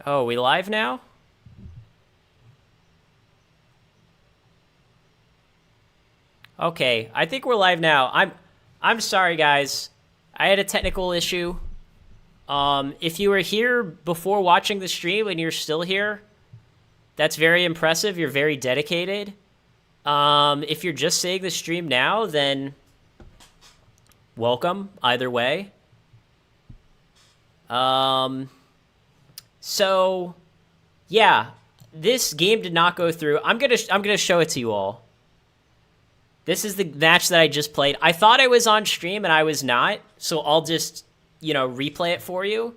Oh, we live now? Okay, I think we're live now. I'm sorry, guys. I had a technical issue. If you were here before watching the stream and you're still here, that's very impressive. You're very dedicated. If you're just seeing the stream now, then welcome either way. So yeah, this game did not go through. I'm gonna show it to you all. This is the match that I just played. I thought I was on stream and I was not, so I'll just, replay it for you.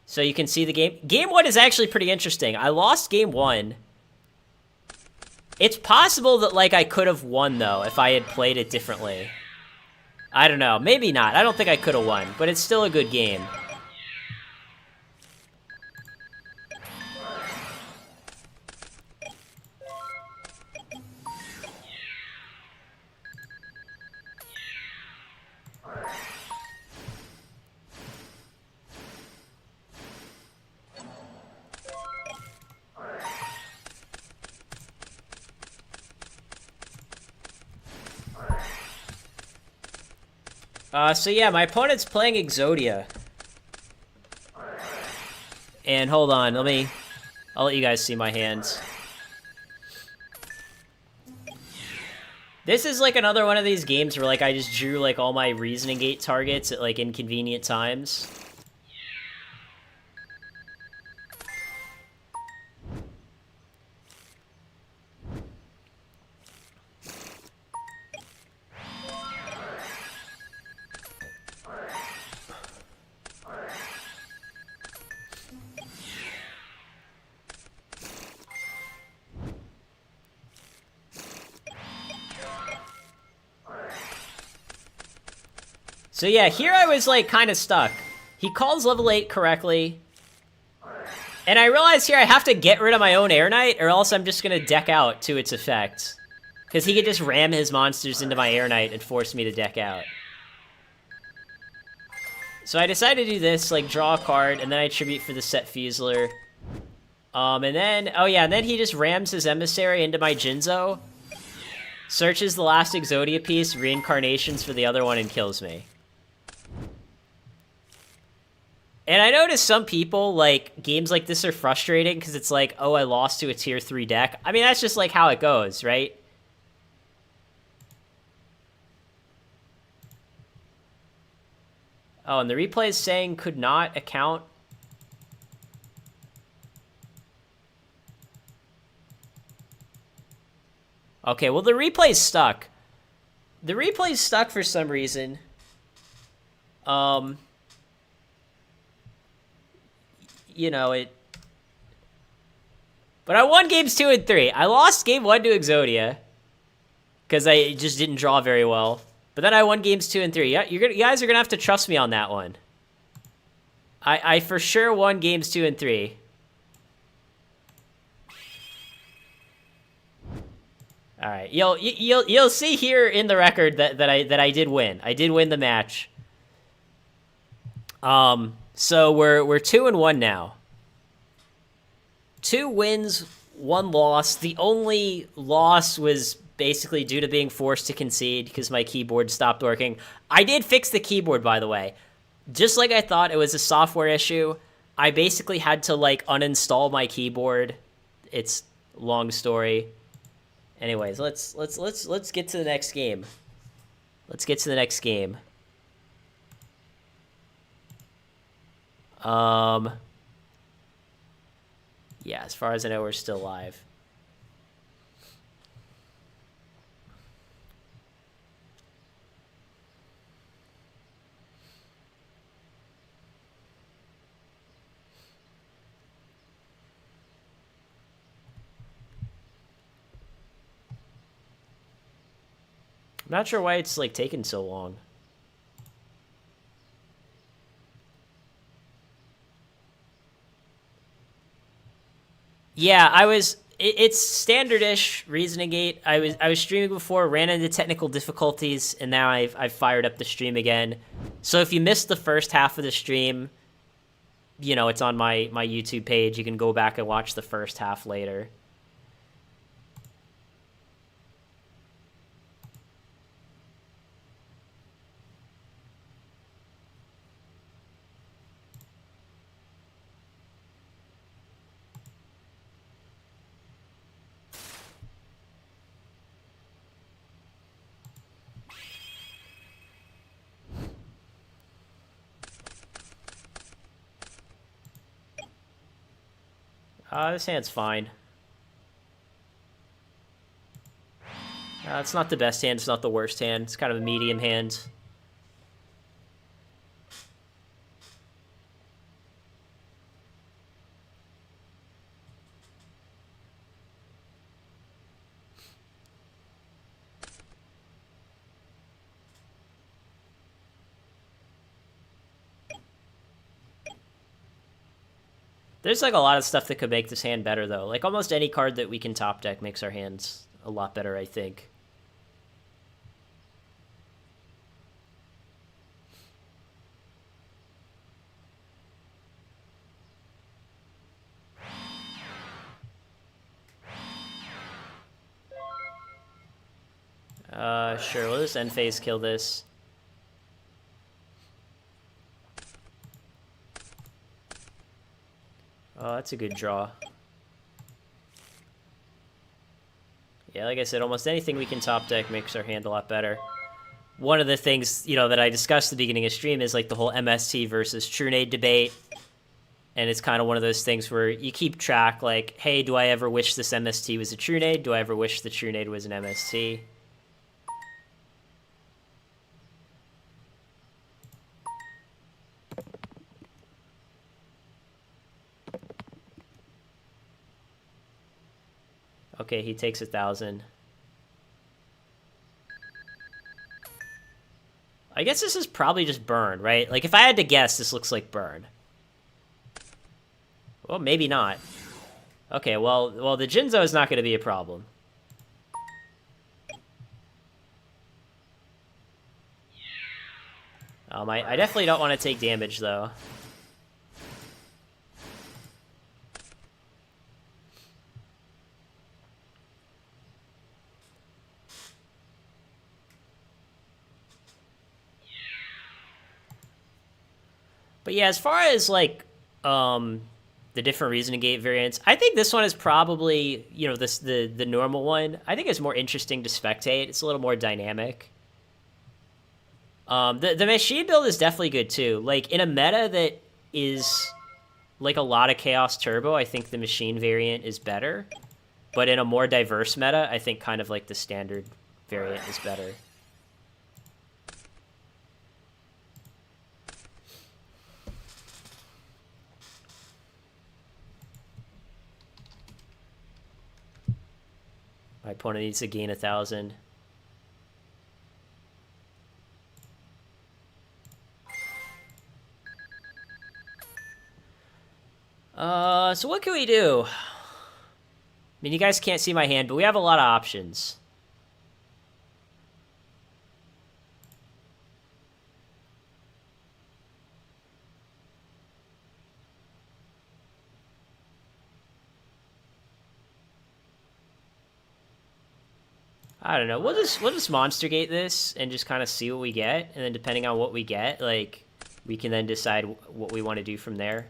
So you can see the game. Game 1 is actually pretty interesting. I lost game 1. It's possible that, I could have won, though, if I had played it differently. I don't know. Maybe not. I don't think I could have won, but it's still a good game. So yeah, my opponent's playing Exodia. And hold on, I'll let you guys see my hands. This is another one of these games where I just drew all my reasoning gate targets at inconvenient times. So yeah, here I was kind of stuck. He calls level 8 correctly. And I realize here I have to get rid of my own Air Knight, or else I'm just going to deck out to its effect. Because he could just ram his monsters into my Air Knight and force me to deck out. So I decided to do this, draw a card, and then I tribute for the Set Fusler. And then he just rams his Emissary into my Jinzo. Searches the last Exodia piece, reincarnations for the other one, and kills me. And I noticed some people, games like this are frustrating because it's oh, I lost to a tier 3 deck. I mean, that's just how it goes, right? Oh, and the replay is saying could not account. Okay, well, the replay's stuck. The replay's stuck for some reason. But I won games 2 and 3. I lost game 1 to Exodia because I just didn't draw very well. But then I won games 2 and 3. Yeah, you guys are gonna have to trust me on that one. I for sure won games 2 and 3. All right, you'll see here in the record that I did win. I did win the match. So we're 2 and 1 now. 2 wins, 1 loss. The only loss was basically due to being forced to concede because my keyboard stopped working. I did fix the keyboard, by the way. Just like I thought, it was a software issue. I basically had to uninstall my keyboard. It's a long story. Anyways, let's get to the next game. Let's get to the next game. Yeah, as far as I know, we're still live. I'm not sure why it's taking so long. Yeah, it's standard-ish Reasoning Gate. I was streaming before, ran into technical difficulties, and now I've fired up the stream again. So if you missed the first half of the stream, you know, it's on my YouTube page. You can go back and watch the first half later. This hand's fine. It's not the best hand. It's not the worst hand. It's kind of a medium hand. There's like a lot of stuff that could make this hand better, though. Like almost any card that we can top deck makes our hands a lot better, I think. Sure, we'll just end phase kill this. Oh, that's a good draw. Yeah, like I said, almost anything we can top deck makes our hand a lot better. One of the things, you know, that I discussed at the beginning of stream is like the whole MST versus Trunade debate. And it's kind of one of those things where you keep track, like, hey, do I ever wish this MST was a Trunade? Do I ever wish the Trunade was an MST? Okay, he takes 1,000. I guess this is probably just burn, right? Like, if I had to guess, this looks like burn. Well, maybe not. Okay, well, the Jinzo is not going to be a problem. I definitely don't want to take damage, though. But yeah, as far as, like, the different reasoning gate variants, I think this one is probably, you know, the normal one. I think it's more interesting to spectate. It's a little more dynamic. The machine build is definitely good, too. Like, in a meta that is, like, a lot of Chaos Turbo, I think the machine variant is better. But in a more diverse meta, I think kind of, like, the standard variant is better. My opponent needs to gain 1,000. So what can we do? I mean, you guys can't see my hand, but we have a lot of options. I don't know. We'll just monster gate this and just kind of see what we get, and then depending on what we get, like, we can then decide what we want to do from there.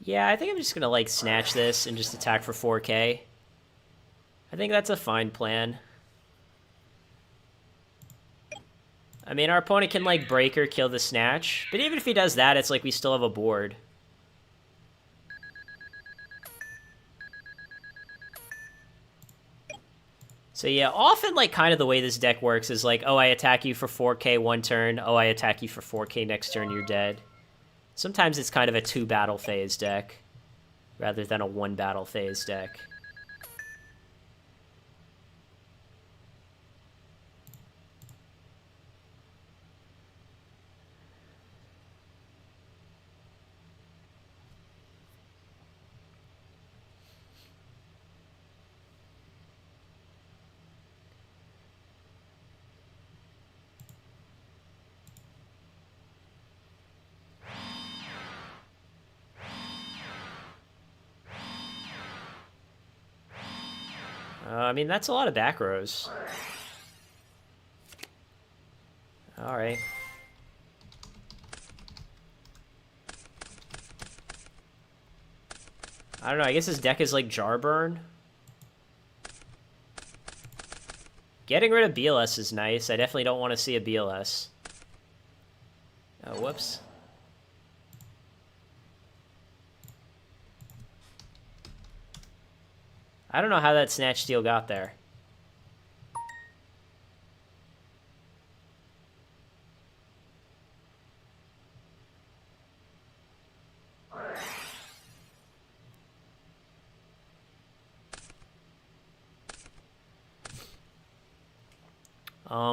Yeah, I think I'm just gonna, like, snatch this and just attack for 4K. I think that's a fine plan. I mean, our opponent can, like, break or kill the snatch, but even if he does that, it's like we still have a board. So yeah, often, like, kind of the way this deck works is like, oh, I attack you for 4K one turn, oh, I attack you for 4K next turn, you're dead. Sometimes it's kind of a 2 battle phase deck rather than a 1 battle phase deck. I mean, that's a lot of back rows. All right. I don't know. I guess his deck is like Jarburn. Getting rid of BLS is nice. I definitely don't want to see a BLS. Oh, whoops. I don't know how that Snatch Steal got there.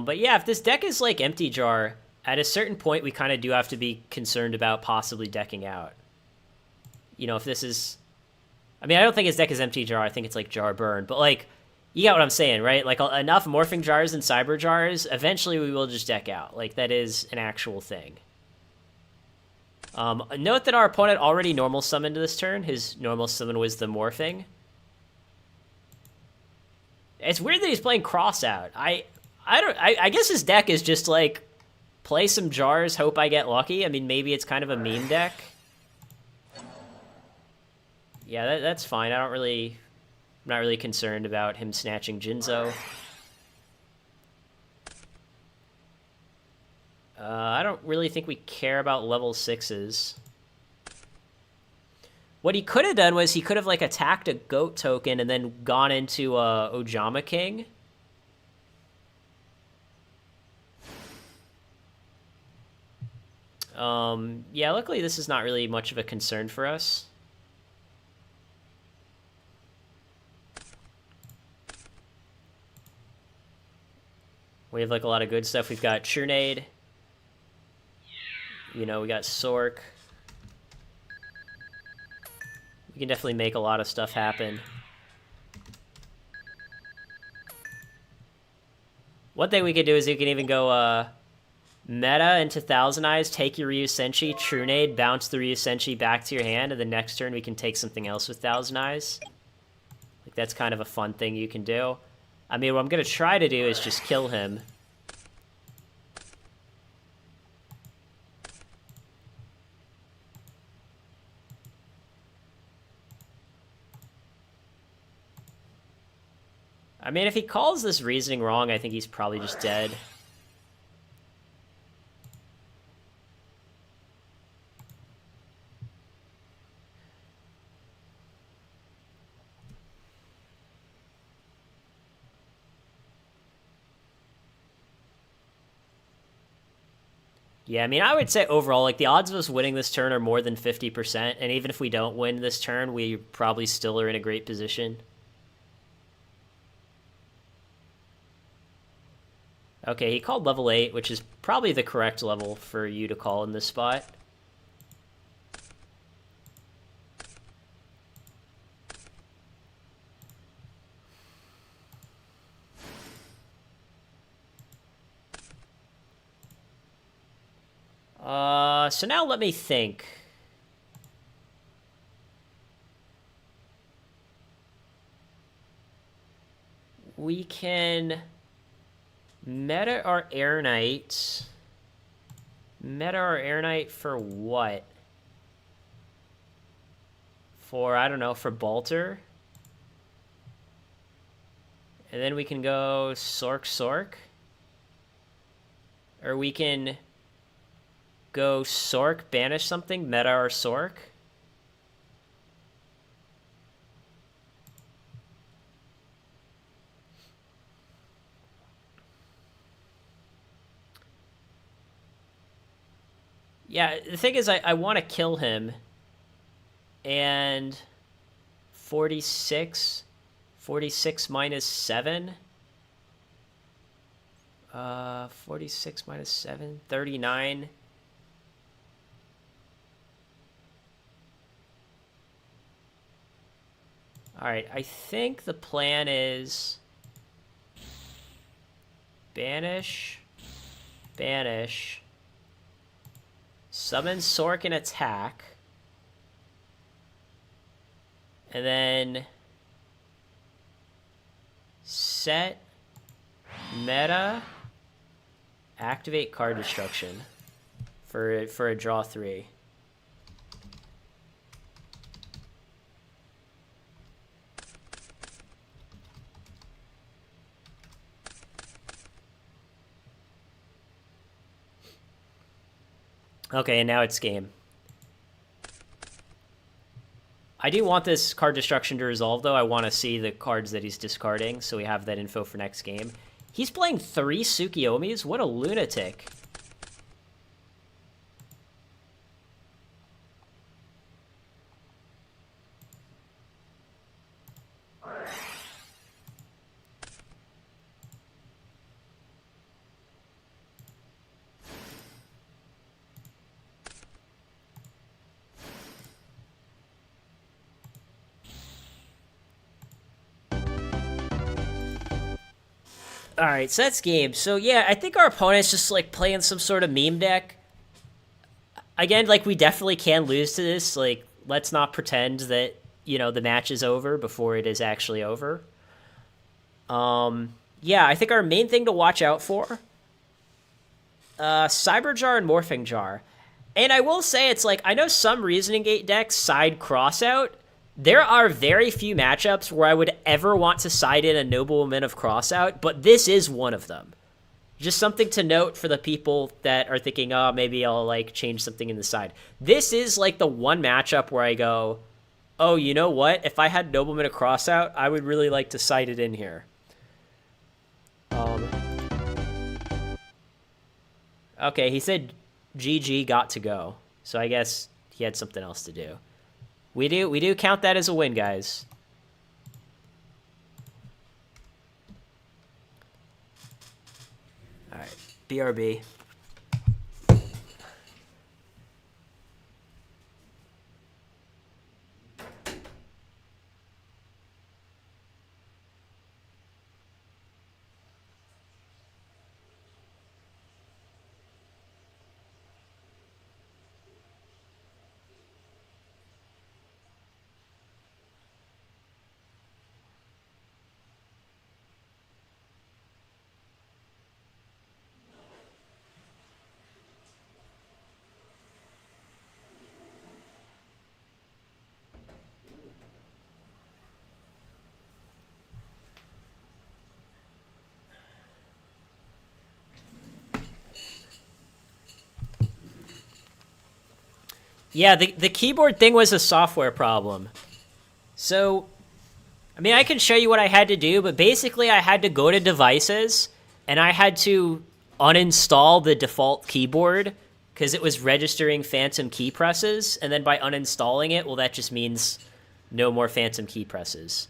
But yeah, if this deck is like Empty Jar, at a certain point we kind of do have to be concerned about possibly decking out. You know, if this is... I mean, I don't think his deck is Empty Jar. I think it's like Jar Burn. But like, you get what I'm saying, right? Like enough Morphing Jars and Cyber Jars, eventually we will just deck out. Like, that is an actual thing. Note that our opponent already normal summoned this turn. His normal summon was the Morphing. It's weird that he's playing Cross Out. I guess his deck is just like, play some jars, hope I get lucky. I mean, maybe it's kind of a meme deck. Yeah, that's fine. I'm not really concerned about him snatching Jinzo. I don't really think we care about level 6s. What he could have done was he could have like attacked a goat token and then gone into Ojama King. Yeah, luckily this is not really much of a concern for us. We have like a lot of good stuff. We've got Churnade. You know, we got Sork. We can definitely make a lot of stuff happen. One thing we could do is you can even go meta into Thousand Eyes, take your Ryu Senshi, Churnade, bounce the Ryu Senshi back to your hand, and the next turn we can take something else with Thousand Eyes. Like, that's kind of a fun thing you can do. I mean, what I'm going to try to do is just kill him. I mean, if he calls this reasoning wrong, I think he's probably just dead. Yeah, I mean, I would say overall, like, the odds of us winning this turn are more than 50%, and even if we don't win this turn, we probably still are in a great position. Okay, he called level 8, which is probably the correct level for you to call in this spot. So now let me think. We can meta our Air Knight. Meta our Air Knight for what? For, I don't know, for Balter. And then we can go Sork. Or we can go Sork, banish something, meta our Sork. Yeah, the thing is, I want to kill him. And 46 minus 7. 46 minus 7, 39. All right, I think the plan is banish, summon Sork and attack, and then Set meta activate card destruction for a draw 3. Okay, and now it's game. I do want this card destruction to resolve, though. I want to see the cards that he's discarding, so we have that info for next game. He's playing 3 Tsukiyomis? What a lunatic. All right, so that's game. So yeah, I think our opponent's just like playing some sort of meme deck. Again, like we definitely can lose to this. Like, let's not pretend that, you know, the match is over before it is actually over. Yeah, I think our main thing to watch out for, Cyber Jar and Morphing Jar. And I will say, it's like, I know some Reasoning Gate decks side Crossout. There are very few matchups where I would ever want to side in a Nobleman of Crossout, but this is one of them. Just something to note for the people that are thinking, oh, maybe I'll, like, change something in the side. This is, like, the one matchup where I go, oh, you know what? If I had Nobleman of Crossout, I would really like to side it in here. Okay, he said GG got to go. So I guess he had something else to do. We do count that as a win, guys. All right, BRB. Yeah, the keyboard thing was a software problem. So, I mean, I can show you what I had to do, but basically I had to go to devices, and I had to uninstall the default keyboard, because it was registering phantom key presses, and then by uninstalling it, well, that just means no more phantom key presses.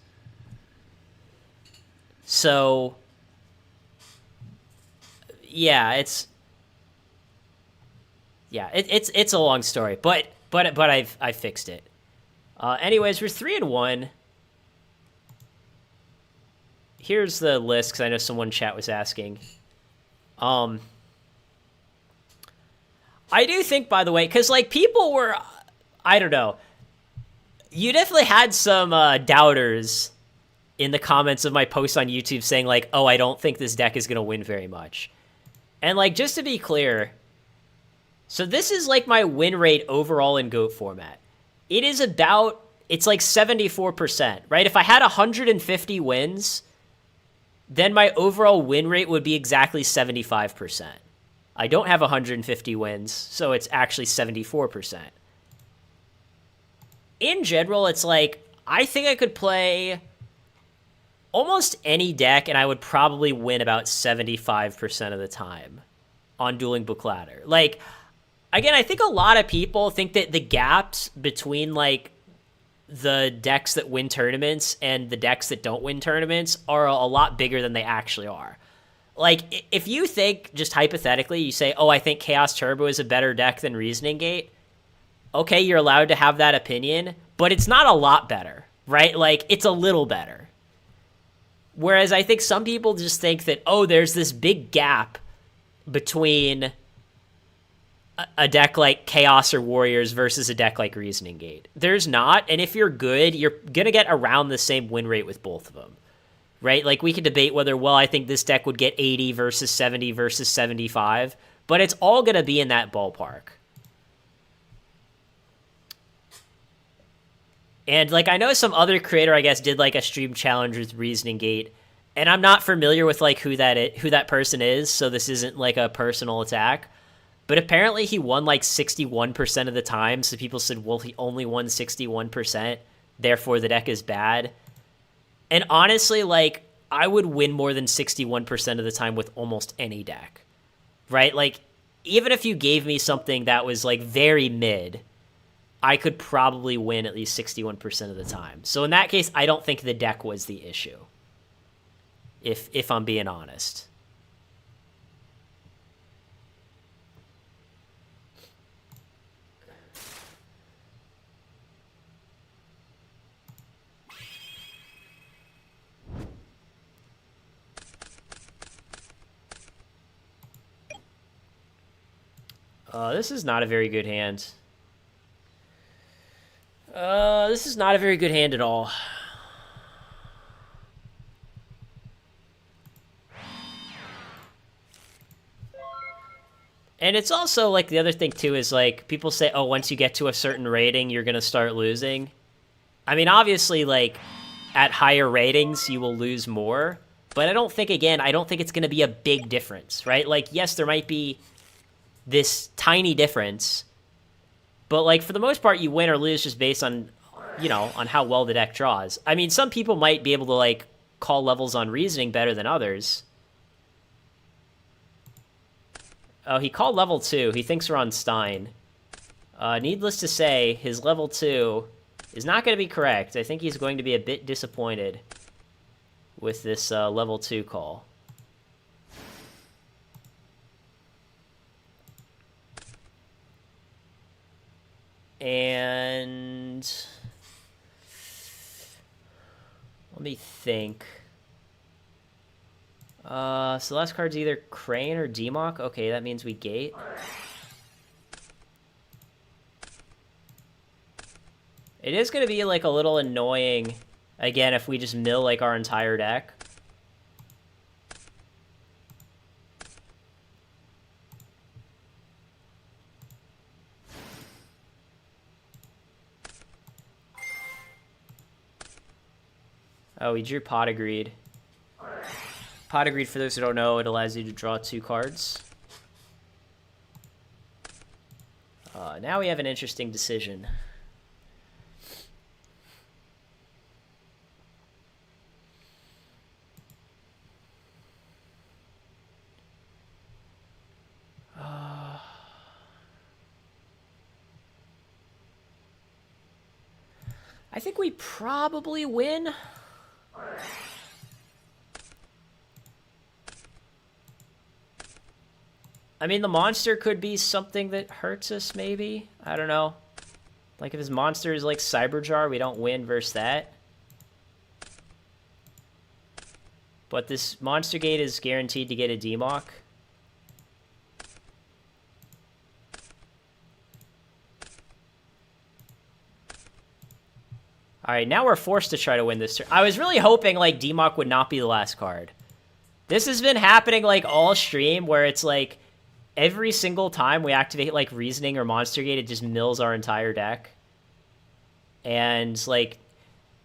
So, yeah, it's a long story, but I fixed it. Anyways, we're 3-1. Here's the list, because I know someone in chat was asking. I do think, by the way, because like people were, I don't know, you definitely had some doubters in the comments of my post on YouTube saying like, oh, I don't think this deck is gonna win very much. And like, just to be clear. So this is like my win rate overall in GOAT format. It is about, it's like 74%, right? If I had 150 wins, then my overall win rate would be exactly 75%. I don't have 150 wins, so it's actually 74%. In general, it's like, I think I could play almost any deck, and I would probably win about 75% of the time on Dueling Book Ladder. Like, again, I think a lot of people think that the gaps between, like, the decks that win tournaments and the decks that don't win tournaments are a lot bigger than they actually are. Like, if you think, just hypothetically, you say, oh, I think Chaos Turbo is a better deck than Reasoning Gate, okay, you're allowed to have that opinion, but it's not a lot better, right? Like, it's a little better. Whereas I think some people just think that, oh, there's this big gap between a deck like Chaos or Warriors versus a deck like Reasoning Gate. There's not, and if you're good, you're going to get around the same win rate with both of them. right? Like, we could debate whether, well, I think this deck would get 80 versus 70 versus 75, but it's all going to be in that ballpark. And, like, I know some other creator, I guess, did, like, a stream challenge with Reasoning Gate, and I'm not familiar with, like, who that person is, so this isn't, like, a personal attack. But apparently he won, like, 61% of the time, so people said, well, he only won 61%, therefore the deck is bad. And honestly, like, I would win more than 61% of the time with almost any deck, right? Like, even if you gave me something that was, like, very mid, I could probably win at least 61% of the time. So in that case, I don't think the deck was the issue, if I'm being honest. This is not a very good hand. This is not a very good hand at all. And it's also, like, the other thing, too, is, like, people say, oh, once you get to a certain rating, you're going to start losing. I mean, obviously, like, at higher ratings, you will lose more. But I don't think it's going to be a big difference, right? Like, yes, there might be this tiny difference. But, like, for the most part, you win or lose just based on, you know, on how well the deck draws. I mean, some people might be able to, like, call levels on Reasoning better than others. Oh, he called level 2. He thinks we're on Stein. Needless to say, his level 2 is not going to be correct. I think he's going to be a bit disappointed with this level 2 call. And let me think. So the last card's either Crane or Demock. Okay, that means we gate. It is going to be, like, a little annoying, again, if we just mill, like, our entire deck. Oh, we drew Pot Agreed. Pot Agreed, for those who don't know, it allows you to draw 2 cards. Now we have an interesting decision. I think we probably win. I mean, the monster could be something that hurts us, maybe? I don't know. Like, if his monster is, like, Cyberjar, we don't win versus that. But this Monster Gate is guaranteed to get a Demock. Alright, now we're forced to try to win this turn. I was really hoping, like, Demock would not be the last card. This has been happening, like, all stream, where it's, like, every single time we activate, like, Reasoning or Monster Gate, it just mills our entire deck. And, like...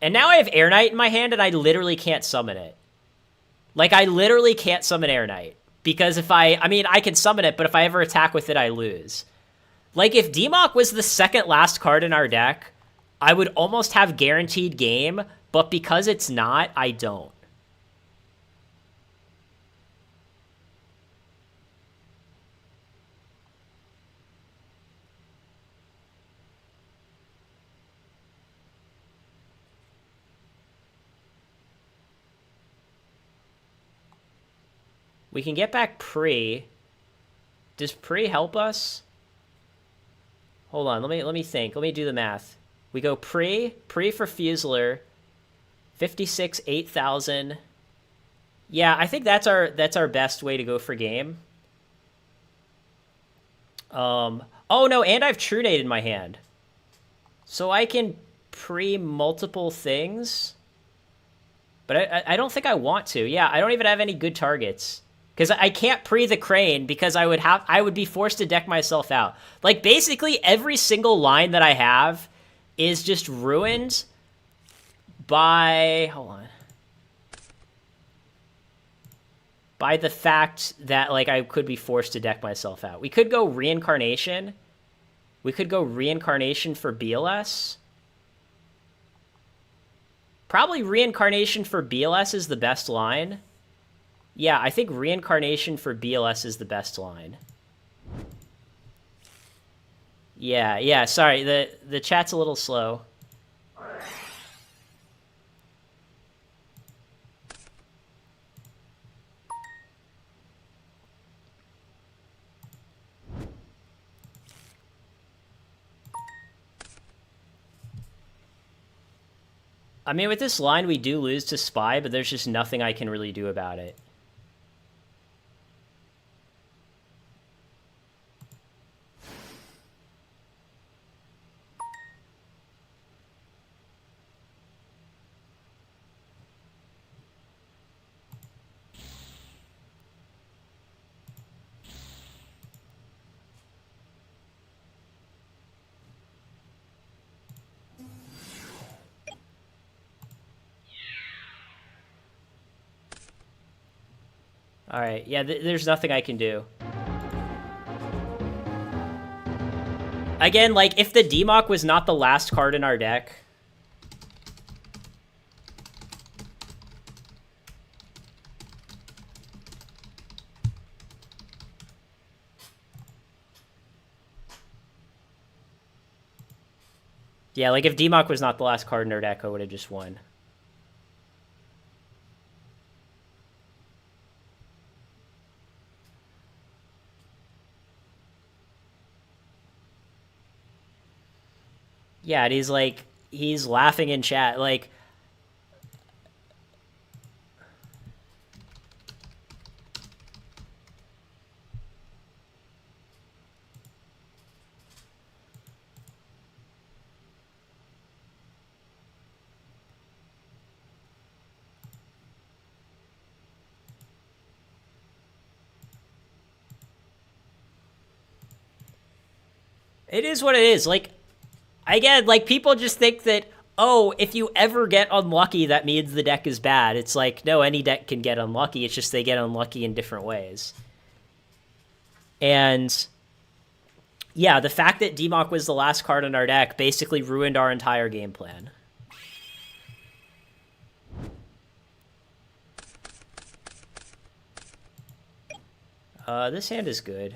And now I have Air Knight in my hand, and I literally can't summon it. Like, I literally can't summon Air Knight. Because if I mean, I can summon it, but if I ever attack with it, I lose. Like, if Demock was the second last card in our deck, I would almost have guaranteed game, but because it's not, I don't. We can get back Pre. Does Pre help us? Hold on, let me think. Let me do the math. We go Pre for Fusler, 56, 8,000. Yeah, I think that's our best way to go for game. Oh no, and I have True Nade in my hand. So I can Pre multiple things. But I don't think I want to. Yeah, I don't even have any good targets. Because I can't pre the Crane because I would be forced to deck myself out. Like, basically, every single line that I have is just ruined by... Hold on. By the fact that, like, I could be forced to deck myself out. We could go Reincarnation. We could go Reincarnation for BLS. Probably Reincarnation for BLS is the best line. Yeah, I think Reincarnation for BLS is the best line. Yeah, sorry, the chat's a little slow. I mean, with this line, we do lose to Spy, but there's just nothing I can really do about it. All right, yeah, there's nothing I can do. Again, like, if the Demok was not the last card in our deck... Yeah, like, if Demok was not the last card in our deck, I would have just won. Yeah, and he's like, he's laughing in chat, like... It is what it is. Like, again, like, people just think that, oh, if you ever get unlucky, that means the deck is bad. It's like, no, any deck can get unlucky. It's just they get unlucky in different ways. And, yeah, the fact that Demok was the last card in our deck basically ruined our entire game plan. This hand is good.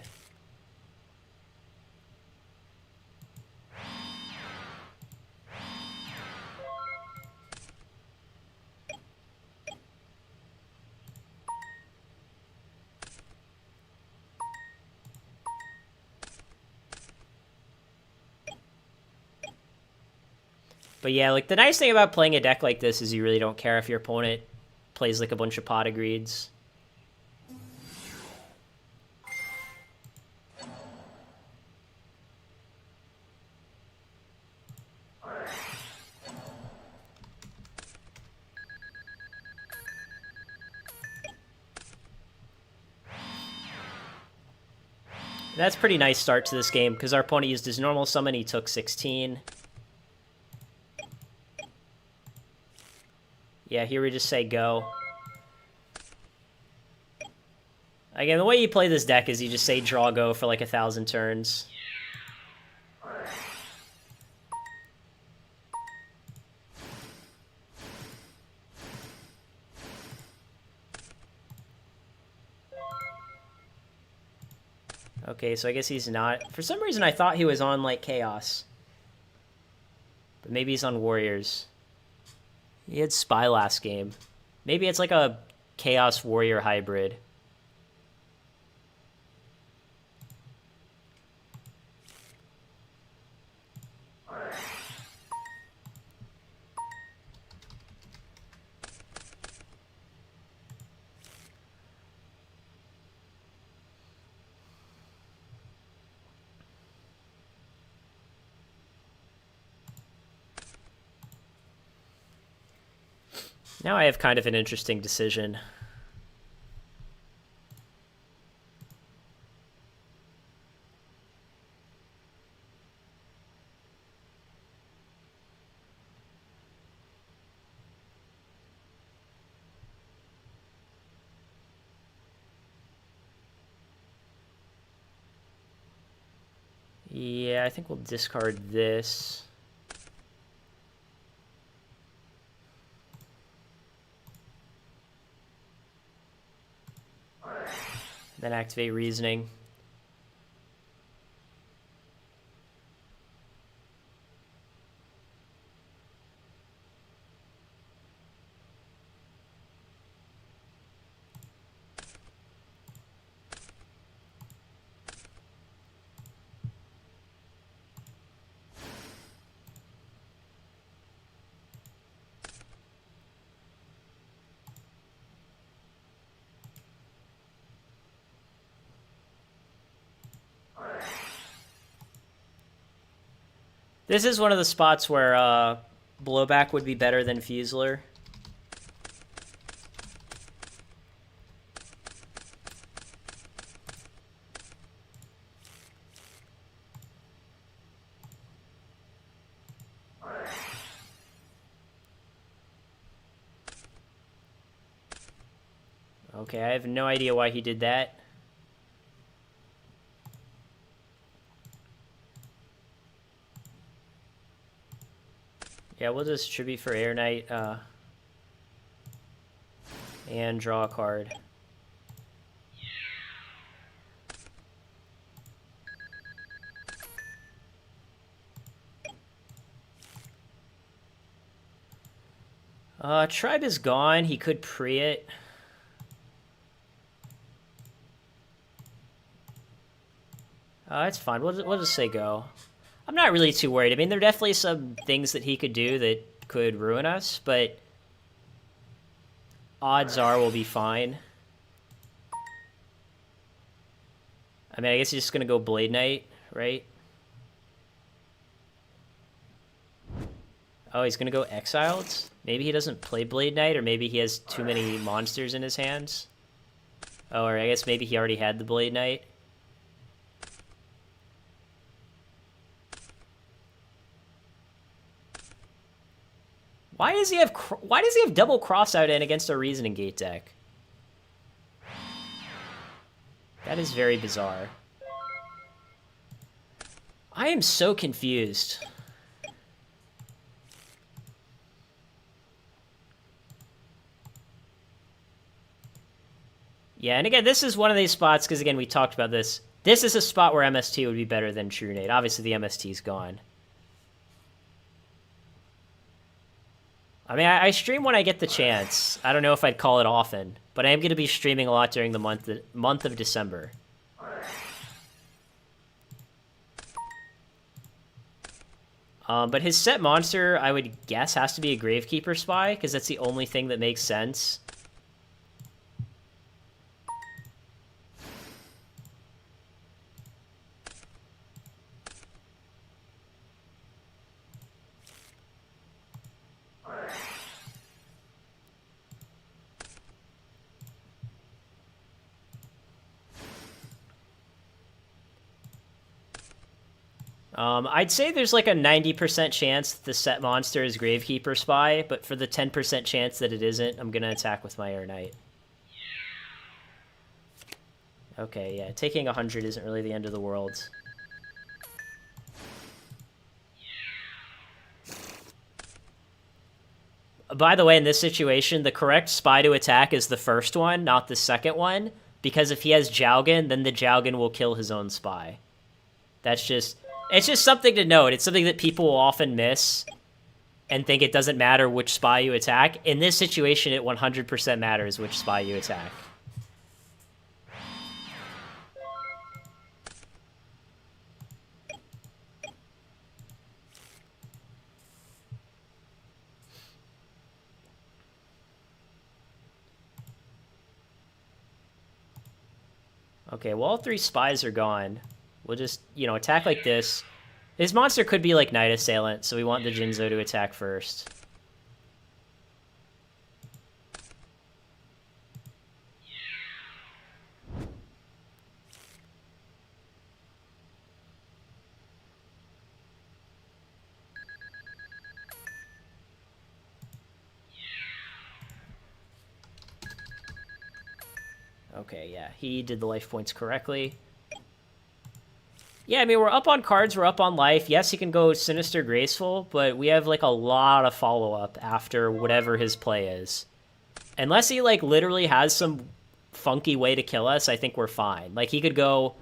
But yeah, like, the nice thing about playing a deck like this is you really don't care if your opponent plays, like, a bunch of pot of greeds. That's a pretty nice start to this game, because our opponent used his normal summon, he took 16. Yeah, here we just say go. Again, the way you play this deck is you just say draw go for like 1,000 turns. Okay, so I guess he's not. For some reason, I thought he was on, like, Chaos. But maybe he's on Warriors. He had Spy last game. Maybe it's like a Chaos Warrior hybrid. Now I have kind of an interesting decision. Yeah, I think we'll discard this. Then activate reasoning. This is one of the spots where blowback would be better than Fusler. Okay, I have no idea why he did that. Yeah, we'll just tribute for Air Knight and draw a card. Tribe is gone. He could pre it. It's fine. We'll just say go. I'm not really too worried. I mean, there are definitely some things that he could do that could ruin us, but odds are we'll be fine. I mean, I guess he's just going to go Blade Knight, right? Oh, he's going to go Exiled? Maybe he doesn't play Blade Knight, or maybe he has too many monsters in his hands. Oh, or I guess maybe he already had the Blade Knight. Why does he have double Crossout in against a Reasoning Gate deck? That is very bizarre. I am so confused. Yeah, and again, this is one of these spots, because again, we talked about this. This is a spot where MST would be better than True Nade. Obviously, the MST's gone. I mean, I stream when I get the chance. I don't know if I'd call it often, but I am going to be streaming a lot during the month of December. But his set monster, I would guess, has to be a Gravekeeper Spy, because that's the only thing that makes sense. I'd say there's like a 90% chance that the set monster is Gravekeeper Spy, but for the 10% chance that it isn't, I'm going to attack with my Air Knight. Okay, yeah, taking 100 isn't really the end of the world. By the way, in this situation, the correct spy to attack is the first one, not the second one, because if he has Jowgen, then the Jowgen will kill his own spy. That's just... It's just something to note. It's something that people will often miss and think it doesn't matter which spy you attack. In this situation, it 100% matters which spy you attack. Okay, well, all three spies are gone. We'll just, attack like this. His monster could be like Night Assailant, so we want the Jinzo to attack first. Okay, yeah, he did the life points correctly. Yeah, I mean, we're up on cards, we're up on life. Yes, he can go Sinister Graceful, but we have, like, a lot of follow-up after whatever his play is. Unless he, like, literally has some funky way to kill us, I think we're fine. Like, he could go,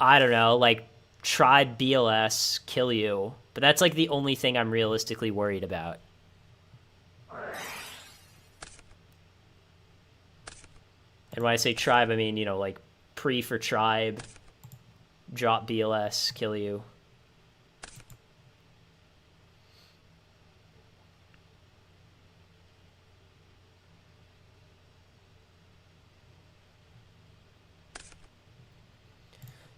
I don't know, like, try BLS, kill you. But that's, like, the only thing I'm realistically worried about. And when I say tribe, I mean, you know, like, pre for tribe. Drop BLS, kill you.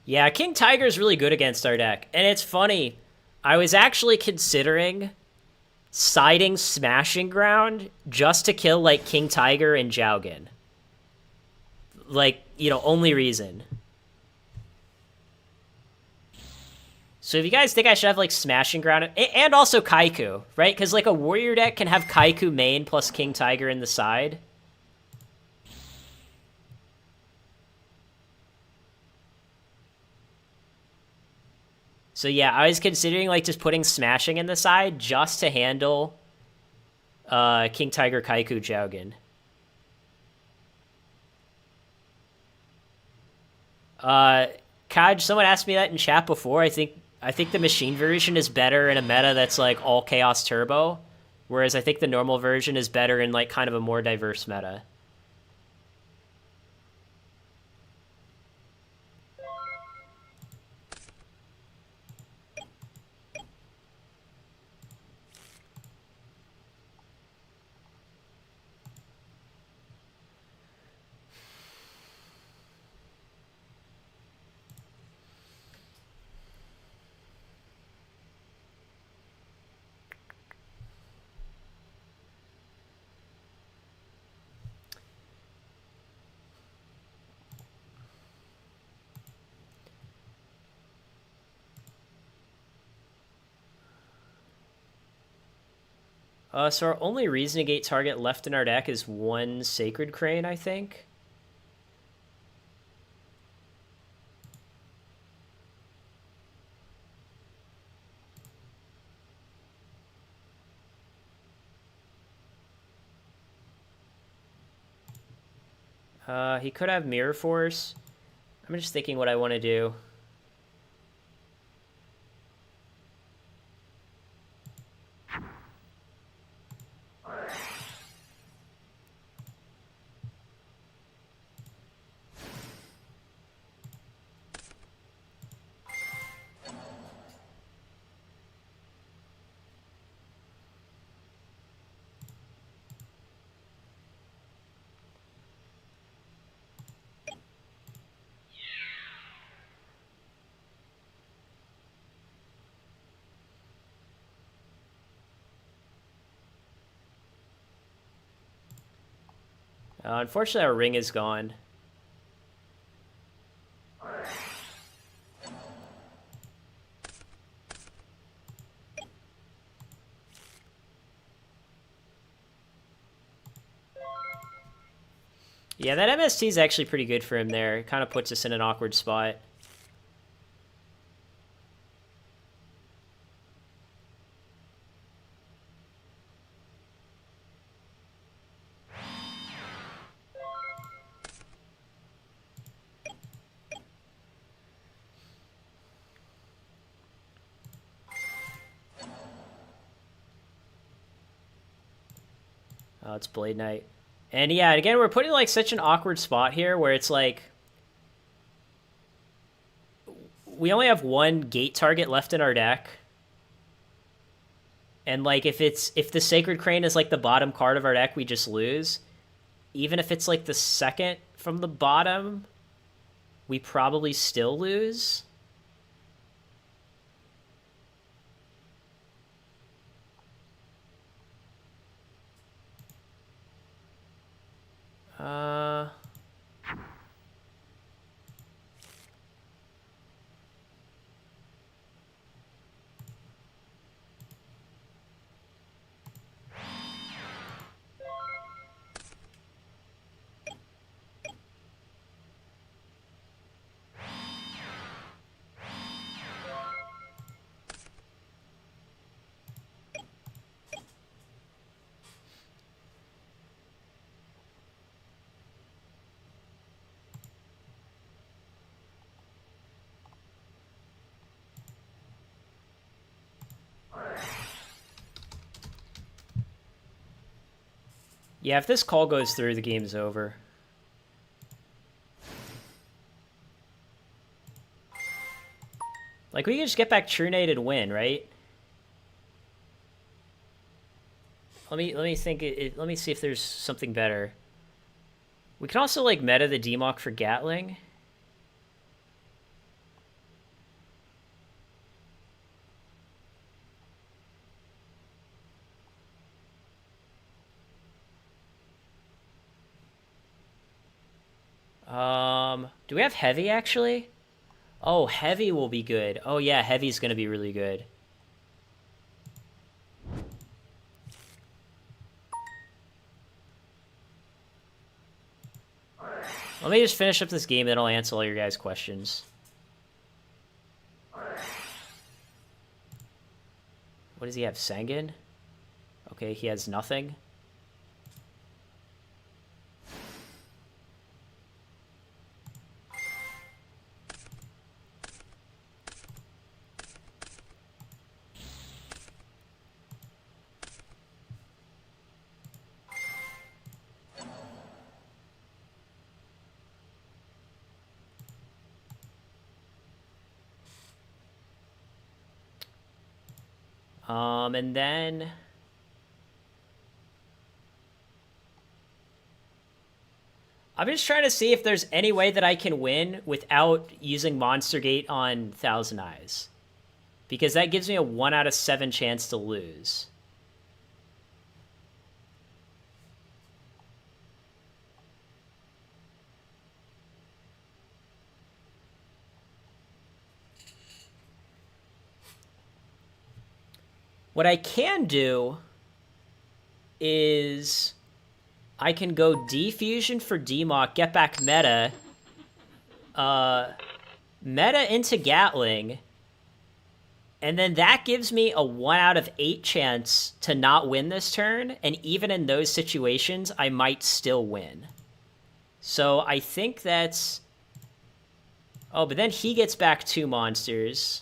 Yeah, King Tiger is really good against our deck. And it's funny, I was actually considering siding Smashing Ground just to kill, like, King Tiger and Jowgen. Like, you know, only reason. So if you guys think I should have, like, Smashing Ground, and also Kaiku, right? Because, like, a Warrior deck can have Kaiku main plus King Tiger in the side. So yeah, I was considering, like, just putting Smashing in the side just to handle King Tiger, Kaiku, Jowgen. Kaj, someone asked me that in chat before. I think the machine version is better in a meta that's, like, all Chaos Turbo, whereas I think the normal version is better in, like, kind of a more diverse meta. So our only Reason Negate target left in our deck is one Sacred Crane, I think. He could have Mirror Force. I'm just thinking what I want to do. Unfortunately, our ring is gone. Yeah, that MST is actually pretty good for him there. It kind of puts us in an awkward spot. Oh, it's Blade Knight. And yeah, again, we're putting, like, such an awkward spot here where it's like we only have one gate target left in our deck. And, like, if the Sacred Crane is, like, the bottom card of our deck, we just lose. Even if it's, like, the second from the bottom, we probably still lose. Yeah, if this call goes through, the game's over. Like, we can just get back True Nate and win, right? Let me think. Let me see if there's something better. We can also, like, meta the DMOC for Gatling. Do we have Heavy, actually? Oh, Heavy will be good. Oh, yeah, Heavy's gonna be really good. Let me just finish up this game, then I'll answer all your guys' questions. What does he have? Sanguine? Okay, he has nothing. And then... I'm just trying to see if there's any way that I can win without using Monster Gate on Thousand Eyes. Because that gives me a 1 out of 7 chance to lose. What I can do is I can go Defusion for DMOC, get back meta, meta into Gatling, and then that gives me a 1 out of 8 chance to not win this turn, and even in those situations, I might still win. So I think that's... Oh, but then he gets back 2 monsters.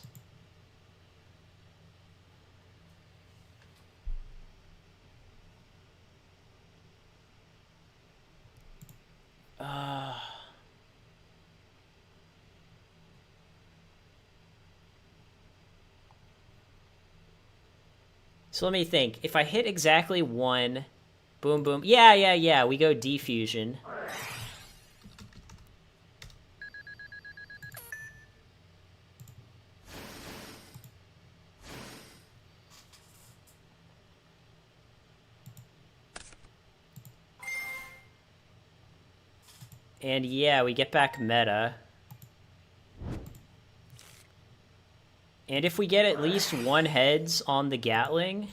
So let me think. If I hit exactly 1, boom, boom. Yeah, we go Defusion. And yeah, we get back meta. And if we get at least 1 heads on the Gatling,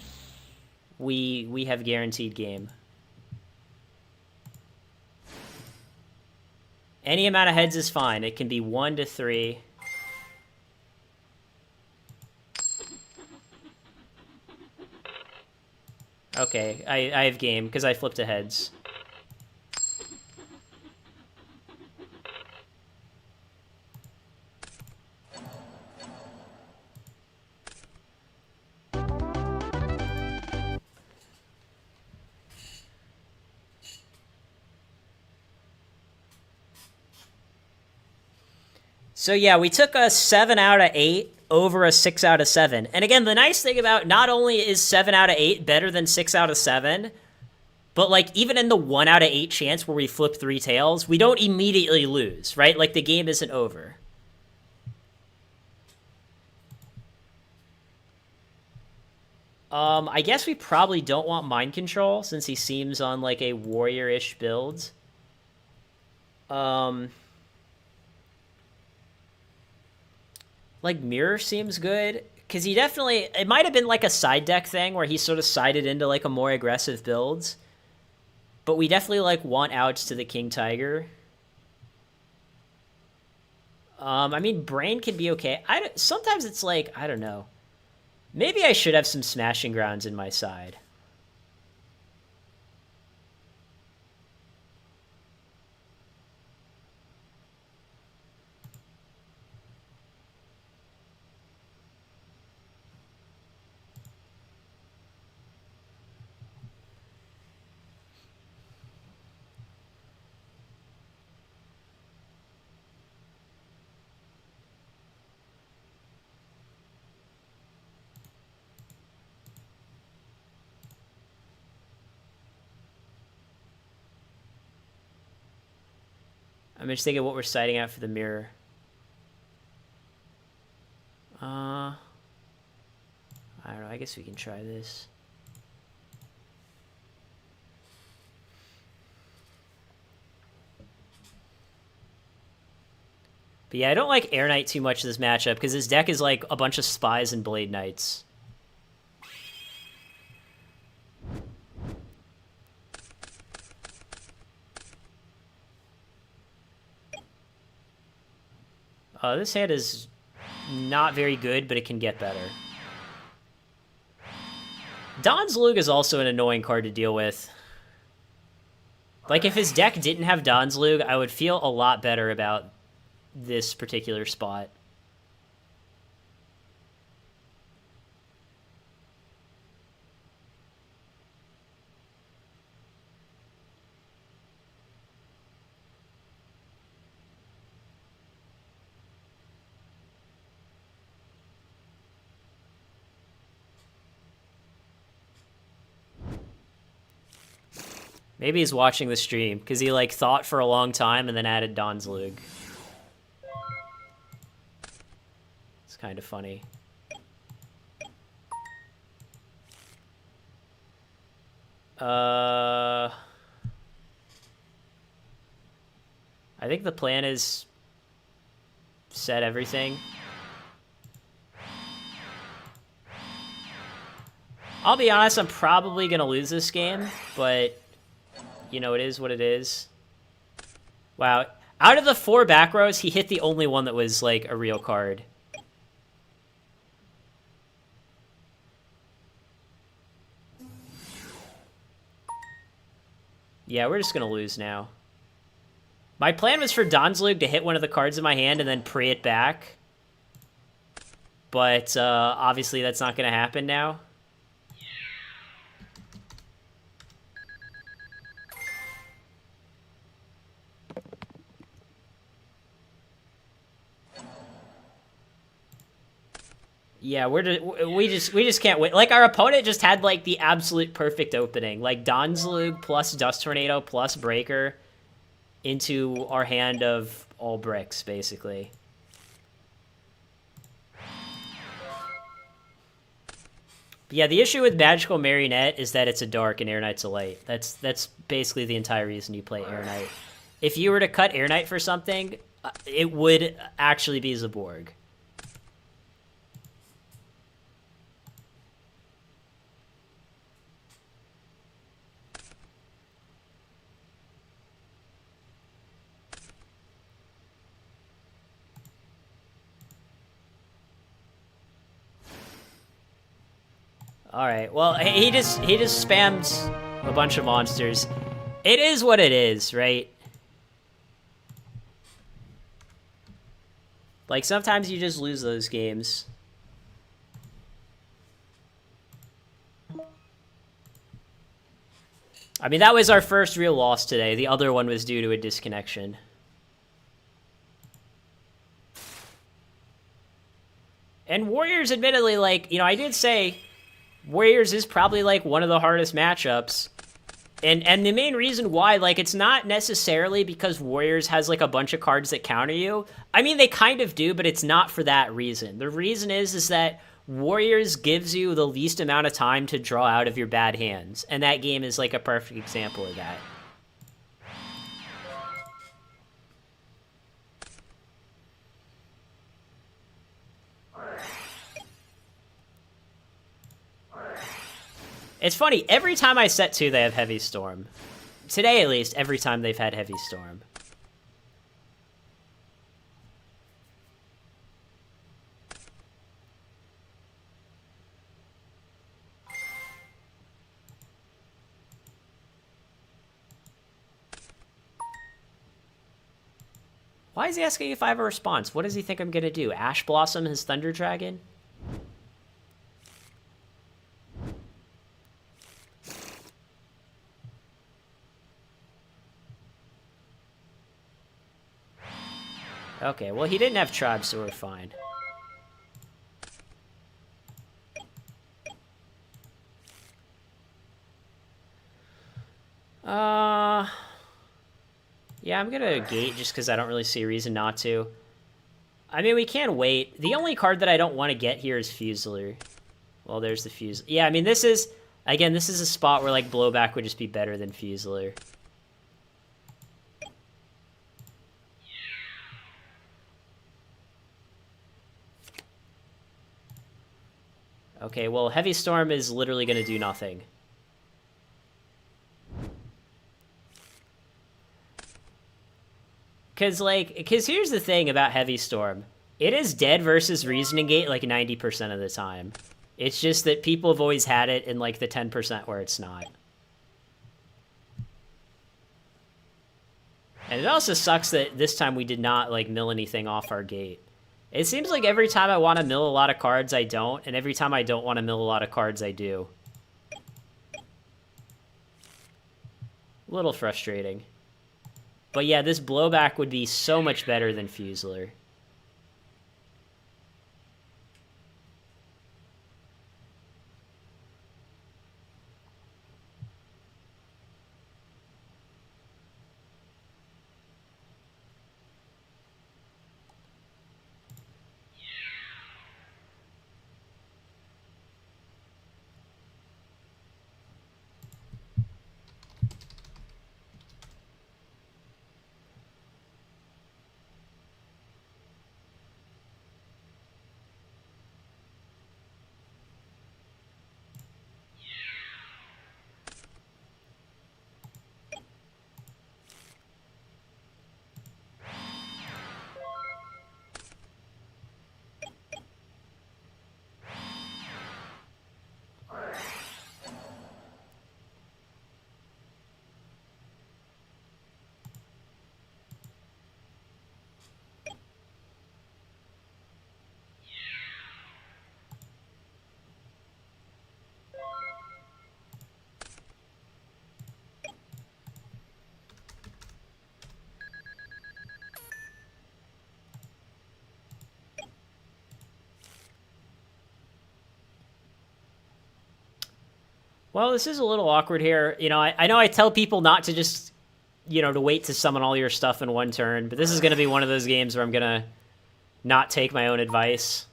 we have guaranteed game. Any amount of heads is fine. It can be 1 to 3. Okay, I have game because I flipped to heads. So yeah, we took a 7 out of 8 over a 6 out of 7. And again, the nice thing about not only is 7 out of 8 better than 6 out of 7, but like even in the 1 out of 8 chance where we flip 3 tails, we don't immediately lose, right? Like the game isn't over. I guess we probably don't want mind control since he seems on like a warrior-ish build. Like, Mirror seems good, because he definitely... It might have been, like, a side deck thing where he sort of sided into, like, a more aggressive build. But we definitely, like, want outs to the King Tiger. I mean, Brain can be okay. Sometimes it's like, I don't know. Maybe I should have some Smashing Grounds in my side. I'm just thinking what we're sighting at for the mirror. I don't know. I guess we can try this. But yeah, I don't like Air Knight too much in this matchup because his deck is like a bunch of Spies and Blade Knights. This hand is not very good, but it can get better. Don's Lug is also an annoying card to deal with. Like, if his deck didn't have Don's Lug, I would feel a lot better about this particular spot. Maybe he's watching the stream, because he, like, thought for a long time and then added Don's Lug. It's kind of funny. I think the plan is set everything. I'll be honest, I'm probably going to lose this game, but... you know, it is what it is. Wow. Out of the 4 back rows, he hit the only one that was, like, a real card. Yeah, we're just gonna lose now. My plan was for Don's Lug to hit one of the cards in my hand and then pre it back. But, obviously that's not gonna happen now. Yeah, we just can't win. Like, our opponent just had, like, the absolute perfect opening. Like, Don's Lug plus Dust Tornado plus Breaker into our hand of all bricks, basically. But yeah, the issue with Magical Marionette is that it's a dark and Air Knight's a light. That's basically the entire reason you play Air Knight. If you were to cut Air Knight for something, it would actually be Zaborg. All right. Well, he just spammed a bunch of monsters. It is what it is, right? Like, sometimes you just lose those games. I mean, that was our first real loss today. The other one was due to a disconnection. And Warriors, admittedly, like, you know, I did say Warriors is probably, like, one of the hardest matchups. And the main reason why, like, it's not necessarily because Warriors has, like, a bunch of cards that counter you. I mean, they kind of do, but it's not for that reason. The reason is that Warriors gives you the least amount of time to draw out of your bad hands. And that game is, like, a perfect example of that. It's funny, every time I set 2, they have Heavy Storm. Today, at least, every time they've had Heavy Storm. Why is he asking if I have a response? What does he think I'm gonna do? Ash Blossom his Thunder Dragon? Okay, well, he didn't have Tribe, so we're fine. Yeah, I'm going to gate just because I don't really see a reason not to. I mean, we can wait. The only card that I don't want to get here is Fusilier. Well, there's the Fusilier. Yeah, I mean, this is... Again, this is a spot where, like, Blowback would just be better than Fusilier. Okay, well, Heavy Storm is literally going to do nothing. Because here's the thing about Heavy Storm. It is dead versus Reasoning Gate like 90% of the time. It's just that people have always had it in like the 10% where it's not. And it also sucks that this time we did not like mill anything off our gate. It seems like every time I want to mill a lot of cards, I don't. And every time I don't want to mill a lot of cards, I do. A little frustrating. But yeah, this Blowback would be so much better than Fusilier. Well, this is a little awkward here. You know, I know I tell people not to just, you know, to wait to summon all your stuff in one turn, but this is going to be one of those games where I'm going to not take my own advice.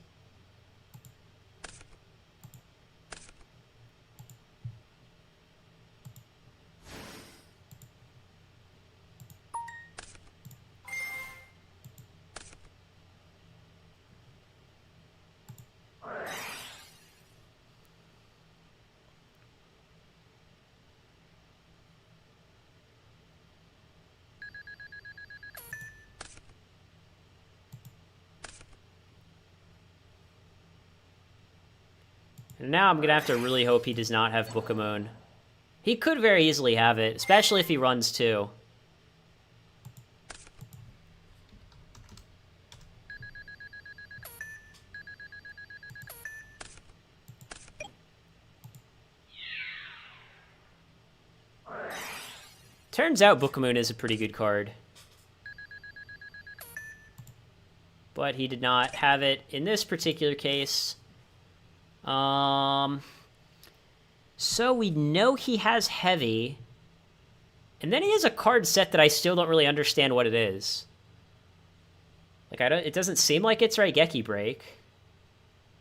And now I'm going to have to really hope he does not have Book of Moon. He could very easily have it, especially if he runs 2. Turns out Book of Moon is a pretty good card. But he did not have it in this particular case. So we know he has Heavy. And then he has a card set that I still don't really understand what it is. Like, it doesn't seem like it's Raigeki Break.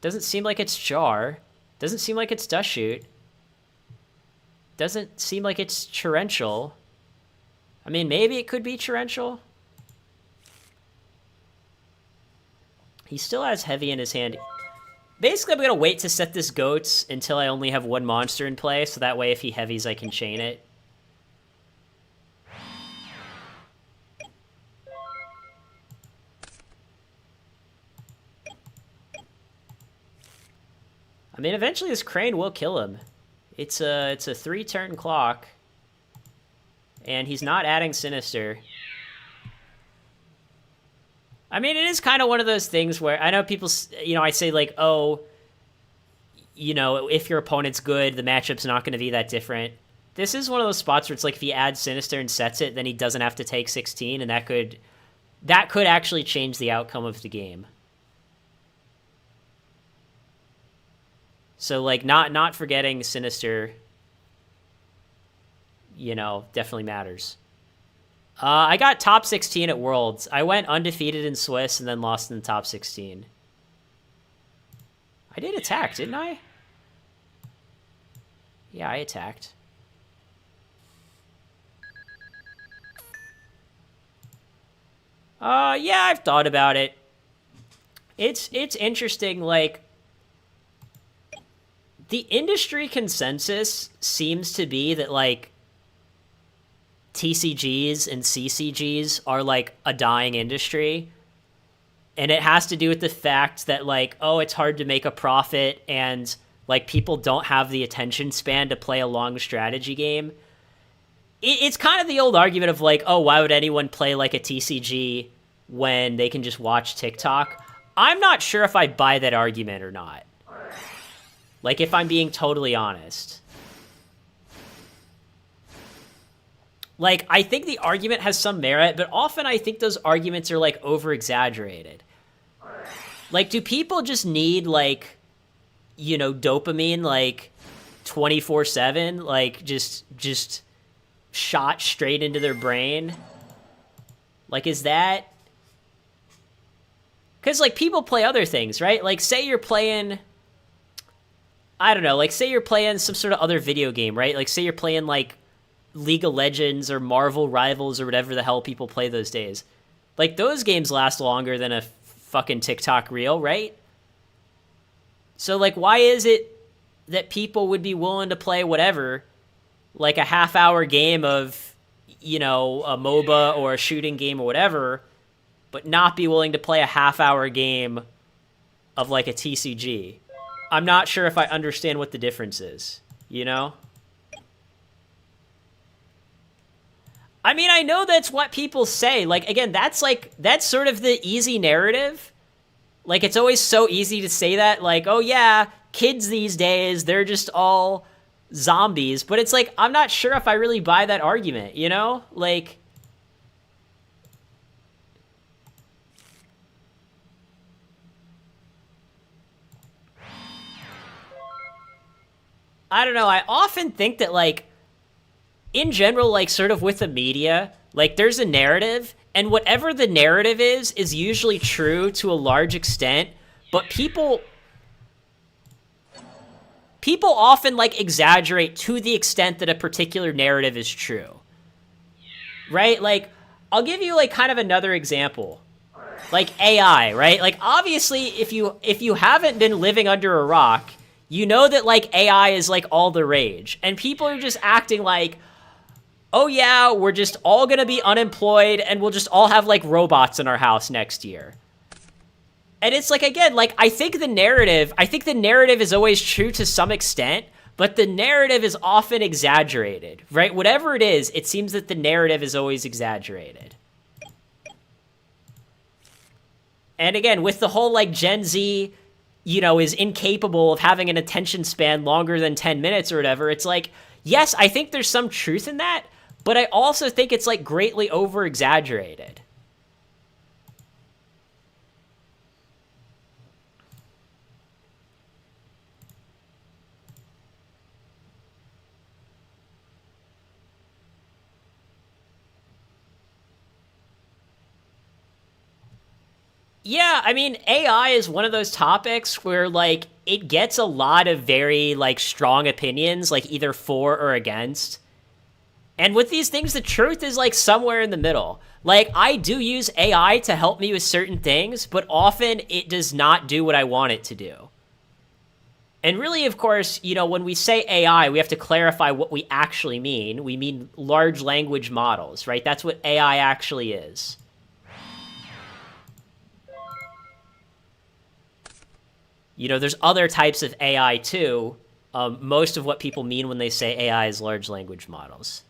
Doesn't seem like it's Jar. Doesn't seem like it's Dust Shoot. Doesn't seem like it's Torrential. I mean, maybe it could be Torrential. He still has Heavy in his hand. Basically, I'm going to wait to set this Goats until I only have one monster in play, so that way if he Heavies, I can chain it. I mean, eventually this Crane will kill him. It's a 3-turn clock. And he's not adding Sinister. I mean, it is kind of one of those things where I know people, you know, I say like, oh, you know, if your opponent's good, the matchup's not going to be that different. This is one of those spots where it's like if he adds Sinister and sets it, then he doesn't have to take 16, and that could actually change the outcome of the game. So like not forgetting Sinister, you know, definitely matters. I got top 16 at Worlds. I went undefeated in Swiss and then lost in the top 16. I did attack, didn't I? Yeah, I attacked. Yeah, I've thought about it. It's interesting, like, the industry consensus seems to be that, like, TCGs and CCGs are, like, a dying industry. And it has to do with the fact that, like, oh, it's hard to make a profit and, like, people don't have the attention span to play a long strategy game. It's kind of the old argument of, like, oh, why would anyone play, like, a TCG when they can just watch TikTok? I'm not sure if I buy that argument or not. Like, if I'm being totally honest. Like, I think the argument has some merit, but often I think those arguments are, like, over-exaggerated. Like, do people just need, like, you know, dopamine, like, 24/7? Like, just shot straight into their brain? Like, is that... Because, like, people play other things, right? Like, say you're playing... I don't know, like, say you're playing some sort of other video game, right? Like, say you're playing, like, League of Legends or Marvel Rivals or whatever the hell people play those days. Like, those games last longer than a fucking TikTok reel, right? So, like, why is it that people would be willing to play whatever, like a half-hour game of, you know, a MOBA or a shooting game or whatever, but not be willing to play a half-hour game of, like, a TCG? I'm not sure if I understand what the difference is, you know? I mean, I know that's what people say. Like, again, that's sort of the easy narrative. Like, it's always so easy to say that, like, oh yeah, kids these days, they're just all zombies. But it's like, I'm not sure if I really buy that argument, you know? Like... I don't know, I often think that, like, in general, like, sort of with the media, like, there's a narrative, and whatever the narrative is usually true to a large extent, but people often, like, exaggerate to the extent that a particular narrative is true. Right? Like, I'll give you, like, kind of another example. Like, AI, right? Like, obviously, if you haven't been living under a rock... You know that, like, AI is, like, all the rage. And people are just acting like, oh, yeah, we're just all gonna be unemployed and we'll just all have, like, robots in our house next year. And it's, like, again, like, I think the narrative is always true to some extent, but the narrative is often exaggerated, right? Whatever it is, it seems that the narrative is always exaggerated. And again, with the whole, like, Gen Z... you know, is incapable of having an attention span longer than 10 minutes or whatever, it's like, yes, I think there's some truth in that, but I also think it's, like, greatly over-exaggerated. Yeah, I mean, AI is one of those topics where, like, it gets a lot of very, like, strong opinions, like, either for or against. And with these things, the truth is, like, somewhere in the middle. Like, I do use AI to help me with certain things, but often it does not do what I want it to do. And really, of course, you know, when we say AI, we have to clarify what we actually mean. We mean large language models, right? That's what AI actually is. You know, there's other types of AI too. Most of what people mean when they say AI is large language models.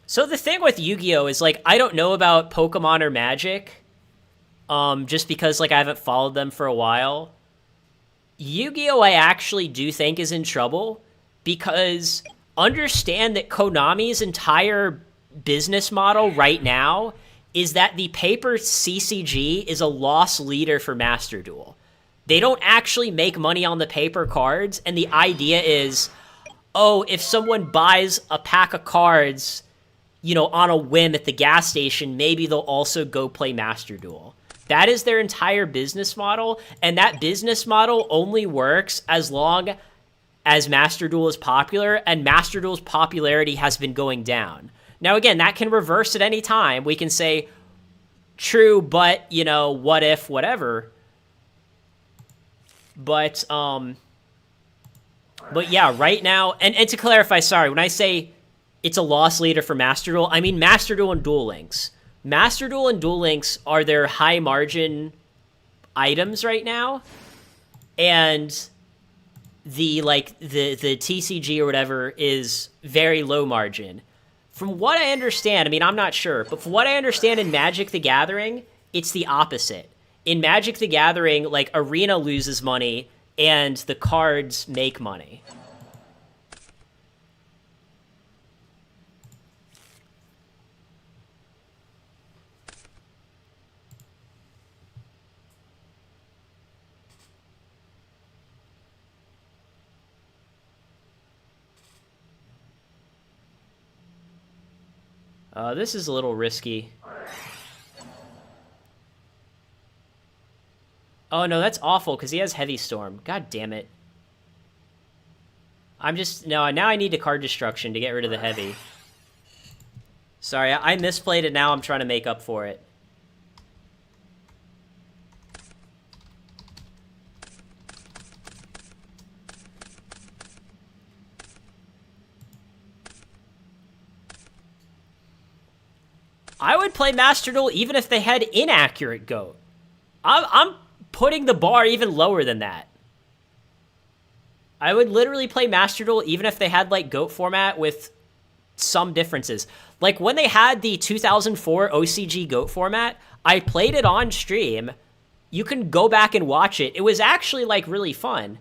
So the thing with Yu-Gi-Oh! Is, like, I don't know about Pokemon or Magic, just because, like, I haven't followed them for a while. Yu-Gi-Oh! I actually do think is in trouble, because understand that Konami's entire business model right now is that the paper CCG is a loss leader for Master Duel. They don't actually make money on the paper cards, and the idea is, oh, if someone buys a pack of cards, on a whim at the gas station, maybe they'll also go play Master Duel. That is their entire business model, and that business model only works as long as Master Duel is popular, and Master Duel's popularity has been going down. Now, again, that can reverse at any time. We can say, true, but, what if, whatever. But yeah, right now, and to clarify, sorry, when I say it's a loss leader for Master Duel, I mean Master Duel and Duel Links. Master Duel and Duel Links are their high margin items right now, and the TCG or whatever is very low margin. From what I understand, I mean, I'm not sure, but from what I understand in Magic the Gathering, it's the opposite. In Magic the Gathering, like, Arena loses money and the cards make money. This is a little risky. Oh, no, that's awful, because he has Heavy Storm. God damn it. Now I need a card destruction to get rid of the Heavy. Sorry, I misplayed it, now I'm trying to make up for it. I would play Master Duel even if they had inaccurate GOAT. I'm putting the bar even lower than that. I would literally play Master Duel even if they had, like, GOAT format with some differences. Like, when they had the 2004 OCG GOAT format, I played it on stream. You can go back and watch it. It was actually, like, really fun.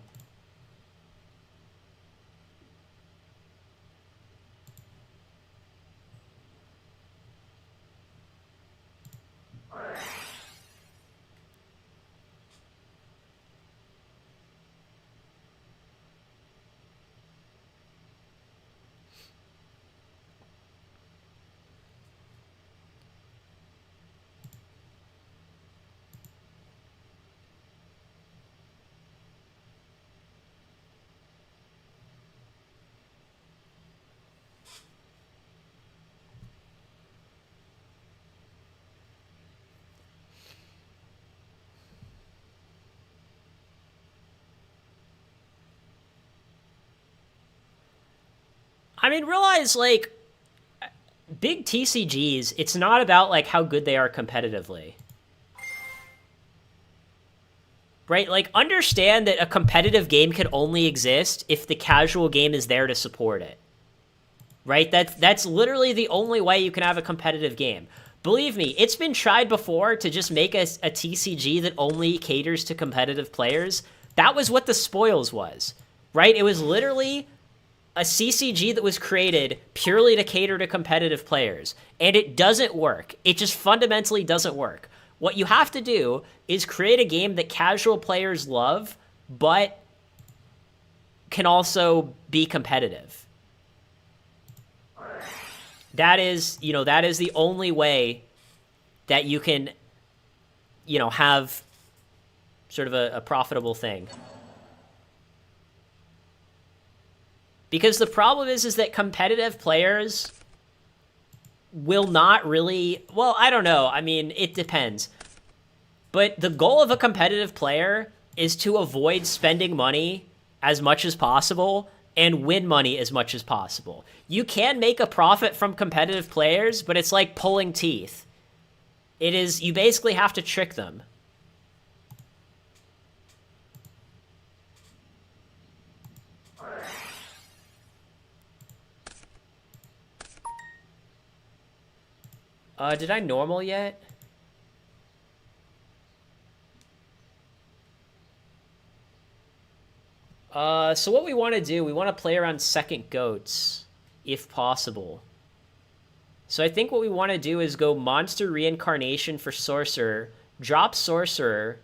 I mean, realize, like, big TCGs, it's not about, like, how good they are competitively. Right? Like, understand that a competitive game can only exist if the casual game is there to support it. Right? That's literally the only way you can have a competitive game. Believe me, it's been tried before to just make a TCG that only caters to competitive players. That was what the Spoils was. Right? It was literally a CCG that was created purely to cater to competitive players. And it doesn't work. It just fundamentally doesn't work. What you have to do is create a game that casual players love, but can also be competitive. That is, that is the only way that you can, have sort of a profitable thing. Because the problem is that competitive players will not really... Well, I don't know. I mean, it depends. But the goal of a competitive player is to avoid spending money as much as possible and win money as much as possible. You can make a profit from competitive players, but it's like pulling teeth. It is... You basically have to trick them. Did I normal yet? So what we want to do, we want to play around second goats, if possible. So I think what we want to do is go Monster Reincarnation for Sorcerer, drop Sorcerer,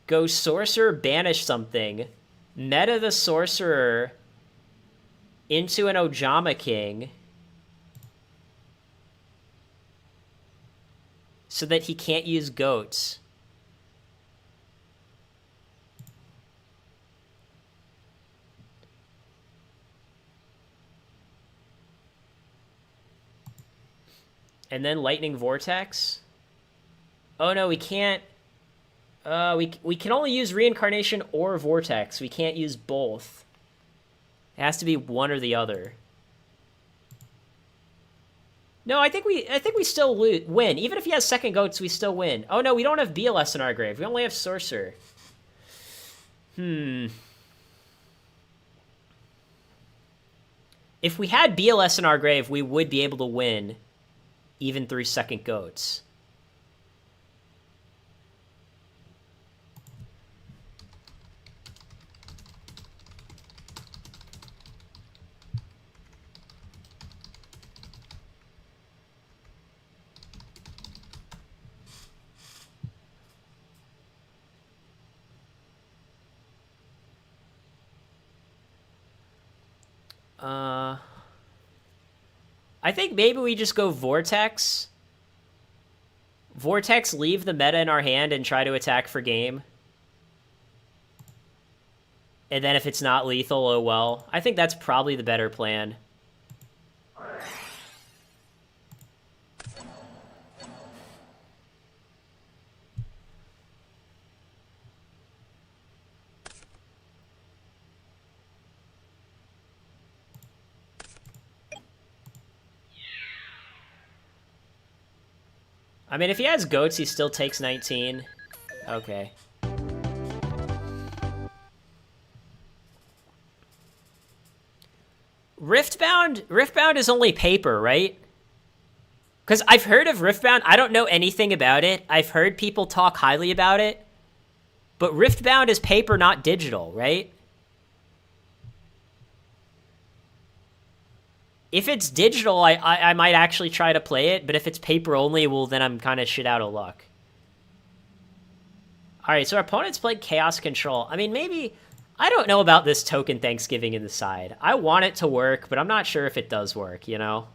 go Sorcerer, banish something, meta the Sorcerer, into an Ojama King so that he can't use goats. And then Lightning Vortex. Oh no, we can't. We can only use Reincarnation or Vortex. We can't use both. It has to be one or the other. No, I think we still win. Even if he has second goats, we still win. Oh no, we don't have BLS in our grave. We only have Sorcerer. If we had BLS in our grave, we would be able to win, even through second goats. I think maybe we just go Vortex. Vortex, leave the meta in our hand and try to attack for game. And then if it's not lethal, oh well. I think that's probably the better plan. I mean, if he has goats, he still takes 19. Okay. Riftbound is only paper, right? Because I've heard of Riftbound. I don't know anything about it. I've heard people talk highly about it. But Riftbound is paper, not digital, right? If it's digital, I might actually try to play it, but if it's paper only, well, then I'm kind of shit out of luck. All right, so our opponent's played Chaos Control. I mean, maybe... I don't know about this token Thanksgiving in the side. I want it to work, but I'm not sure if it does work, you know?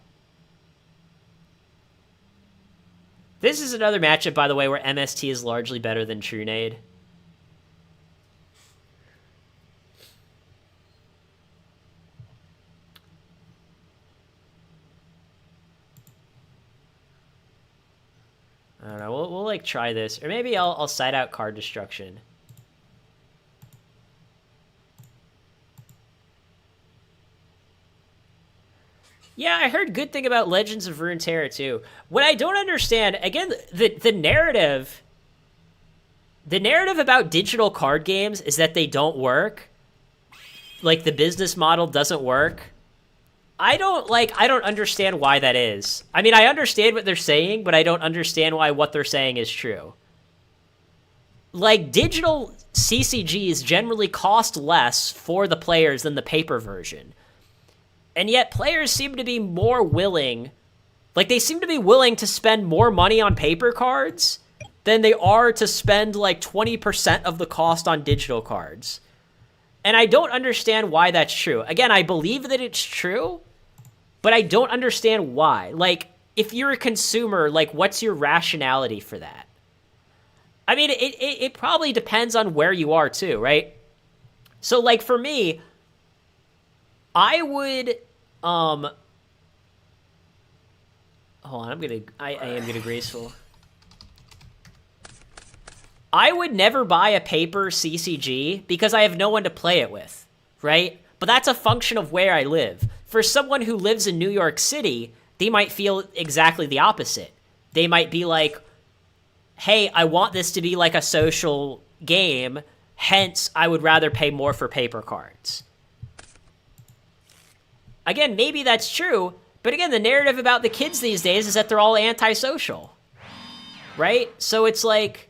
This is another matchup, by the way, where MST is largely better than Trunade. I don't know. We'll like try this, or maybe I'll side out card destruction. Yeah, I heard good thing about Legends of Runeterra too. What I don't understand, again, the narrative about digital card games is that they don't work. Like the business model doesn't work. I don't understand why that is. I mean, I understand what they're saying, but I don't understand why what they're saying is true. Like, digital CCGs generally cost less for the players than the paper version. And yet players seem to be more willing, like they seem to be willing to spend more money on paper cards than they are to spend like 20% of the cost on digital cards. And I don't understand why that's true. Again, I believe that it's true, but I don't understand why. Like, if you're a consumer, like, what's your rationality for that? I mean, it probably depends on where you are too, right? So, like, for me, I would, hold on, I am gonna graceful. I would never buy a paper CCG because I have no one to play it with, right? But that's a function of where I live. For someone who lives in New York City, they might feel exactly the opposite. They might be like, hey, I want this to be like a social game, hence I would rather pay more for paper cards. Again, maybe that's true, but again, the narrative about the kids these days is that they're all antisocial, right? So it's like,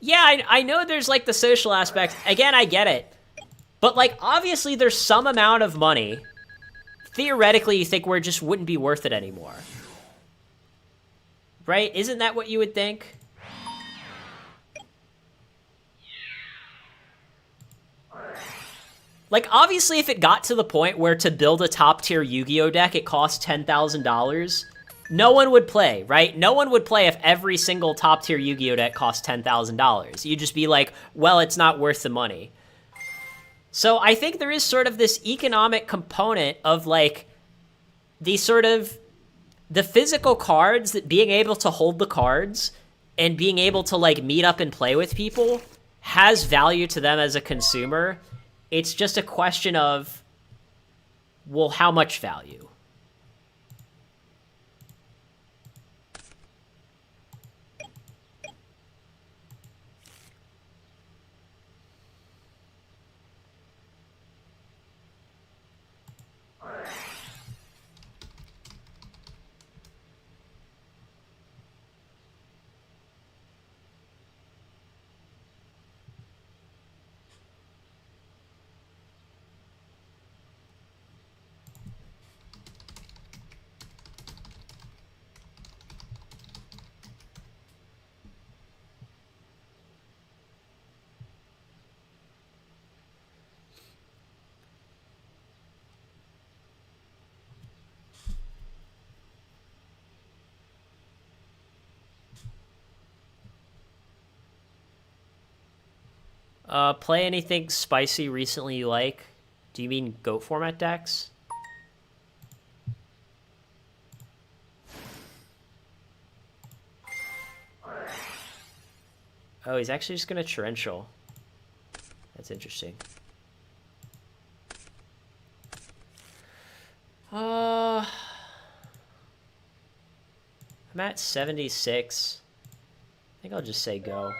yeah, I know there's like the social aspect. Again, I get it. But like, obviously there's some amount of money. Theoretically, you think where it just wouldn't be worth it anymore. Right? Isn't that what you would think? Like, obviously, if it got to the point where to build a top-tier Yu-Gi-Oh deck, it costs $10,000, no one would play, right? No one would play if every single top-tier Yu-Gi-Oh deck cost $10,000. You'd just be like, well, it's not worth the money. So I think there is sort of this economic component of, like, the sort of the physical cards, that being able to hold the cards and being able to, like, meet up and play with people has value to them as a consumer. It's just a question of, well, how much value? Play anything spicy recently you like? Do you mean GOAT format decks? Oh, he's actually just gonna torrential. That's interesting. I'm at 76. I think I'll just say go.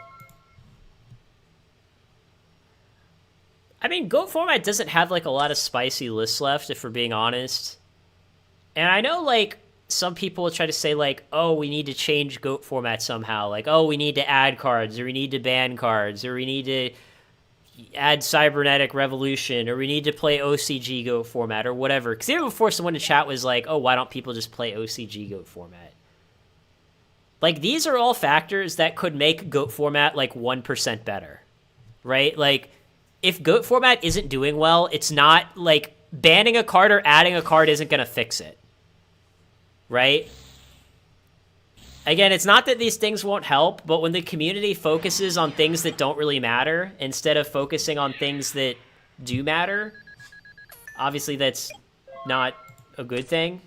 I mean, GOAT format doesn't have, like, a lot of spicy lists left, if we're being honest. And I know, like, some people will try to say, like, oh, we need to change GOAT format somehow. Like, oh, we need to add cards, or we need to ban cards, or we need to add Cybernetic Revolution, or we need to play OCG GOAT format, or whatever. Because even before, someone in chat was like, oh, why don't people just play OCG GOAT format? Like, these are all factors that could make GOAT format, like, 1% better, right? Like, if GOAT format isn't doing well, it's not, like, banning a card or adding a card isn't going to fix it, right? Again, it's not that these things won't help, but when the community focuses on things that don't really matter instead of focusing on things that do matter, obviously that's not a good thing.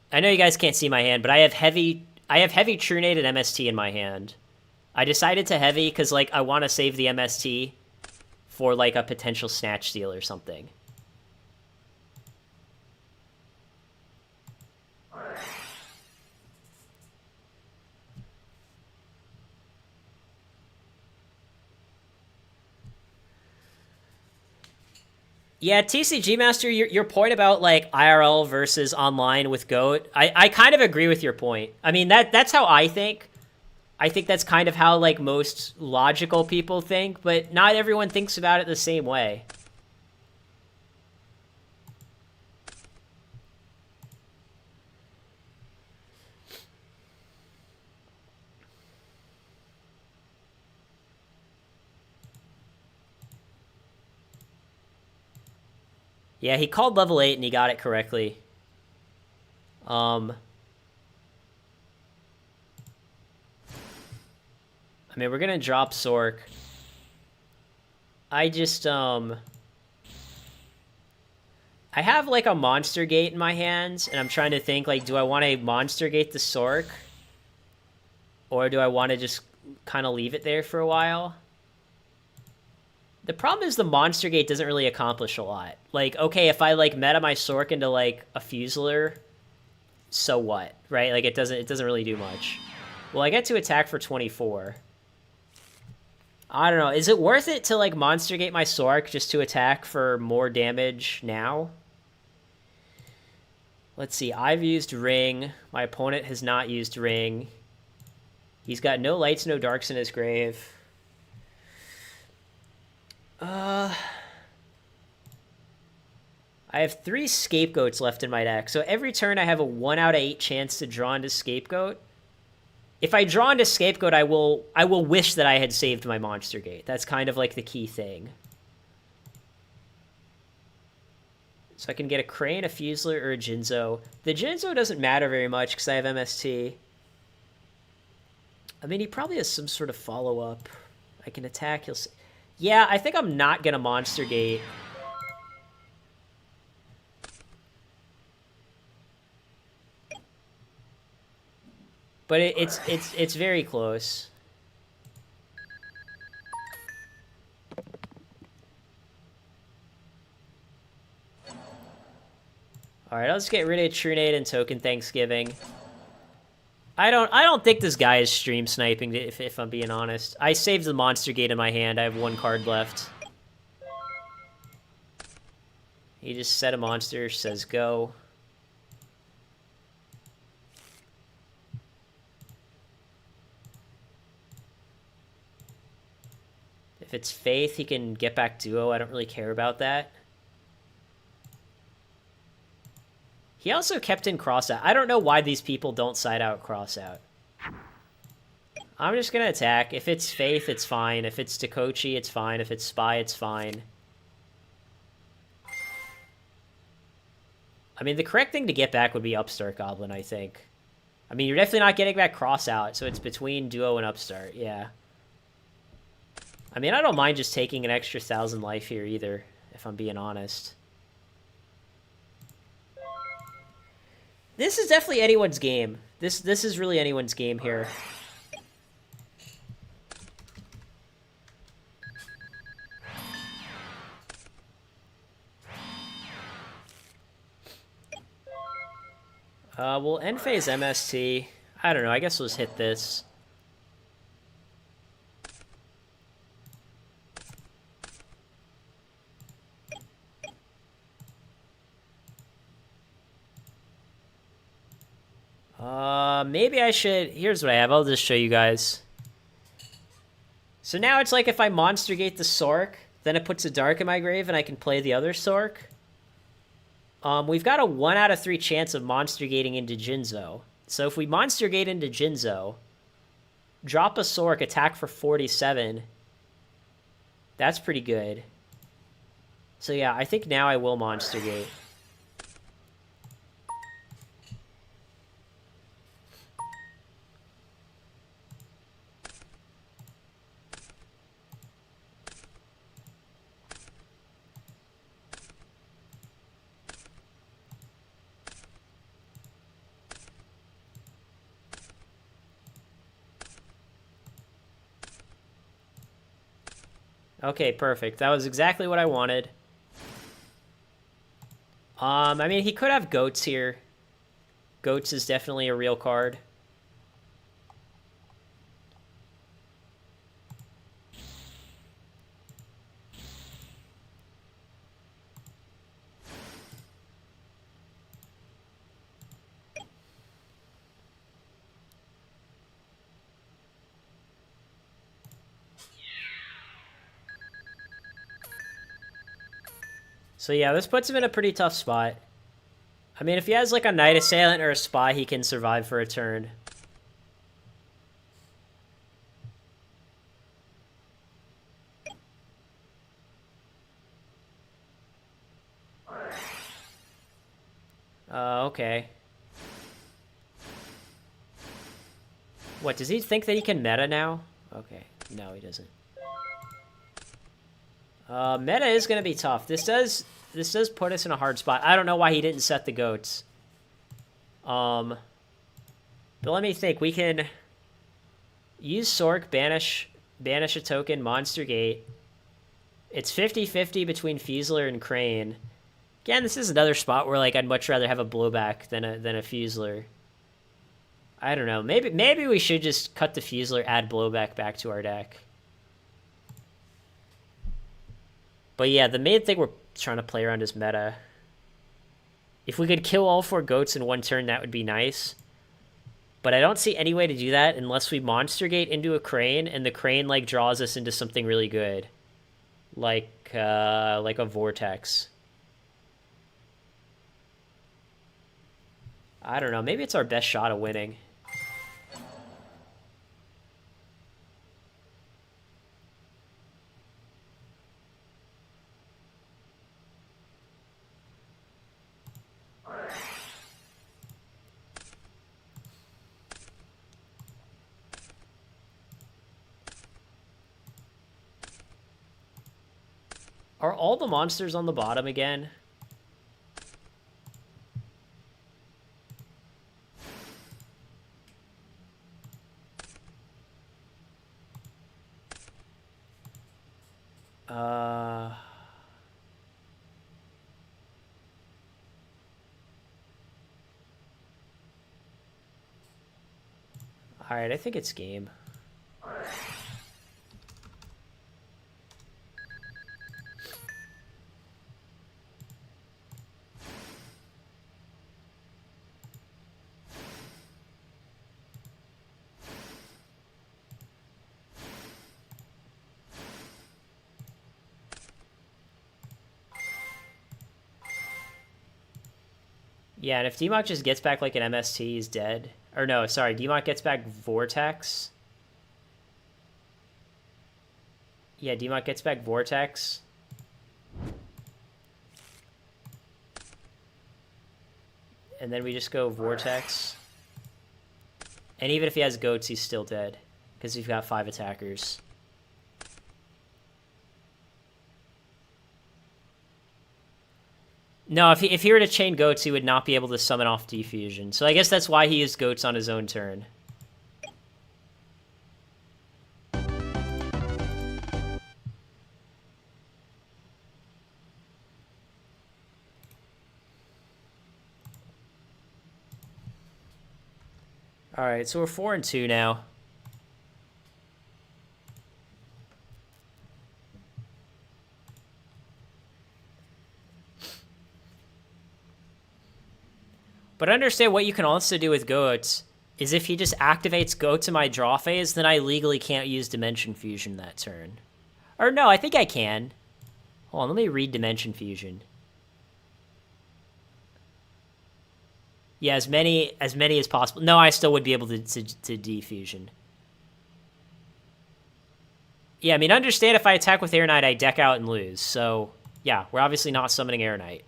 I know you guys can't see my hand, but I have heavy True Nade and MST in my hand. I decided to heavy because, like, I want to save the MST for, like, a potential snatch steal or something. Yeah, TCG Master, your point about, like, IRL versus online with GOAT, I kind of agree with your point. I mean, that's how I think. I think that's kind of how, like, most logical people think, but not everyone thinks about it the same way. Yeah, he called level 8 and he got it correctly. I mean, we're gonna drop Sork. I just, I have, like, a Monster Gate in my hands, and I'm trying to think, like, do I want to Monster Gate the Sork? Or do I want to just kind of leave it there for a while? The problem is the Monster Gate doesn't really accomplish a lot. Like, okay, if I, like, meta my Sork into, like, a Fusiler, so what, right? Like, it doesn't really do much. Well, I get to attack for 24. I don't know. Is it worth it to, like, Monster Gate my Sork just to attack for more damage now? Let's see. I've used Ring. My opponent has not used Ring. He's got no lights, no darks in his grave. I have 3 scapegoats left in my deck, so every turn I have a 1 out of 8 chance to draw into scapegoat. If I draw into scapegoat, I will wish that I had saved my monster gate. That's kind of like the key thing. So I can get a Crane, a Fusler, or a Jinzo. The Jinzo doesn't matter very much because I have MST. I mean, he probably has some sort of follow-up. I can attack, he'll say... Yeah, I think I'm not going to monster gate. But it's very close. All right, let's get rid of Trunade and Token Thanksgiving. I don't think this guy is stream sniping, if I'm being honest. I saved the monster gate in my hand. I have 1 card left. He just set a monster, says go. If it's Faith, he can get back Duo. I don't really care about that. He also kept in Crossout. I don't know why these people don't side out Crossout. I'm just going to attack. If it's Faith, it's fine. If it's Takochi, it's fine. If it's Spy, it's fine. I mean, the correct thing to get back would be Upstart Goblin, I think. I mean, you're definitely not getting back Crossout, so it's between Duo and Upstart, yeah. I mean, I don't mind just taking an extra 1,000 life here either, if I'm being honest. This is definitely anyone's game. This is really anyone's game here. We'll end phase MST. I don't know, I guess we'll just hit this. Maybe I should... Here's what I have. I'll just show you guys. So now it's like if I monster gate the Sork, then it puts a Dark in my grave and I can play the other Sork. We've got a 1 out of 3 chance of monster gating into Jinzo. So if we monster gate into Jinzo, drop a Sork, attack for 47. That's pretty good. So yeah, I think now I will monster gate. Okay, perfect. That was exactly what I wanted. I mean, he could have Goats here. Goats is definitely a real card. So yeah, this puts him in a pretty tough spot. I mean, if he has like a Night Assailant or a Spy, he can survive for a turn. Okay. What, does he think that he can meta now? Okay, no, he doesn't. Meta is going to be tough. This does put us in a hard spot. I don't know why he didn't set the Goats. But let me think. We can use Sork, banish a token, monster gate. It's 50-50 between Fusler and Crane. Again, this is another spot where like I'd much rather have a blowback than a Fusler. I don't know. Maybe we should just cut the Fusler, add blowback back to our deck. But yeah, the main thing we're trying to play around is meta. If we could kill all 4 Goats in one turn, that would be nice. But I don't see any way to do that unless we monster gate into a Crane, and the Crane like draws us into something really good, like a Vortex. I don't know. Maybe it's our best shot of winning. Are all the monsters on the bottom again? Alright, I think it's game. Yeah, and if DMOC just gets back like an MST, he's dead. Or no, sorry, DMOC gets back Vortex. Yeah, DMOC gets back Vortex. And then we just go Vortex. And even if he has goats, he's still dead. Because we've got 5 attackers. No, if he were to chain goats, he would not be able to summon off Defusion. So I guess that's why he used goats on his own turn. Alright, so we're 4-2 now. But understand what you can also do with goats is if he just activates goats in my draw phase, then I legally can't use Dimension Fusion that turn. Or no, I think I can. Hold on, let me read Dimension Fusion. Yeah, as many as possible. No, I still would be able to defusion. Yeah, I mean, understand if I attack with Air Knight, I deck out and lose. So, yeah, we're obviously not summoning Air Knight.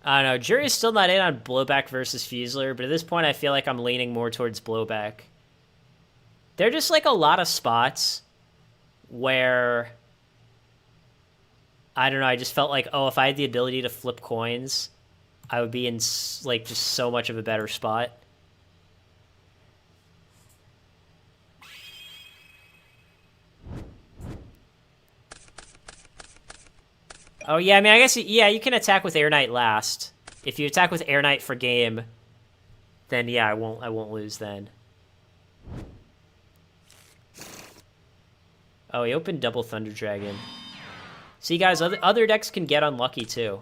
I don't know. Jury's still not in on Blowback versus Fusler, but at this point I feel like I'm leaning more towards Blowback. There are just like a lot of spots where, I don't know, I just felt like, oh, if I had the ability to flip coins, I would be in like just so much of a better spot. Oh, yeah, I mean, I guess, yeah, you can attack with Air Knight last. If you attack with Air Knight for game, then yeah, I won't lose then. Oh, he opened double Thunder Dragon. See, guys, other decks can get unlucky, too.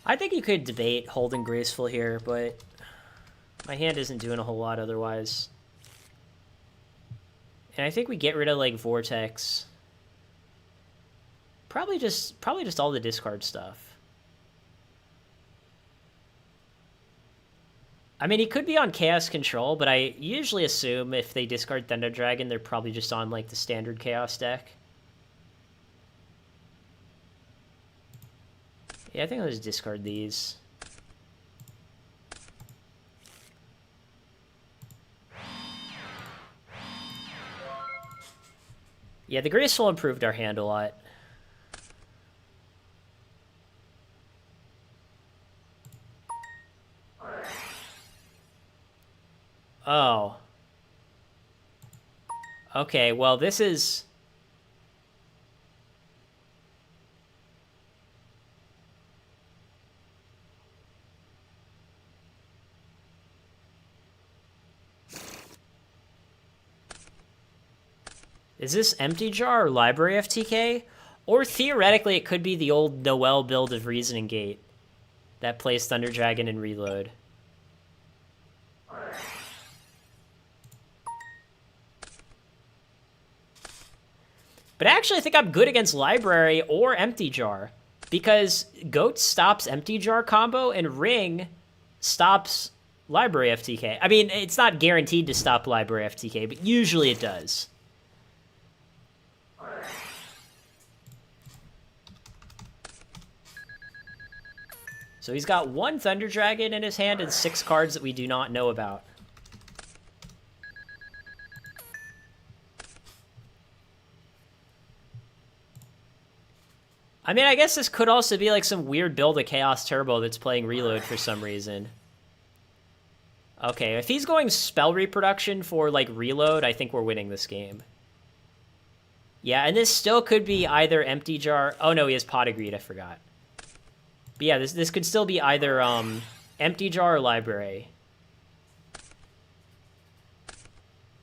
I think you could debate holding Graceful here, but my hand isn't doing a whole lot otherwise. And I think we get rid of, like, Vortex. Probably just all the discard stuff. I mean, he could be on Chaos Control, but I usually assume if they discard Thunder Dragon, they're probably just on, like, the standard Chaos deck. Yeah, I think I'll just discard these. Yeah, the Graceful improved our hand a lot. Oh. Okay, well, this is... Is this Empty Jar or Library FTK? Or theoretically, it could be the old Noel build of Reasoning Gate that plays Thunder Dragon and Reload. But actually, I think I'm good against Library or Empty Jar, because Goat stops Empty Jar combo and Ring stops Library FTK. I mean, it's not guaranteed to stop Library FTK, but usually it does. So he's got one Thunder Dragon in his hand and 6 cards that we do not know about. I mean, I guess this could also be like some weird build of Chaos Turbo that's playing Reload for some reason. Okay, if he's going Spell Reproduction for like Reload, I think we're winning this game. Yeah, and this still could be either Empty Jar. Oh no, he has Pot of Greed, I forgot. But yeah, this could still be either Empty Jar or Library.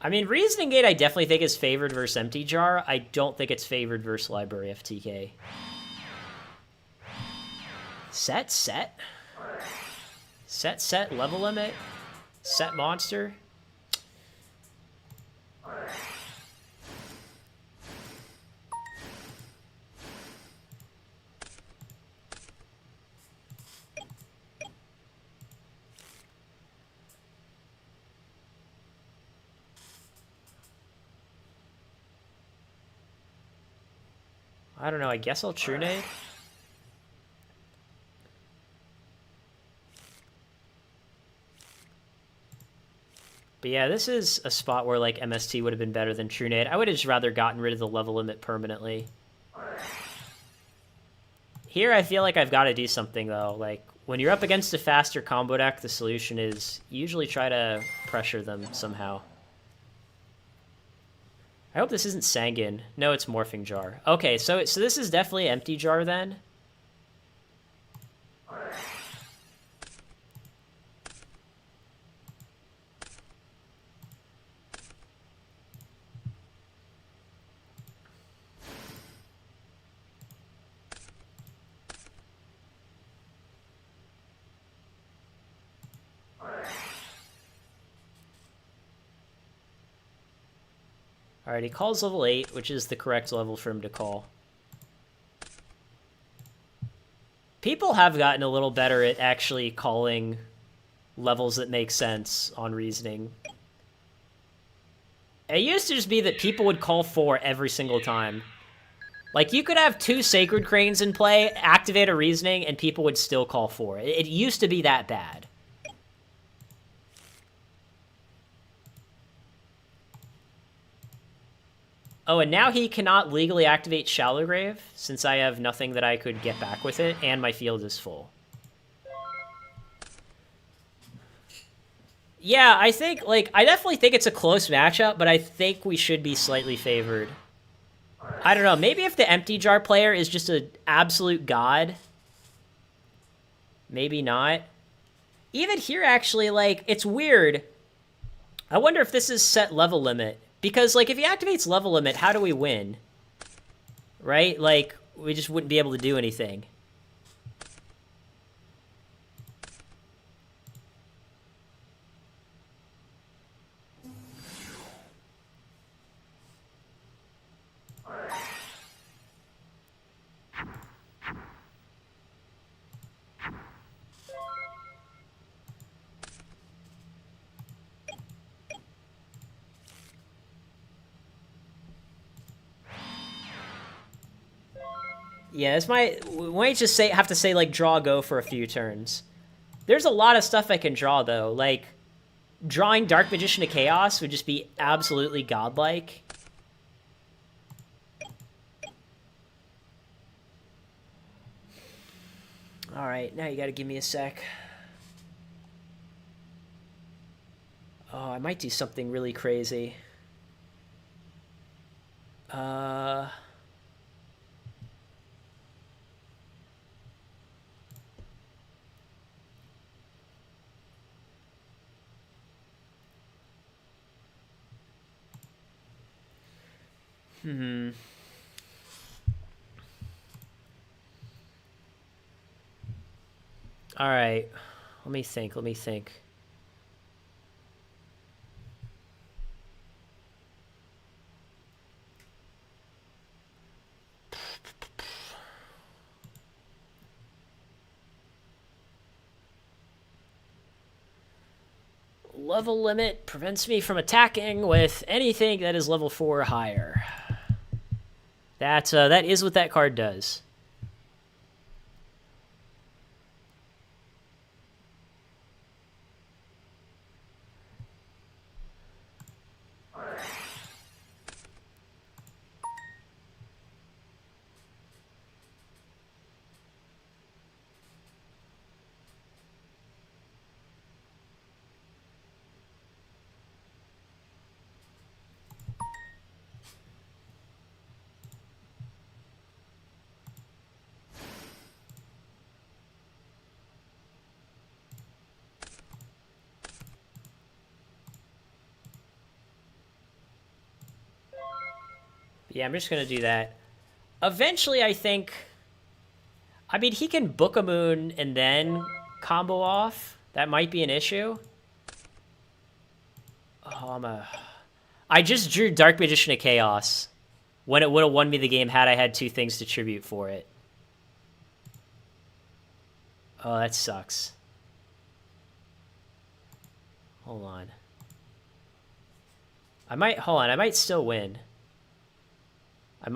I mean, Reasoning Gate I definitely think is favored versus Empty Jar. I don't think it's favored versus Library FTK. Set, level limit, set monster. I don't know, I guess I'll True Nade. But yeah, this is a spot where like MST would have been better than True Nade. I would have just rather gotten rid of the level limit permanently. Here I feel like I've got to do something though. Like when you're up against a faster combo deck, the solution is usually try to pressure them somehow. I hope this isn't Sanguine. No, it's Morphing Jar. Okay, so this is definitely Empty Jar then. Alright, he calls level 8, which is the correct level for him to call. People have gotten a little better at actually calling levels that make sense on Reasoning. It used to just be that people would call 4 every single time. Like, you could have 2 Sacred Cranes in play, activate a Reasoning, and people would still call 4. It used to be that bad. Oh, and now he cannot legally activate Shallow Grave, since I have nothing that I could get back with it, and my field is full. Yeah, I think, like, I definitely think it's a close matchup, but I think we should be slightly favored. I don't know, maybe if the Empty Jar player is just an absolute god. Maybe not. Even here, actually, like, it's weird. I wonder if this is set level limit. Because, like, if he activates level limit, how do we win? Right? Like, we just wouldn't be able to do anything. Yeah, this might... We might just have to say, like, draw go for a few turns. There's a lot of stuff I can draw, though. Like, drawing Dark Magician to Chaos would just be absolutely godlike. Alright, now you gotta give me a sec. Oh, I might do something really crazy. All right. Let me think. Level limit prevents me from attacking with anything that is level 4 or higher. That is what that card does. Yeah, I'm just going to do that. Eventually, I think... I mean, he can book a moon and then combo off. That might be an issue. Oh, I just drew Dark Magician of Chaos when it would have won me the game had I had 2 things to tribute for it. Oh, that sucks. Hold on. I might still win. All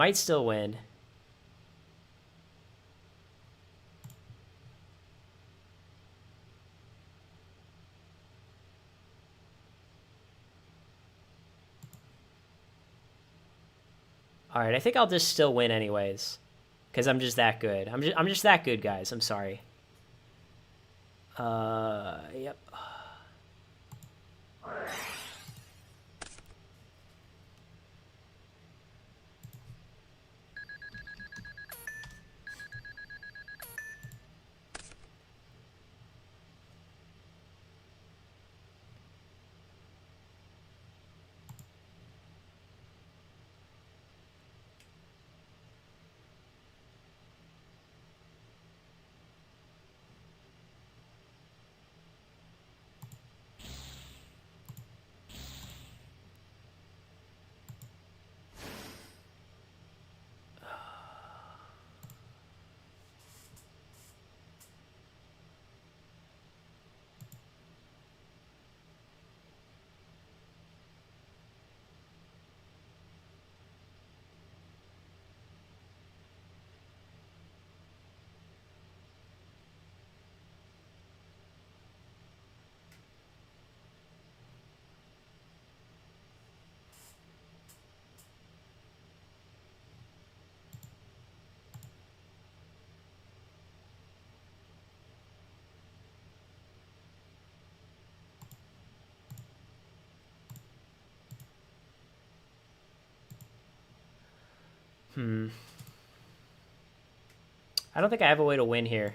right, I think I'll just still win anyways, because I'm just that good. I'm just that good, guys. I'm sorry. Yep. I don't think I have a way to win here.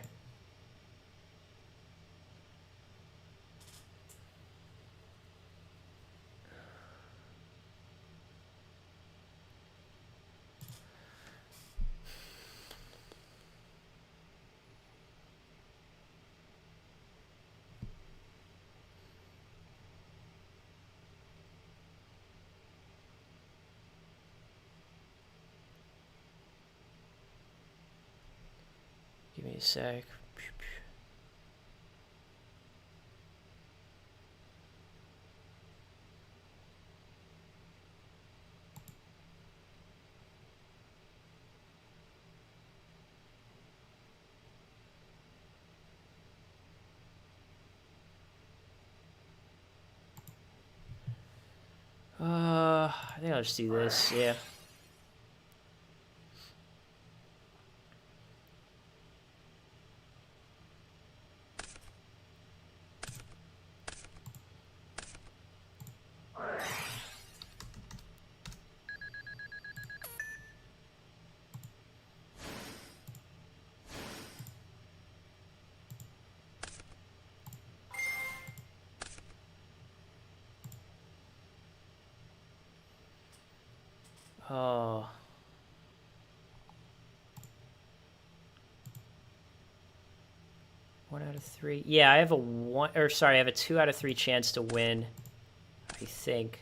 Give me a sec. I think I'll just do this. Yeah. Oh. One out of three. Yeah, I have a I have a 2 out of 3 chance to win, I think.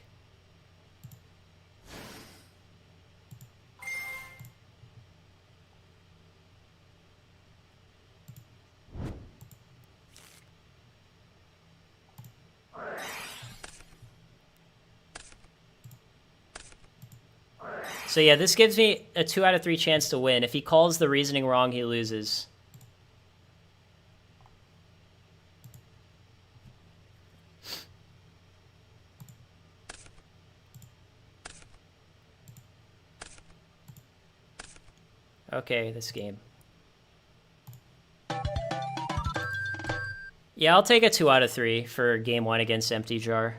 So yeah, this gives me a 2 out of 3 chance to win. If he calls the reasoning wrong, he loses. Okay, this game. Yeah, I'll take a 2 out of 3 for game 1 against Empty Jar.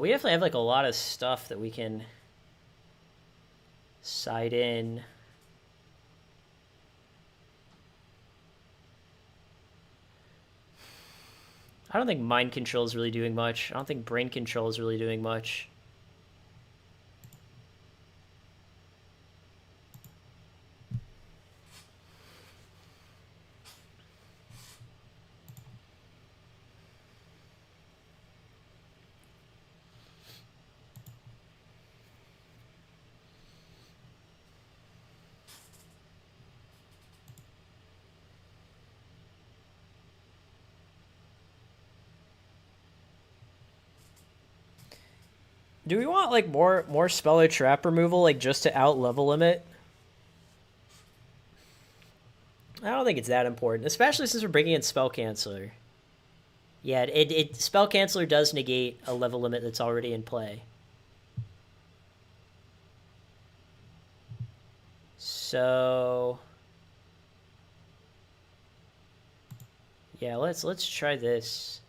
We definitely have like a lot of stuff that we can side in. I don't think mind control is really doing much. I don't think brain control is really doing much. Do we want like more spell or trap removal, like just to out level limit? I don't think it's that important, especially since we're bringing in spell canceller. Yeah, it spell canceller does negate a level limit that's already in play. So yeah, let's try this.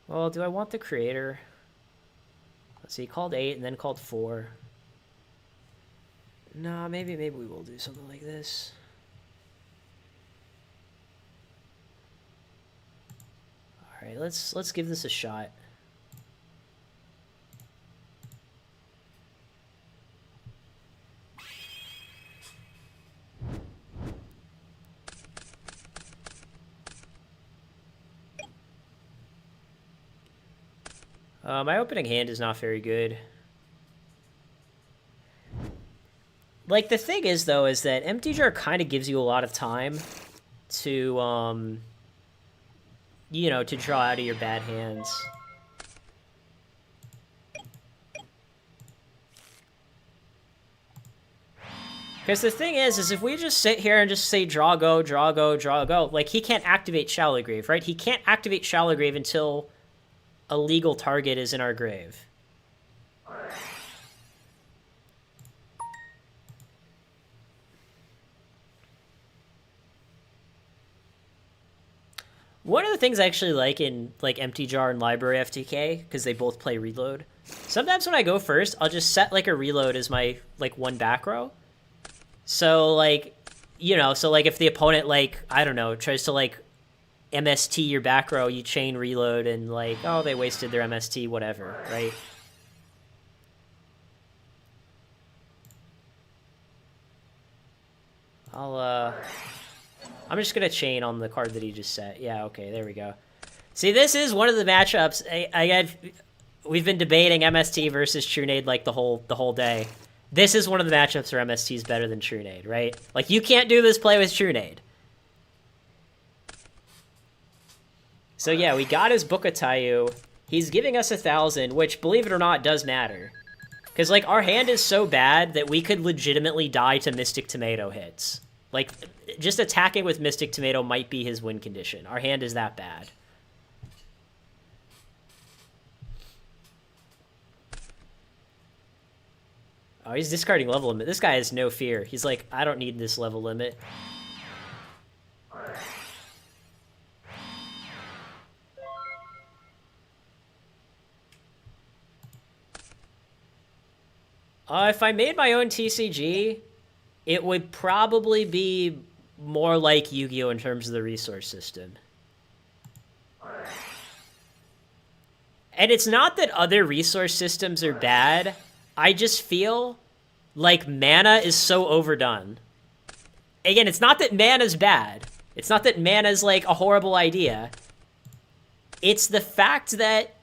Well, do I want the creator? Let's see, called 8 and then called 4. No, maybe we will do something like this. All right, let's give this a shot. My opening hand is not very good. Like, the thing is, though, is that Empty Jar kind of gives you a lot of time to, you know, to draw out of your bad hands. Because the thing is if we just sit here and just say draw, go, draw, go, draw, go, like, he can't activate Shallow Grave, right? He can't activate Shallow Grave until a legal target is in our grave. One of the things I actually like in like Empty Jar and Library FTK, because they both play reload, sometimes when I go first, I'll just set like a reload as my like one back row. So like, you know, so like if the opponent like, I don't know, tries to like MST your back row, you chain reload and like, oh, they wasted their MST, whatever, right? I'm just gonna chain on the card that he just set. Yeah, okay, there we go. See, this is one of the matchups. We've been debating MST versus True Nade like the whole day. This is one of the matchups where MST is better than True Nade, right? Like, you can't do this play with True Nade. So yeah, we got his Bookatayu. He's giving us 1,000, which, believe it or not, does matter. Because, like, our hand is so bad that we could legitimately die to Mystic Tomato hits. Like, just attacking with Mystic Tomato might be his win condition. Our hand is that bad. Oh, he's discarding level limit. This guy has no fear. He's like, I don't need this level limit. If I made my own TCG, It would probably be more like Yu-Gi-Oh! In terms of the resource system. And it's not that other resource systems are bad. I just feel like mana is so overdone. Again, it's not that mana's bad. It's not that mana's like a horrible idea. It's the fact that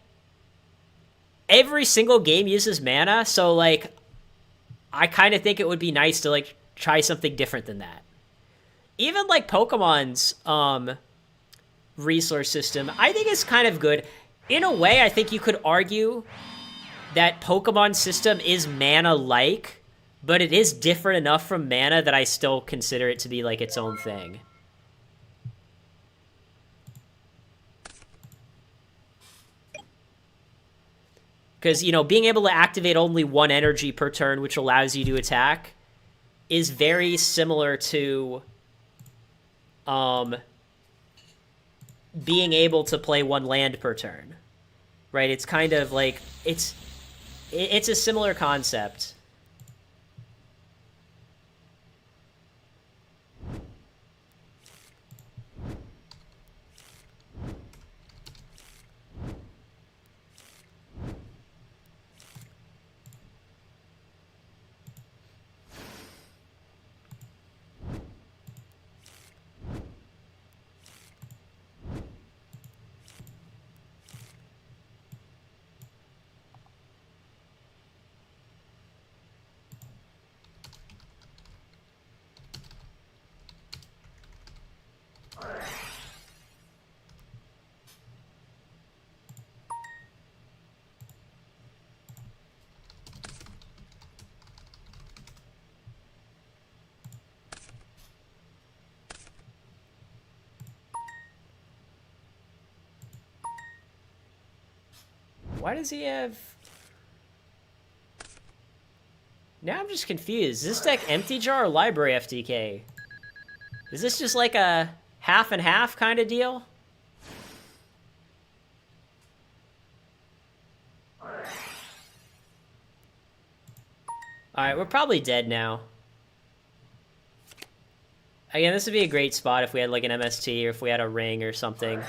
every single game uses mana, so like I kind of think it would be nice to like try something different than that. Even like Pokemon's resource system, I think is kind of good. In a way, I think you could argue that Pokemon's system is mana-like, but it is different enough from mana that I still consider it to be like its own thing. Because, you know, being able to activate only one energy per turn, which allows you to attack, is very similar to being able to play one land per turn. Right? It's kind of like, it's a similar concept. Why does he have... Now I'm just confused. Is this deck Empty Jar or Library FTK? Is this just like a half and half kind of deal? Alright, we're probably dead now. Again, this would be a great spot if we had like an MST or if we had a ring or something.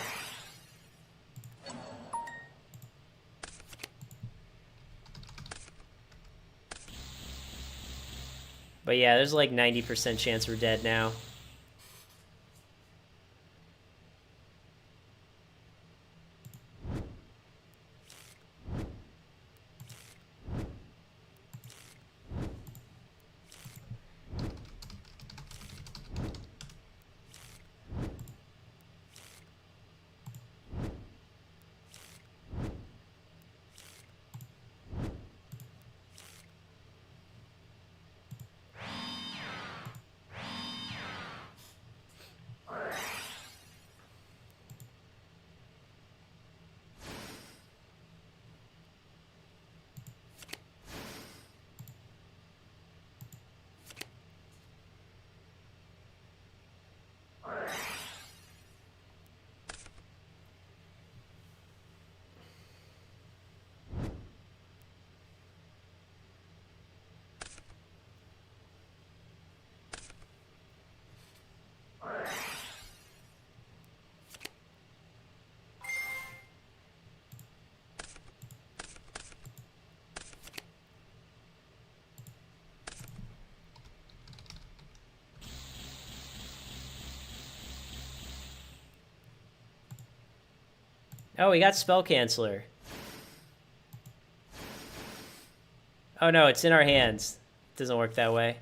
But yeah, there's like 90% chance we're dead now. Oh, we got Spell Canceller. Oh no, it's in our hands. It doesn't work that way.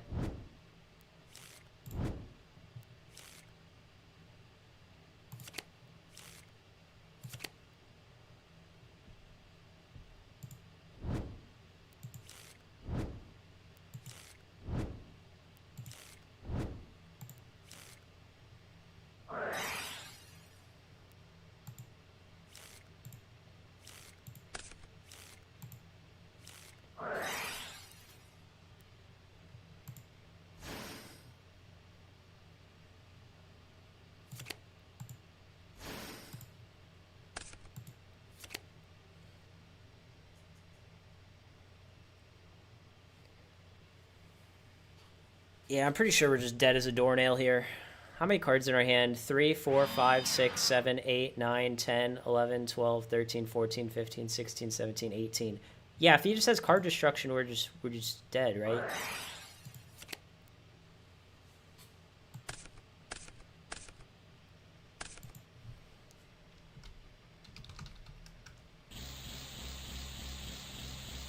Yeah, I'm pretty sure we're just dead as a doornail here. How many cards in our hand? 3, 4, 5, 6, 7, 8, 9, 10, 11, 12, 13, 14, 15, 16, 17, 18. Yeah, if he just has card destruction, we're just dead, right?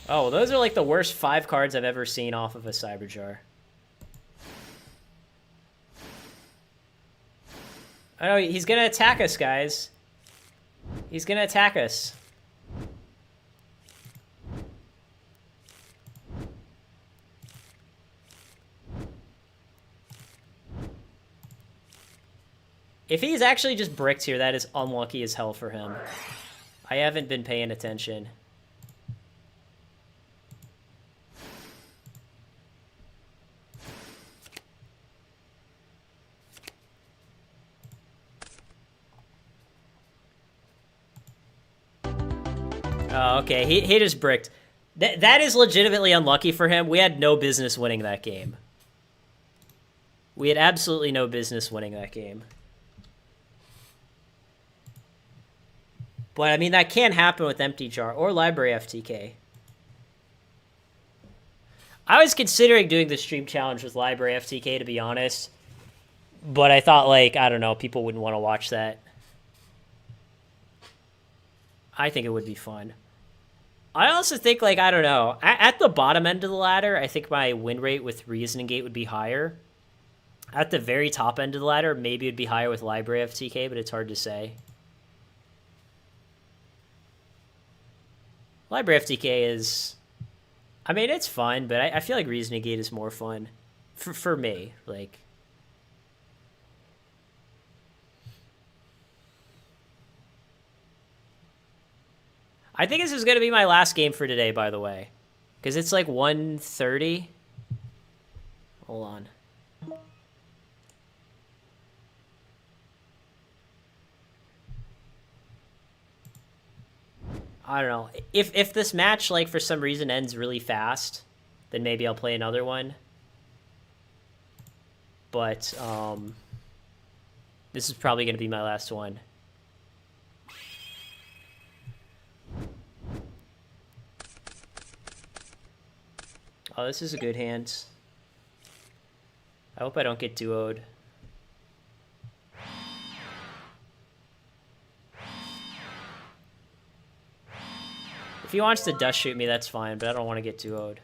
Oh, those are like the worst 5 cards I've ever seen off of a Cyberjar. Oh, he's gonna attack us, guys. He's gonna attack us. If he's actually just bricked here, that is unlucky as hell for him. I haven't been paying attention. Oh, okay. He just bricked. That is legitimately unlucky for him. We had no business winning that game. We had absolutely no business winning that game. But, I mean, that can happen with Empty Jar or Library FTK. I was considering doing the stream challenge with Library FTK, to be honest. But I thought, like, I don't know, people wouldn't want to watch that. I think it would be fun. I also think, like, I don't know. At the bottom end of the ladder, I think my win rate with Reasoning Gate would be higher. At the very top end of the ladder, maybe it would be higher with Library FTK, but it's hard to say. Library FTK is... I mean, it's fun, but I feel like Reasoning Gate is more fun. For me, like... I think this is going to be my last game for today, by the way. Because it's like 1:30. Hold on. I don't know. If this match, like, for some reason ends really fast, then maybe I'll play another one. But, this is probably going to be my last one. Oh, this is a good hand. I hope I don't get duoed. If he wants to dust shoot me, that's fine, but I don't want to get duoed.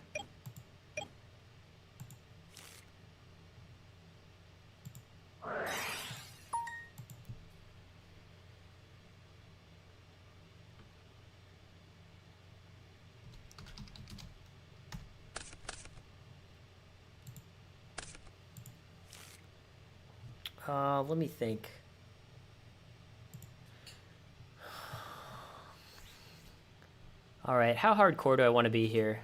Let me think. All right, how hardcore do I want to be here?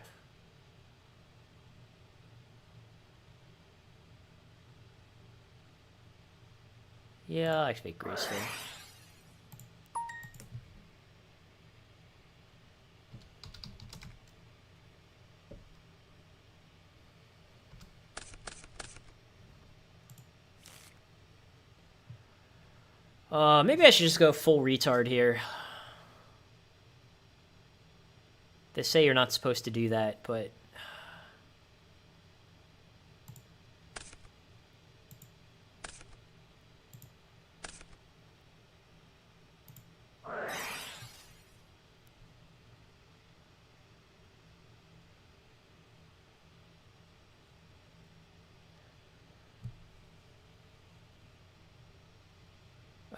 Yeah, I expect graceful. Maybe I should just go full retard here. They say you're not supposed to do that, but...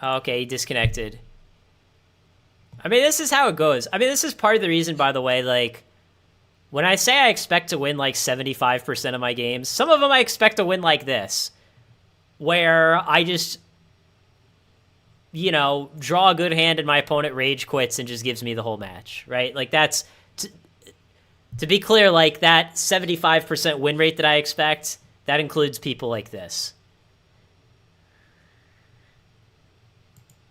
Okay, he disconnected. I mean, this is how it goes. I mean, this is part of the reason, by the way, like, when I say I expect to win, like, 75% of my games, some of them I expect to win like this, where I just, you know, draw a good hand and my opponent rage quits and just gives me the whole match, right? Like, that's, to be clear, like, that 75% win rate that I expect, that includes people like this.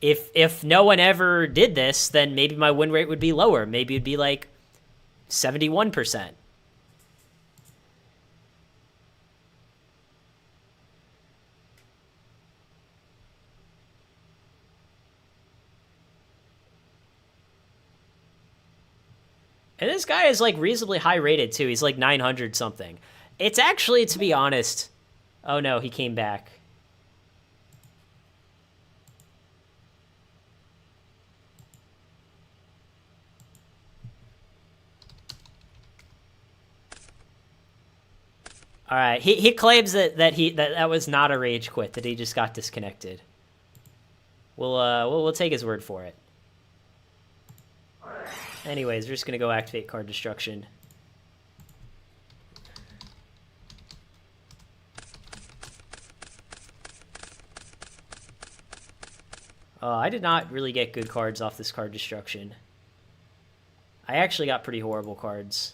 If no one ever did this, then maybe my win rate would be lower. Maybe it'd be like 71%. And this guy is like reasonably high rated too. He's like 900 something. It's actually, to be honest... Oh no, he came back. All right, he claims that was not a rage quit, that he just got disconnected. We'll take his word for it. Anyways, we're just gonna go activate card destruction. I did not really get good cards off this card destruction. I actually got pretty horrible cards.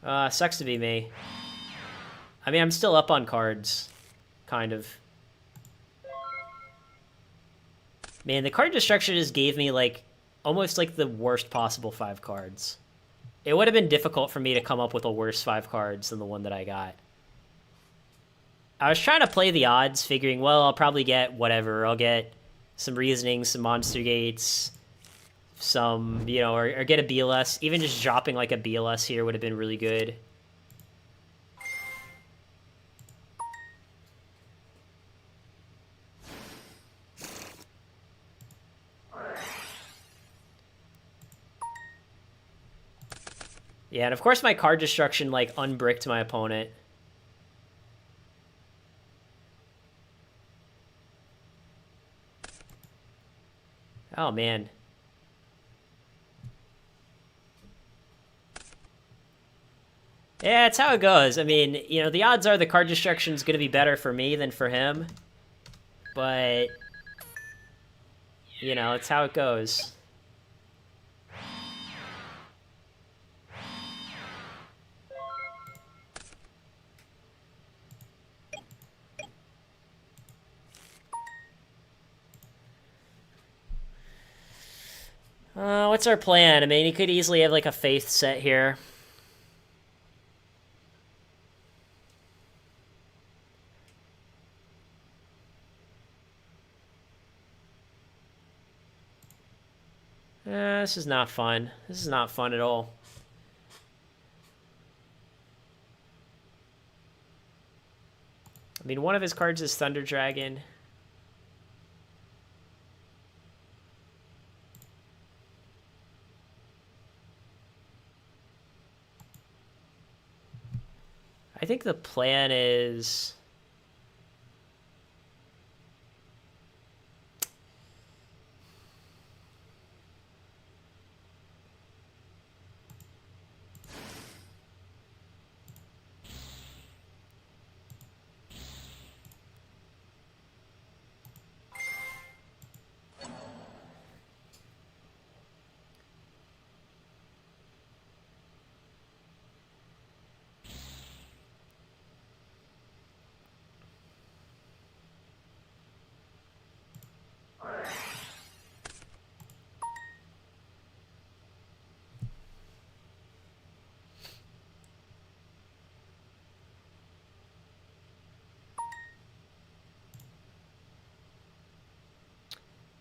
Sucks to be me. I mean, I'm still up on cards. Kind of. Man, the card destruction just gave me, like, almost, like, the worst possible 5 cards. It would have been difficult for me to come up with a worse 5 cards than the one that I got. I was trying to play the odds, figuring, well, I'll probably get whatever. I'll get some reasoning, some monster gates, some, you know, or get a BLS. Even just dropping, like, a BLS here would have been really good. Yeah, and of course my card destruction, like, unbricked my opponent. Oh, man. Yeah, it's how it goes. I mean, you know, the odds are the card destruction is going to be better for me than for him. But, you know, it's how it goes. What's our plan? I mean, he could easily have, like, a faith set here. This is not fun. This is not fun at all. I mean, one of his cards is Thunder Dragon. I think the plan is...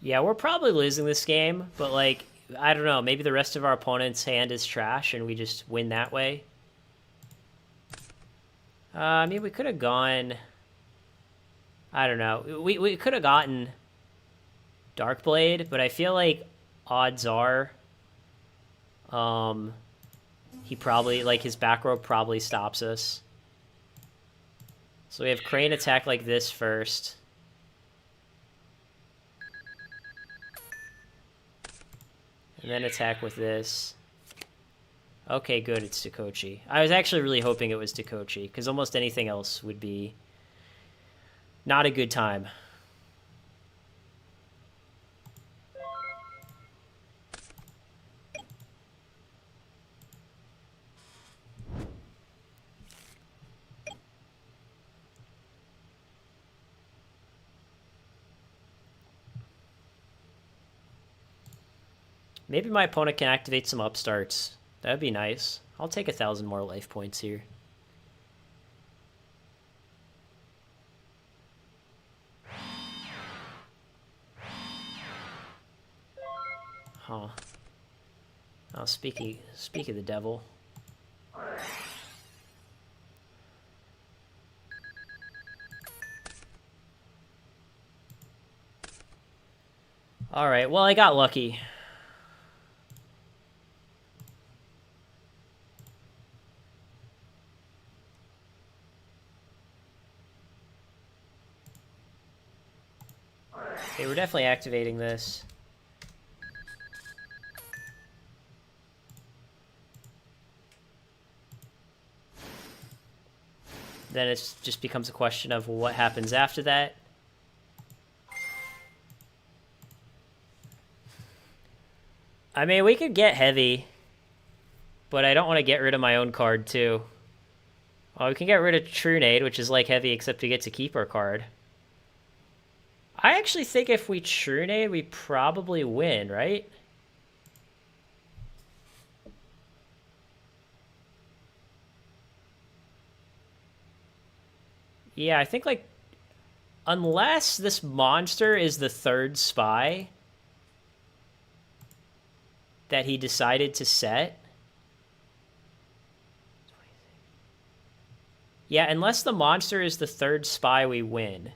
Yeah, we're probably losing this game, but, like, I don't know. Maybe the rest of our opponent's hand is trash and we just win that way. I mean, we could have gone... I don't know. We could have gotten Darkblade, but I feel like odds are he probably, like, his back row probably stops us. So we have Crane attack like this first. And then attack with this. Okay, good, it's Dakochi. I was actually really hoping it was Dakochi, because almost anything else would be not a good time. Maybe my opponent can activate some upstarts. That would be nice. I'll take 1,000 more life points here. Huh. Oh, speak of the devil. Alright, well, I got lucky. Okay, we're definitely activating this. Then it just becomes a question of what happens after that. I mean, we could get heavy, but I don't want to get rid of my own card, too. Oh, we can get rid of Trunade, which is like heavy, except we get to keep our card. I actually think if we Trunade, we probably win, right? Yeah, I think, like, unless this monster is the third spy that he decided to set. Yeah, unless the monster is the third spy, we win.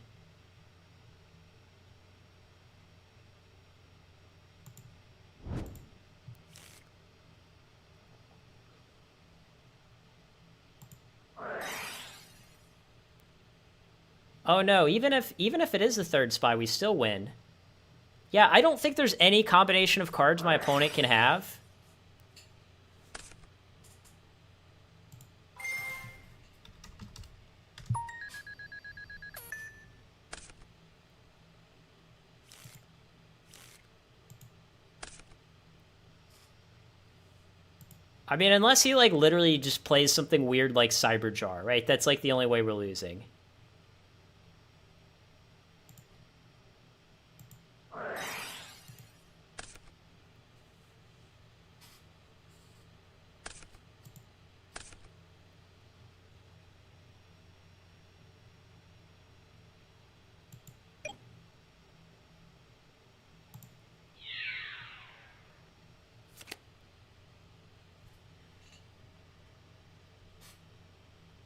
Oh no, even if it is the third spy, we still win. Yeah, I don't think there's any combination of cards my opponent can have. I mean, unless he, like, literally just plays something weird like Cyberjar, right? That's, like, the only way we're losing.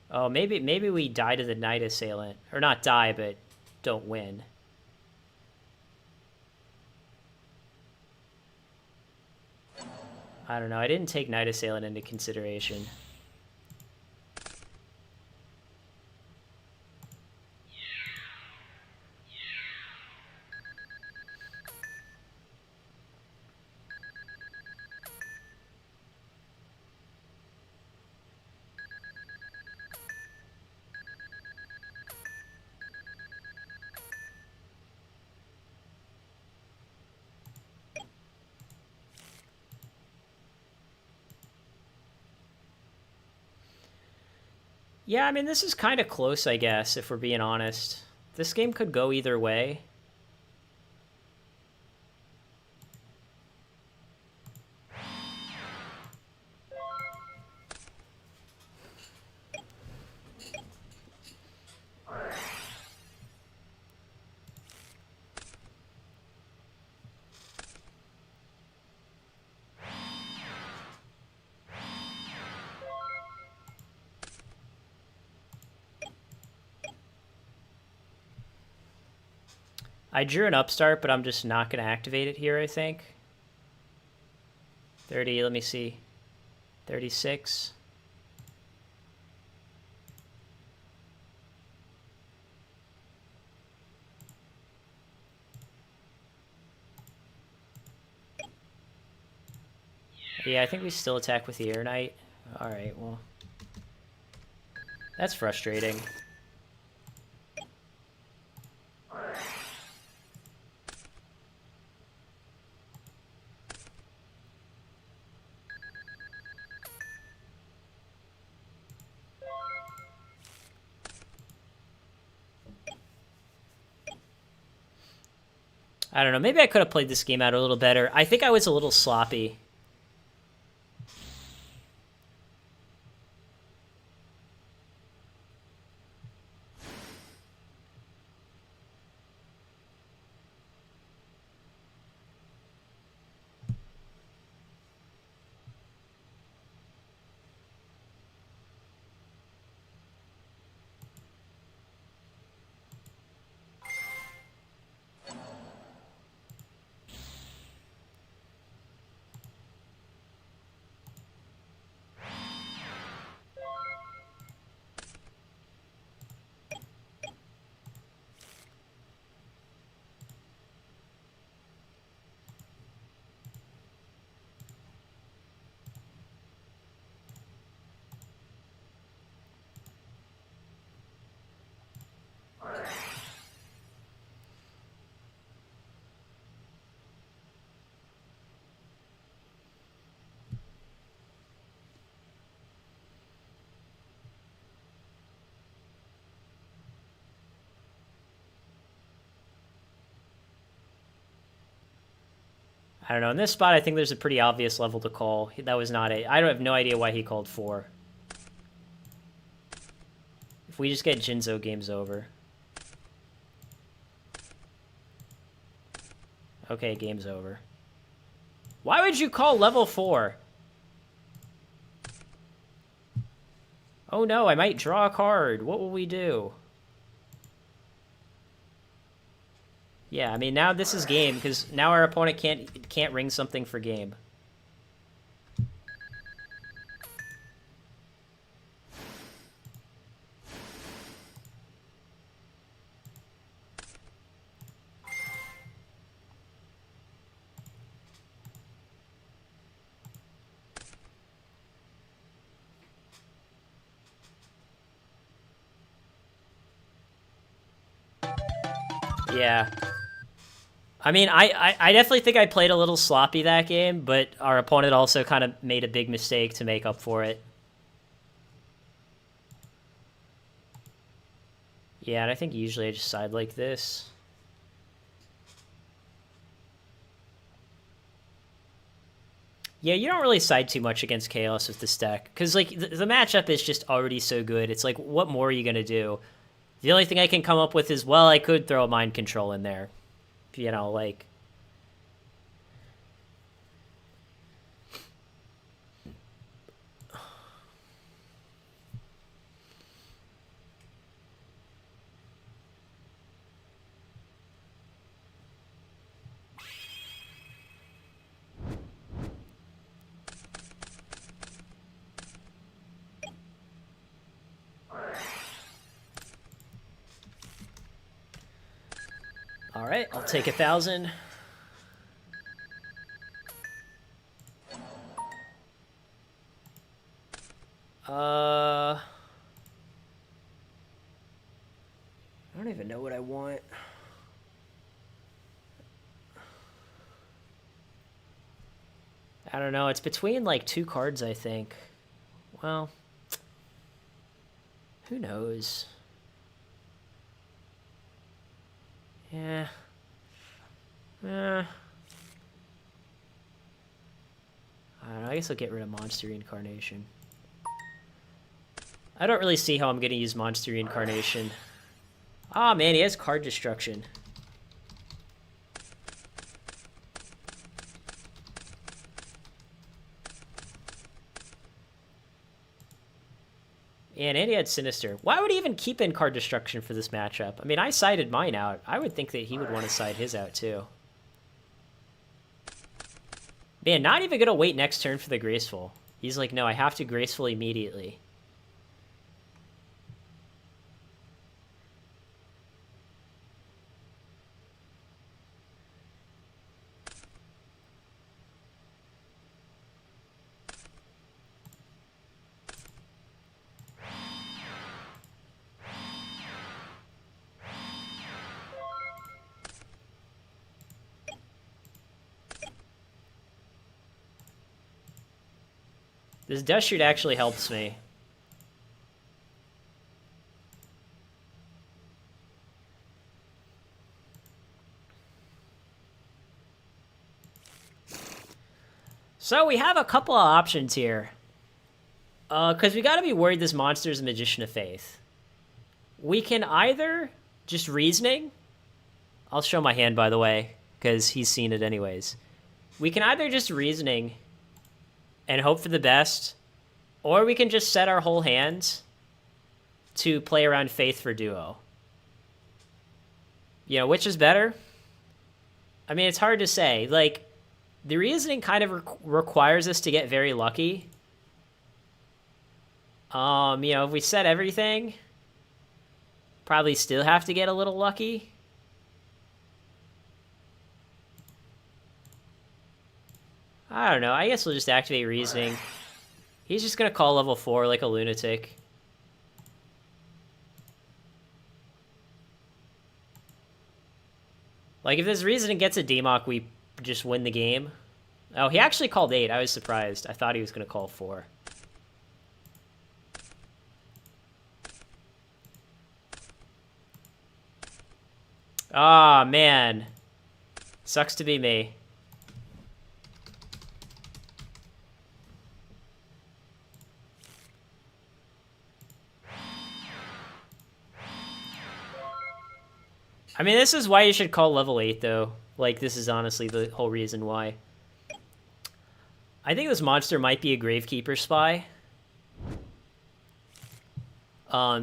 Oh, maybe we die to the Night Assailant. Or not die, but don't win. I don't know. I didn't take Night Assailant into consideration. Yeah, I mean, this is kind of close, I guess, if we're being honest. This game could go either way. I drew an upstart, but I'm just not going to activate it here, I think. 30, let me see. 36. Yeah, I think we still attack with the Air Knight. Alright, well. That's frustrating. I don't know. Maybe I could have played this game out a little better. I think I was a little sloppy. I don't know. In this spot, I think there's a pretty obvious level to call. That was not a... I don't have no idea why he called 4. If we just get Jinzo, game's over. Okay, game's over. Why would you call level 4? Oh no, I might draw a card. What will we do? Yeah, I mean, now this is game, because now our opponent can't ring something for game. Yeah. I mean, I definitely think I played a little sloppy that game, but our opponent also kind of made a big mistake to make up for it. Yeah, and I think usually I just side like this. Yeah, you don't really side too much against Chaos with this deck, because like the matchup is just already so good. It's like, what more are you gonna do? The only thing I can come up with is, well, I could throw a Mind Control in there. You know, like... All right, I'll take 1,000. I don't even know what I want. I don't know. It's between like 2 cards, I think. Well, who knows? Yeah. I don't know. I guess I'll get rid of Monster Reincarnation. I don't really see how I'm going to use Monster Reincarnation. Ah, man, he has card destruction. And he had Sinister. Why would he even keep in card destruction for this matchup? I mean, I sided mine out. I would think that he would want to side his out, too. Man, not even going to wait next turn for the Graceful. He's like, no, I have to Graceful immediately. This Dust Shoot actually helps me. So we have a couple of options here. Because we gotta be worried this monster is a Magician of Faith. We can either just Reasoning. I'll show my hand, by the way, because he's seen it anyways. We can either just Reasoning and hope for the best, or we can just set our whole hand to play around Faith for duo. You know, which is better? I mean, it's hard to say. Like, the Reasoning kind of requires us to get very lucky. You know, if we set everything, probably still have to get a little lucky. I don't know. I guess we'll just activate Reasoning. He's just going to call level 4 like a lunatic. Like, if this Reasoning gets a Democ, we just win the game. Oh, he actually called 8. I was surprised. I thought he was going to call 4. Ah, man. Sucks to be me. I mean, this is why you should call level 8, though. Like, this is honestly the whole reason why. I think this monster might be a Gravekeeper spy.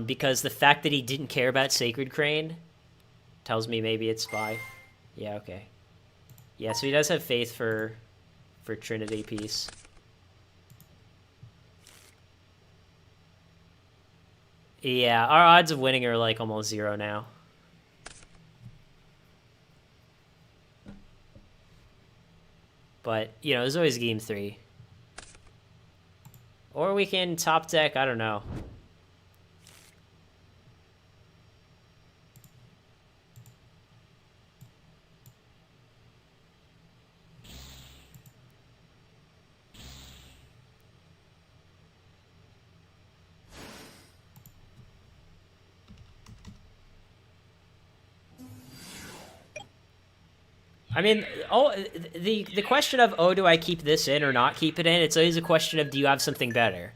Because the fact that he didn't care about Sacred Crane tells me maybe it's spy. Yeah, okay. Yeah, so he does have faith for Trinity Piece. Yeah, our odds of winning are like almost 0 now. But, you know, there's always game 3. Or we can top deck, I don't know. I mean, the question of, oh, do I keep this in or not keep it in, it's always a question of, do you have something better?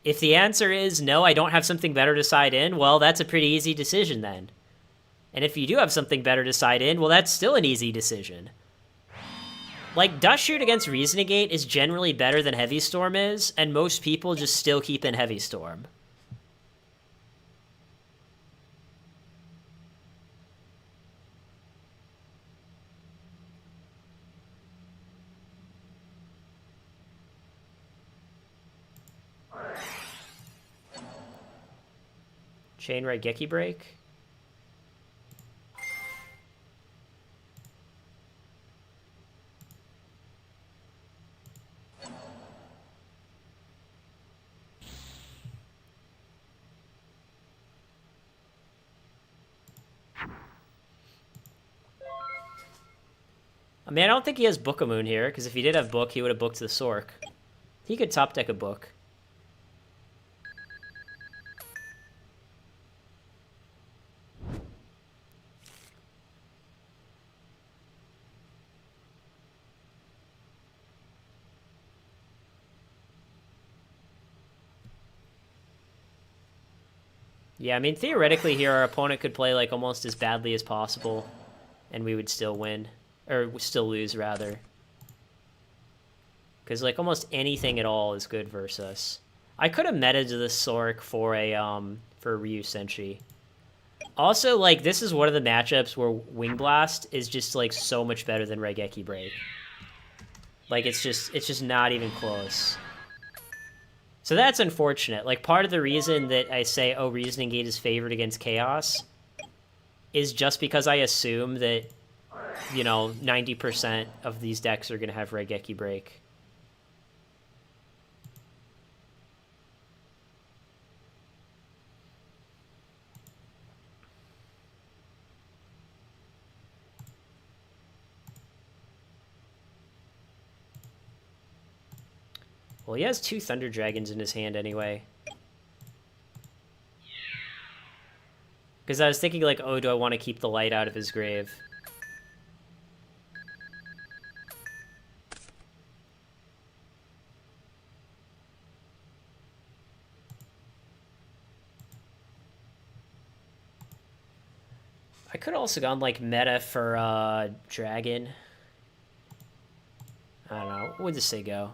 If the answer is, no, I don't have something better to side in, well, that's a pretty easy decision then. And if you do have something better to side in, well, that's still an easy decision. Like, Dust Shoot against Reasoning Gate is generally better than Heavy Storm is, and most people just still keep in Heavy Storm. Chain Raigeki Break. I mean, I don't think he has Book of Moon here, because if he did have Book, he would have booked the Sork. He could top deck a Book. Yeah, I mean, theoretically here, our opponent could play, like, almost as badly as possible, and we would still win. Or still lose, rather. Because, like, almost anything at all is good versus us. I could have metaed the Sork for a Ryu Senshi. Also, like, this is one of the matchups where Wing Blast is just, like, so much better than Raigeki Break. Like, it's just not even close. So that's unfortunate. Like, part of the reason that I say, oh, Reasoning Gate is favored against Chaos is just because I assume that, you know, 90% of these decks are going to have Raigeki Break. Well, he has 2 Thunder Dragons in his hand anyway. Because I was thinking, like, oh, do I want to keep the light out of his grave? I could have also gone, like, meta for Dragon. I don't know. What would this say go?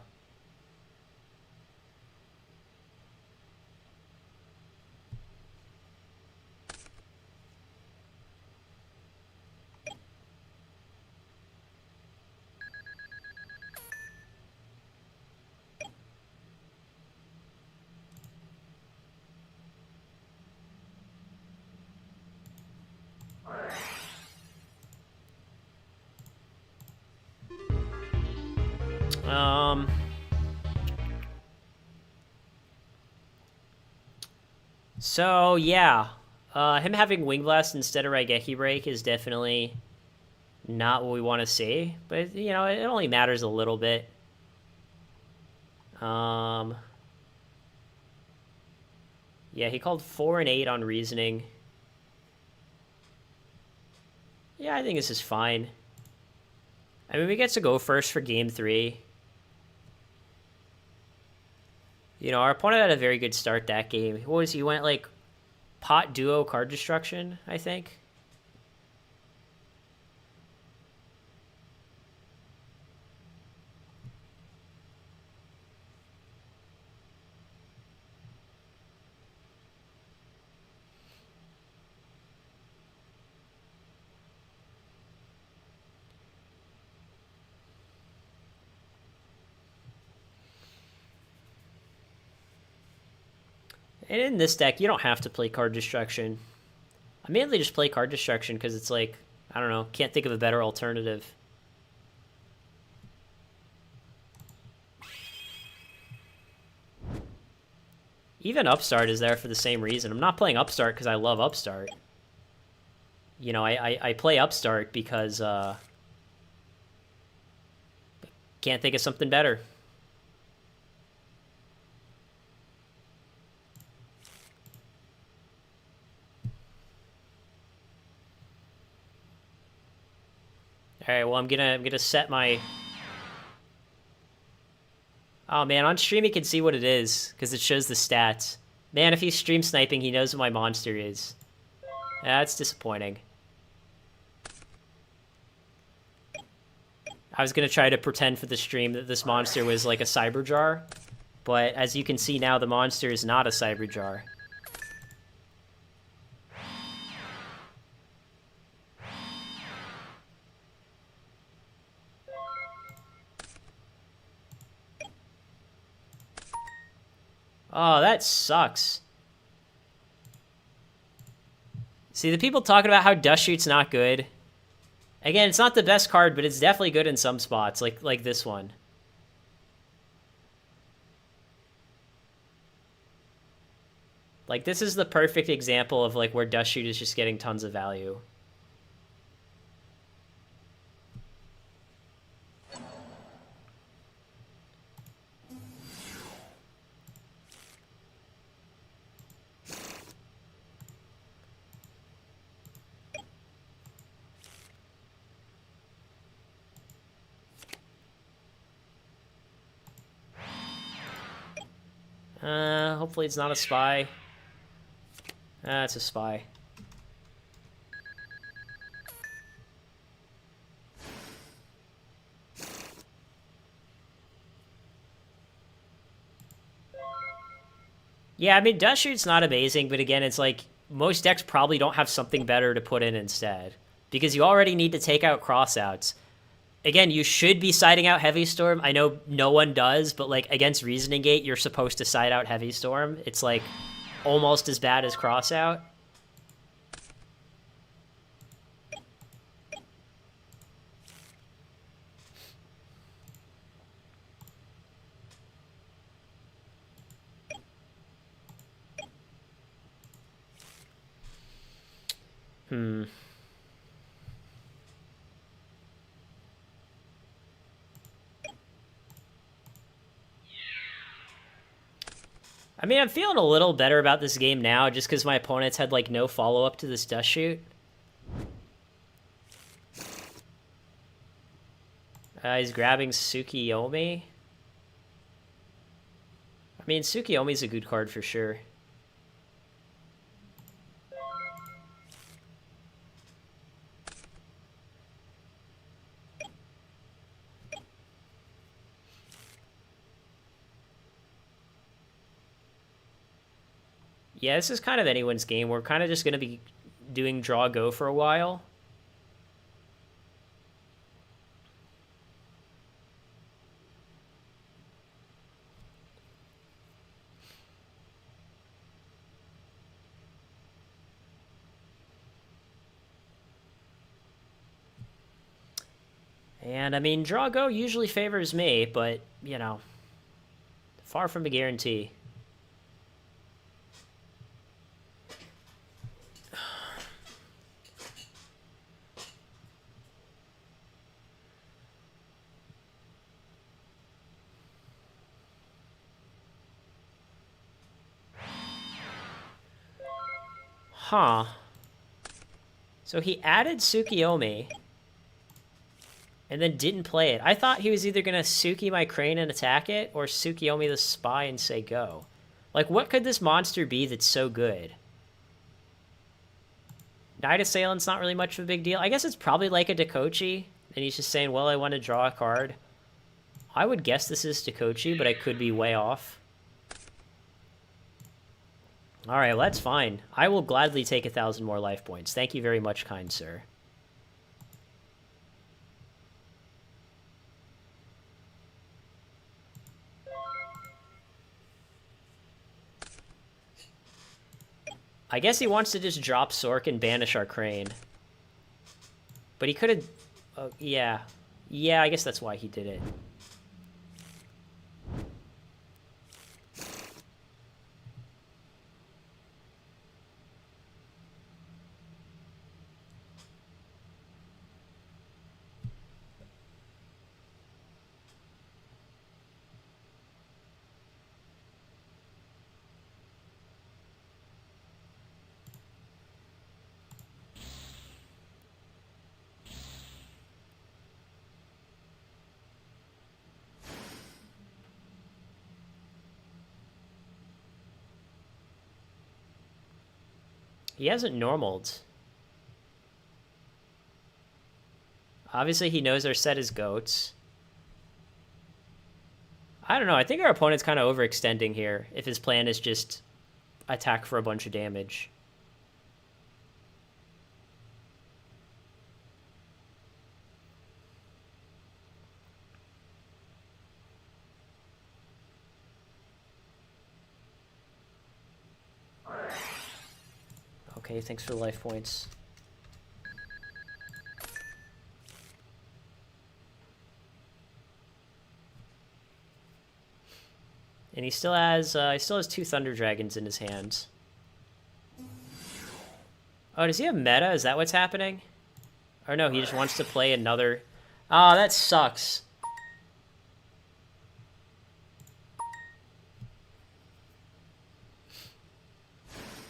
So, yeah. Him having Wing Blast instead of Raigeki Break is definitely not what we want to see. But, you know, it only matters a little bit. Yeah, he called 4 and 8 on Reasoning. Yeah, I think this is fine. I mean, we get to go first for game 3. You know, our opponent had a very good start that game. What was he? Went, like, pot duo card destruction, I think. And in this deck, you don't have to play card destruction. I mainly just play card destruction because it's like, I don't know, can't think of a better alternative. Even Upstart is there for the same reason. I'm not playing Upstart because I love Upstart. You know, I play Upstart because can't think of something better. All right, well, I'm gonna set my... Oh, man, on stream he can see what it is, because it shows the stats. Man, if he's stream sniping, he knows what my monster is. That's disappointing. I was gonna try to pretend for the stream that this monster was like a Cyber Jar, but as you can see now, the monster is not a Cyber Jar. Oh, that sucks. See, the people talking about how Dust Shoot's not good. Again, it's not the best card, but it's definitely good in some spots, like this one. Like, this is the perfect example of, like, where Dust Shoot is just getting tons of value. Hopefully it's not a spy. It's a spy. Yeah, I mean, Dust Shoot's not amazing, but again, it's like, most decks probably don't have something better to put in instead. Because you already need to take out crossouts. Again, you should be siding out Heavy Storm. I know no one does, but like against Reasoning Gate, you're supposed to side out Heavy Storm. It's like almost as bad as crossout. I mean, I'm feeling a little better about this game now just because my opponents had, like, no follow-up to this Dust Shoot. He's grabbing Tsukiyomi. I mean, Tsukiyomi's a good card for sure. Yeah, this is kind of anyone's game. We're kind of just going to be doing draw go for a while. And I mean, draw go usually favors me, but, you know, far from a guarantee. Huh. So he added Tsukiyomi and then didn't play it. I thought he was either going to Tsuki my Crane and attack it or Tsukiyomi the Spy and say go. Like, what could this monster be that's so good? Night Assailant's not really much of a big deal. I guess it's probably like a Dakochi, and he's just saying, well, I want to draw a card. I would guess this is Dakochi, but I could be way off. Alright, well, that's fine. I will gladly take 1,000 more life points. Thank you very much, kind sir. I guess he wants to just drop Sork and banish our Crane. But he could have... Oh, yeah. Yeah, I guess that's why he did it. He hasn't normaled. Obviously, he knows our set is goats. I don't know. I think our opponent's kind of overextending here if his plan is just attack for a bunch of damage. Okay, thanks for the life points. And he still has 2 Thunder Dragons in his hands. Oh, does he have meta? Is that what's happening? Or no, he just wants to play another... Oh, that sucks.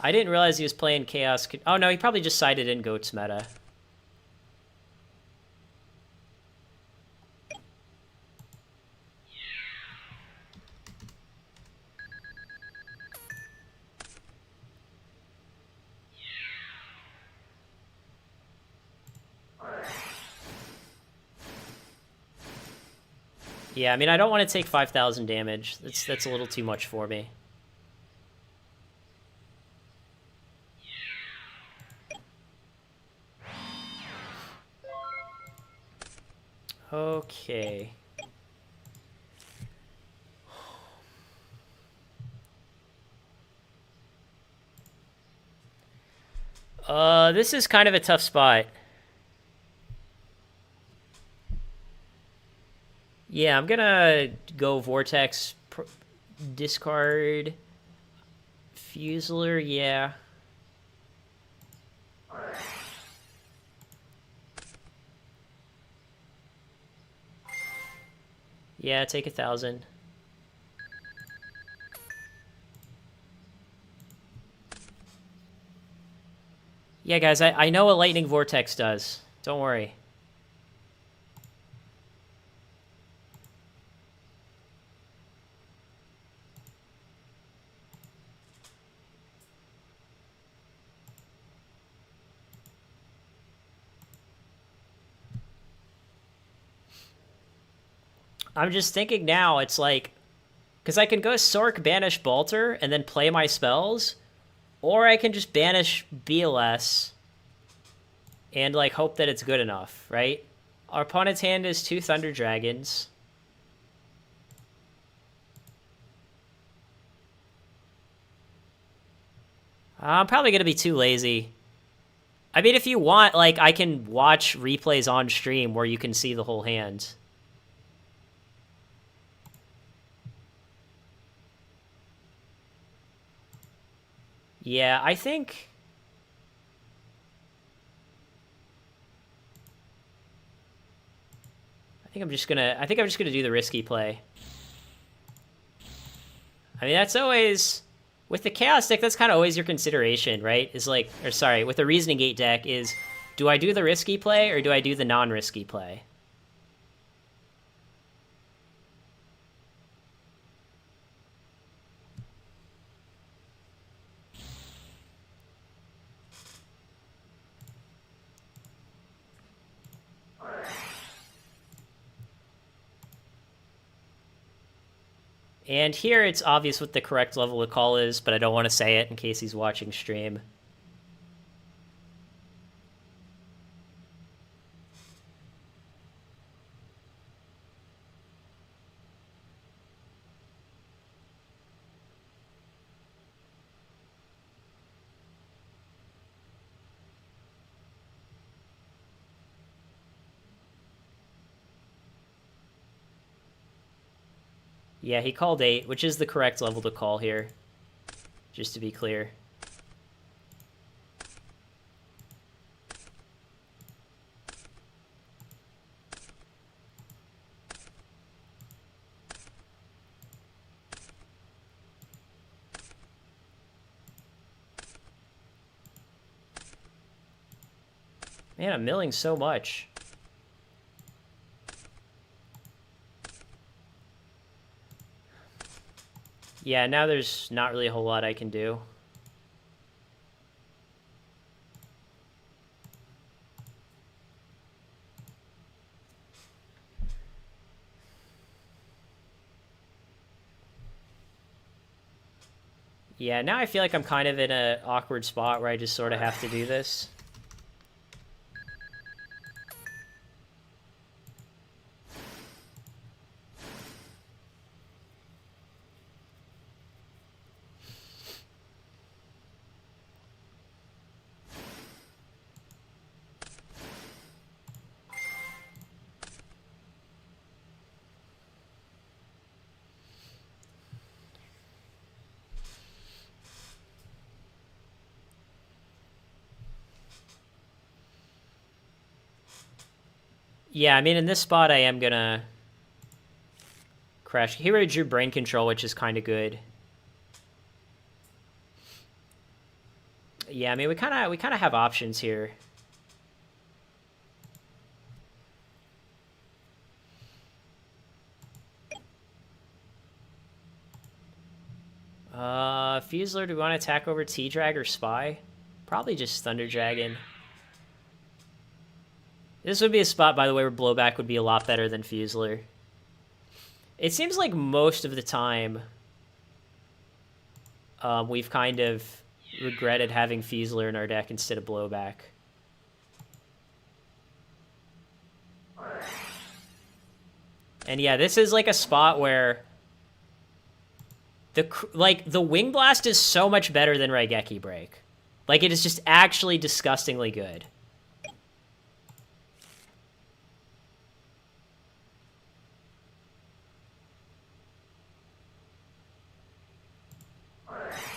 I didn't realize he was playing Chaos... Oh, no, he probably just sided in Goat's meta. Yeah, I mean, I don't want to take 5,000 damage. That's a little too much for me. Okay. This is kind of a tough spot. Yeah, I'm gonna go Vortex, discard, Fuseler, yeah. Yeah, take 1,000. Yeah, guys, I know what Lightning Vortex does. Don't worry. I'm just thinking now, it's like... Because I can go Sork, banish Balter, and then play my spells. Or I can just banish BLS and, like, hope that it's good enough, right? Our opponent's hand is 2 Thunder Dragons. I'm probably going to be too lazy. I mean, if you want, like, I can watch replays on stream where you can see the whole hand. Yeah, I think I'm just gonna do the risky play. I mean, that's always with the Chaos deck, that's kind of always your consideration, right? Is like, or sorry, with the Reasoning Gate deck is, do I do the risky play or do I do the non-risky play? And here it's obvious what the correct level of call is, but I don't want to say it in case he's watching stream. Yeah, he called 8, which is the correct level to call here, just to be clear. Man, I'm milling so much. Yeah, now there's not really a whole lot I can do. Yeah, now I feel like I'm kind of in an awkward spot where I just sort of have to do this. Yeah, I mean, in this spot, I am gonna crash. He already drew brain control, which is kind of good. Yeah, I mean, we kind of have options here. Fusler, do we want to attack over T-Drag or Spy? Probably just Thunder Dragon. This would be a spot, by the way, where Blowback would be a lot better than Fusler. It seems like most of the time we've kind of regretted having Fusler in our deck instead of Blowback. And yeah, this is like a spot where the Wing Blast is so much better than Raigeki Break. Like, it is just actually disgustingly good.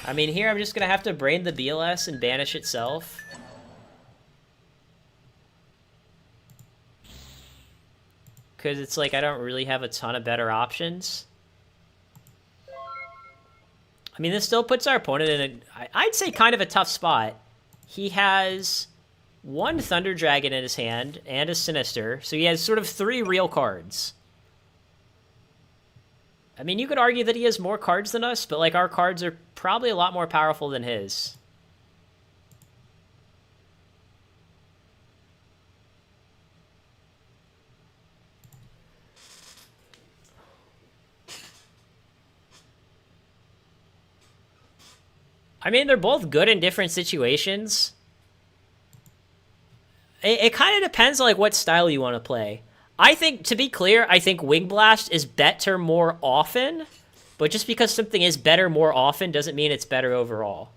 I mean, here I'm just going to have to brain the BLS and banish itself. Because it's like I don't really have a ton of better options. I mean, this still puts our opponent in I'd say kind of a tough spot. He has one Thunder Dragon in his hand and a Sinister, so he has sort of 3 real cards. I mean, you could argue that he has more cards than us, but, like, our cards are probably a lot more powerful than his. I mean, they're both good in different situations. It kind of depends on, like, what style you want to play. I think, to be clear, I think Wing Blast is better more often, but just because something is better more often doesn't mean it's better overall.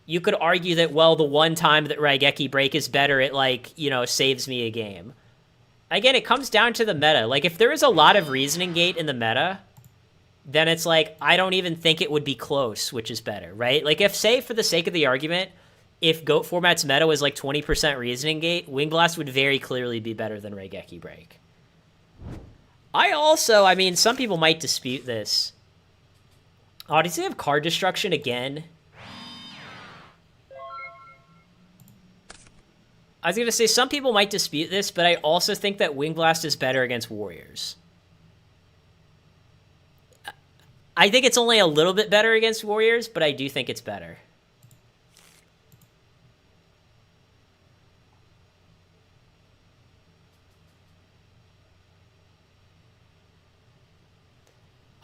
You could argue that, well, the one time that Raigeki Break is better, it, like, you know, saves me a game. Again, it comes down to the meta. Like, if there is a lot of Reasoning Gate in the meta, then it's like, I don't even think it would be close, which is better, right? Like, if, say, for the sake of the argument, if GOAT format's meta was like 20% Reasoning Gate, Wing Blast would very clearly be better than Raigeki Break. I mean, some people might dispute this. Oh, does he have card destruction again? I was going to say, some people might dispute this, but I also think that Wing Blast is better against Warriors. I think it's only a little bit better against Warriors, but I do think it's better.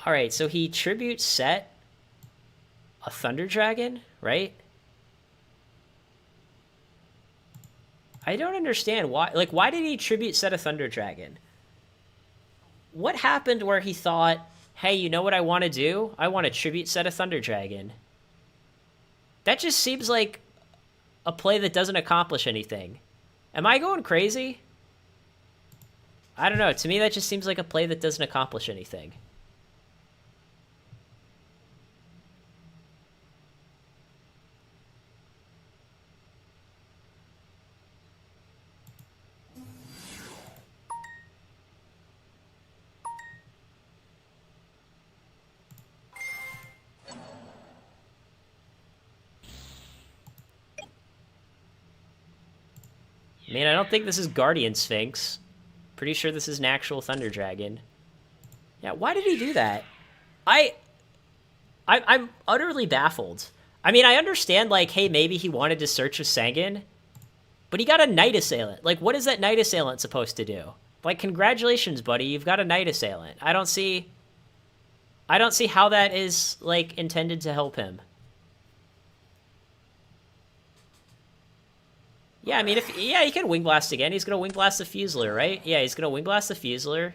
Alright, so he tribute set a Thunder Dragon, right? I don't understand why. Like, why did he tribute set a Thunder Dragon? What happened where he thought, hey, you know what I want to do? I want to tribute set a Thunder Dragon. That just seems like a play that doesn't accomplish anything. Am I going crazy? I don't know. To me, that just seems like a play that doesn't accomplish anything. mean, I don't think this is Guardian Sphinx. Pretty sure this is an actual Thunder Dragon. Yeah, why did he do that? I'm utterly baffled. I mean, I understand, like, hey, maybe he wanted to search with Sangan, but he got a Night Assailant. Like, what is that Night Assailant supposed to do? Like, congratulations, buddy, you've got a Night Assailant. I don't see how that is, like, intended to help him. Yeah, I mean, he can Wing Blast again. He's gonna Wing Blast the Fusilier, right? Yeah, he's gonna Wing Blast the Fusilier.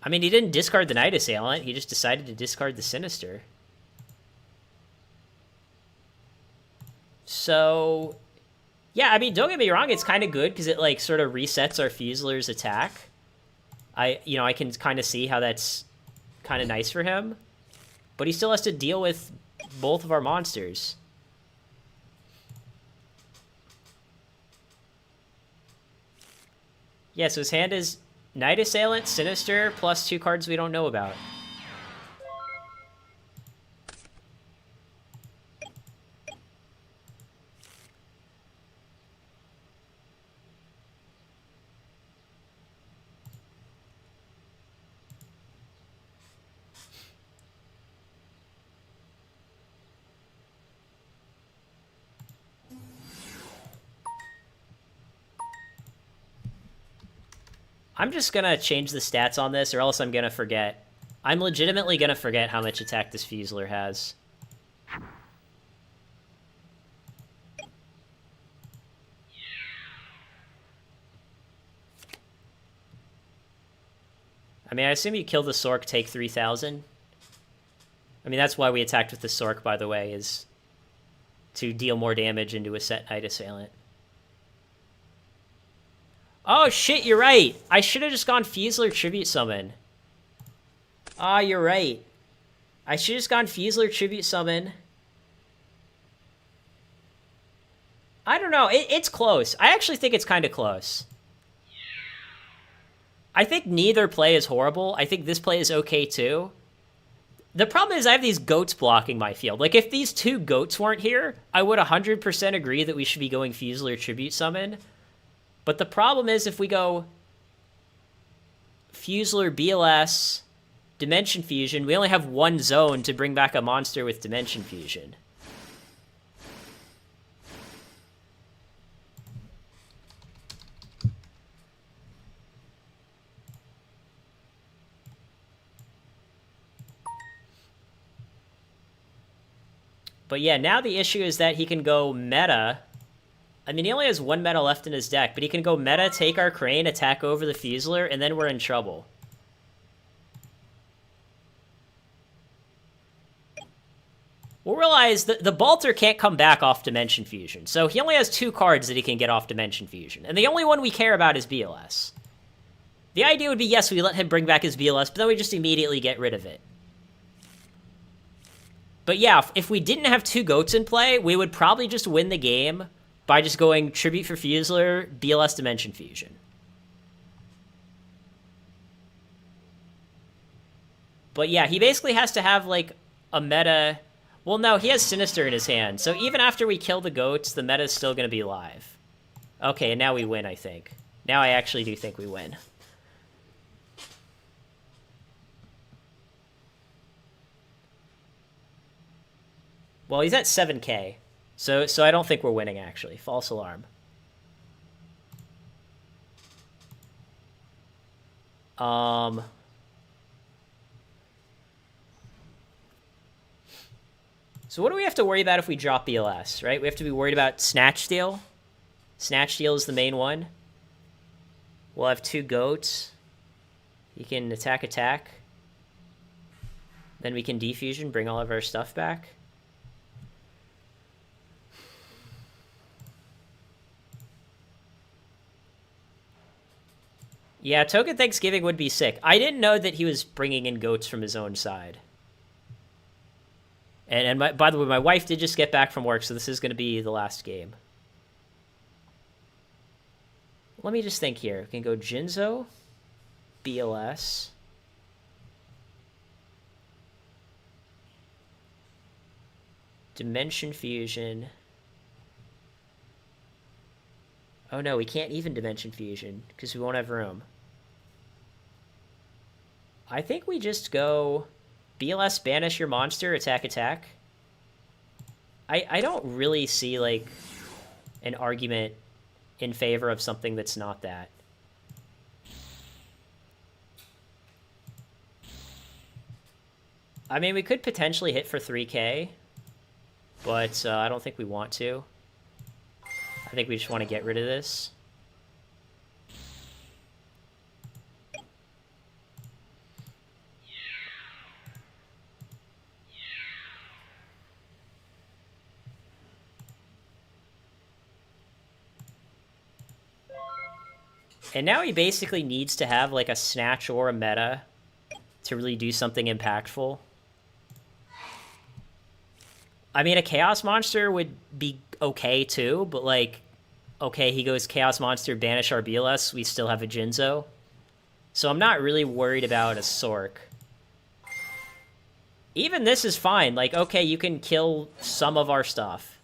I mean, he didn't discard the Night Assailant. He just decided to discard the Sinister. So, yeah, I mean, don't get me wrong. It's kind of good because it, like, sort of resets our Fusilier's attack. I can kind of see how that's kind of nice for him. But he still has to deal with both of our monsters. Yeah, so his hand is Night Assailant, Sinister, plus 2 cards we don't know about. I'm just gonna change the stats on this, or else I'm gonna forget. I'm legitimately gonna forget how much attack this Fusilier has. I mean, I assume you kill the Sork, take 3,000. I mean, that's why we attacked with the Sork, by the way, is to deal more damage into a set Night Assailant. Oh, shit, you're right. I should have just gone Fusilier Tribute Summon. Ah, you're right. I should have just gone Fusilier Tribute Summon. I don't know. It's close. I actually think it's kind of close. I think neither play is horrible. I think this play is okay, too. The problem is I have these goats blocking my field. Like, if these 2 goats weren't here, I would 100% agree that we should be going Fusilier Tribute Summon. But the problem is if we go Fusilier, BLS, Dimension Fusion, we only have 1 zone to bring back a monster with Dimension Fusion. But yeah, now the issue is that he can go meta. I mean, he only has 1 meta left in his deck, but he can go meta, take our Crane, attack over the Fusilier, and then we're in trouble. We'll realize that the Balter can't come back off Dimension Fusion, so he only has 2 cards that he can get off Dimension Fusion, and the only one we care about is BLS. The idea would be, yes, we let him bring back his BLS, but then we just immediately get rid of it. But yeah, if we didn't have 2 goats in play, we would probably just win the game by just going Tribute for Fusilier, BLS Dimension Fusion. But yeah, he basically has to have, like, a meta. Well, no, he has Sinister in his hand, so even after we kill the goats, the meta is still going to be live. Okay, and now we win, I think. Now I actually do think we win. Well, he's at 7k. So I don't think we're winning, actually. False alarm. So what do we have to worry about if we drop BLS, right? We have to be worried about Snatch Steal. Snatch Steal is the main one. We'll have 2 goats. He can attack. Then we can defusion, bring all of our stuff back. Yeah, Token Thanksgiving would be sick. I didn't know that he was bringing in goats from his own side. And by the way, my wife did just get back from work, so this is going to be the last game. Let me just think here. We can go Jinzo, BLS. Dimension Fusion. Oh no, we can't even Dimension Fusion because we won't have room. I think we just go BLS, banish your monster, attack, attack. I don't really see, like, an argument in favor of something that's not that. I mean, we could potentially hit for 3k, but I don't think we want to. I think we just want to get rid of this. And now he basically needs to have, like, a snatch or a meta to really do something impactful. I mean, a Chaos Monster would be okay, too, but, like, okay, he goes Chaos Monster, banish our BLS, we still have a Jinzo. So I'm not really worried about a Sork. Even this is fine. Like, okay, you can kill some of our stuff.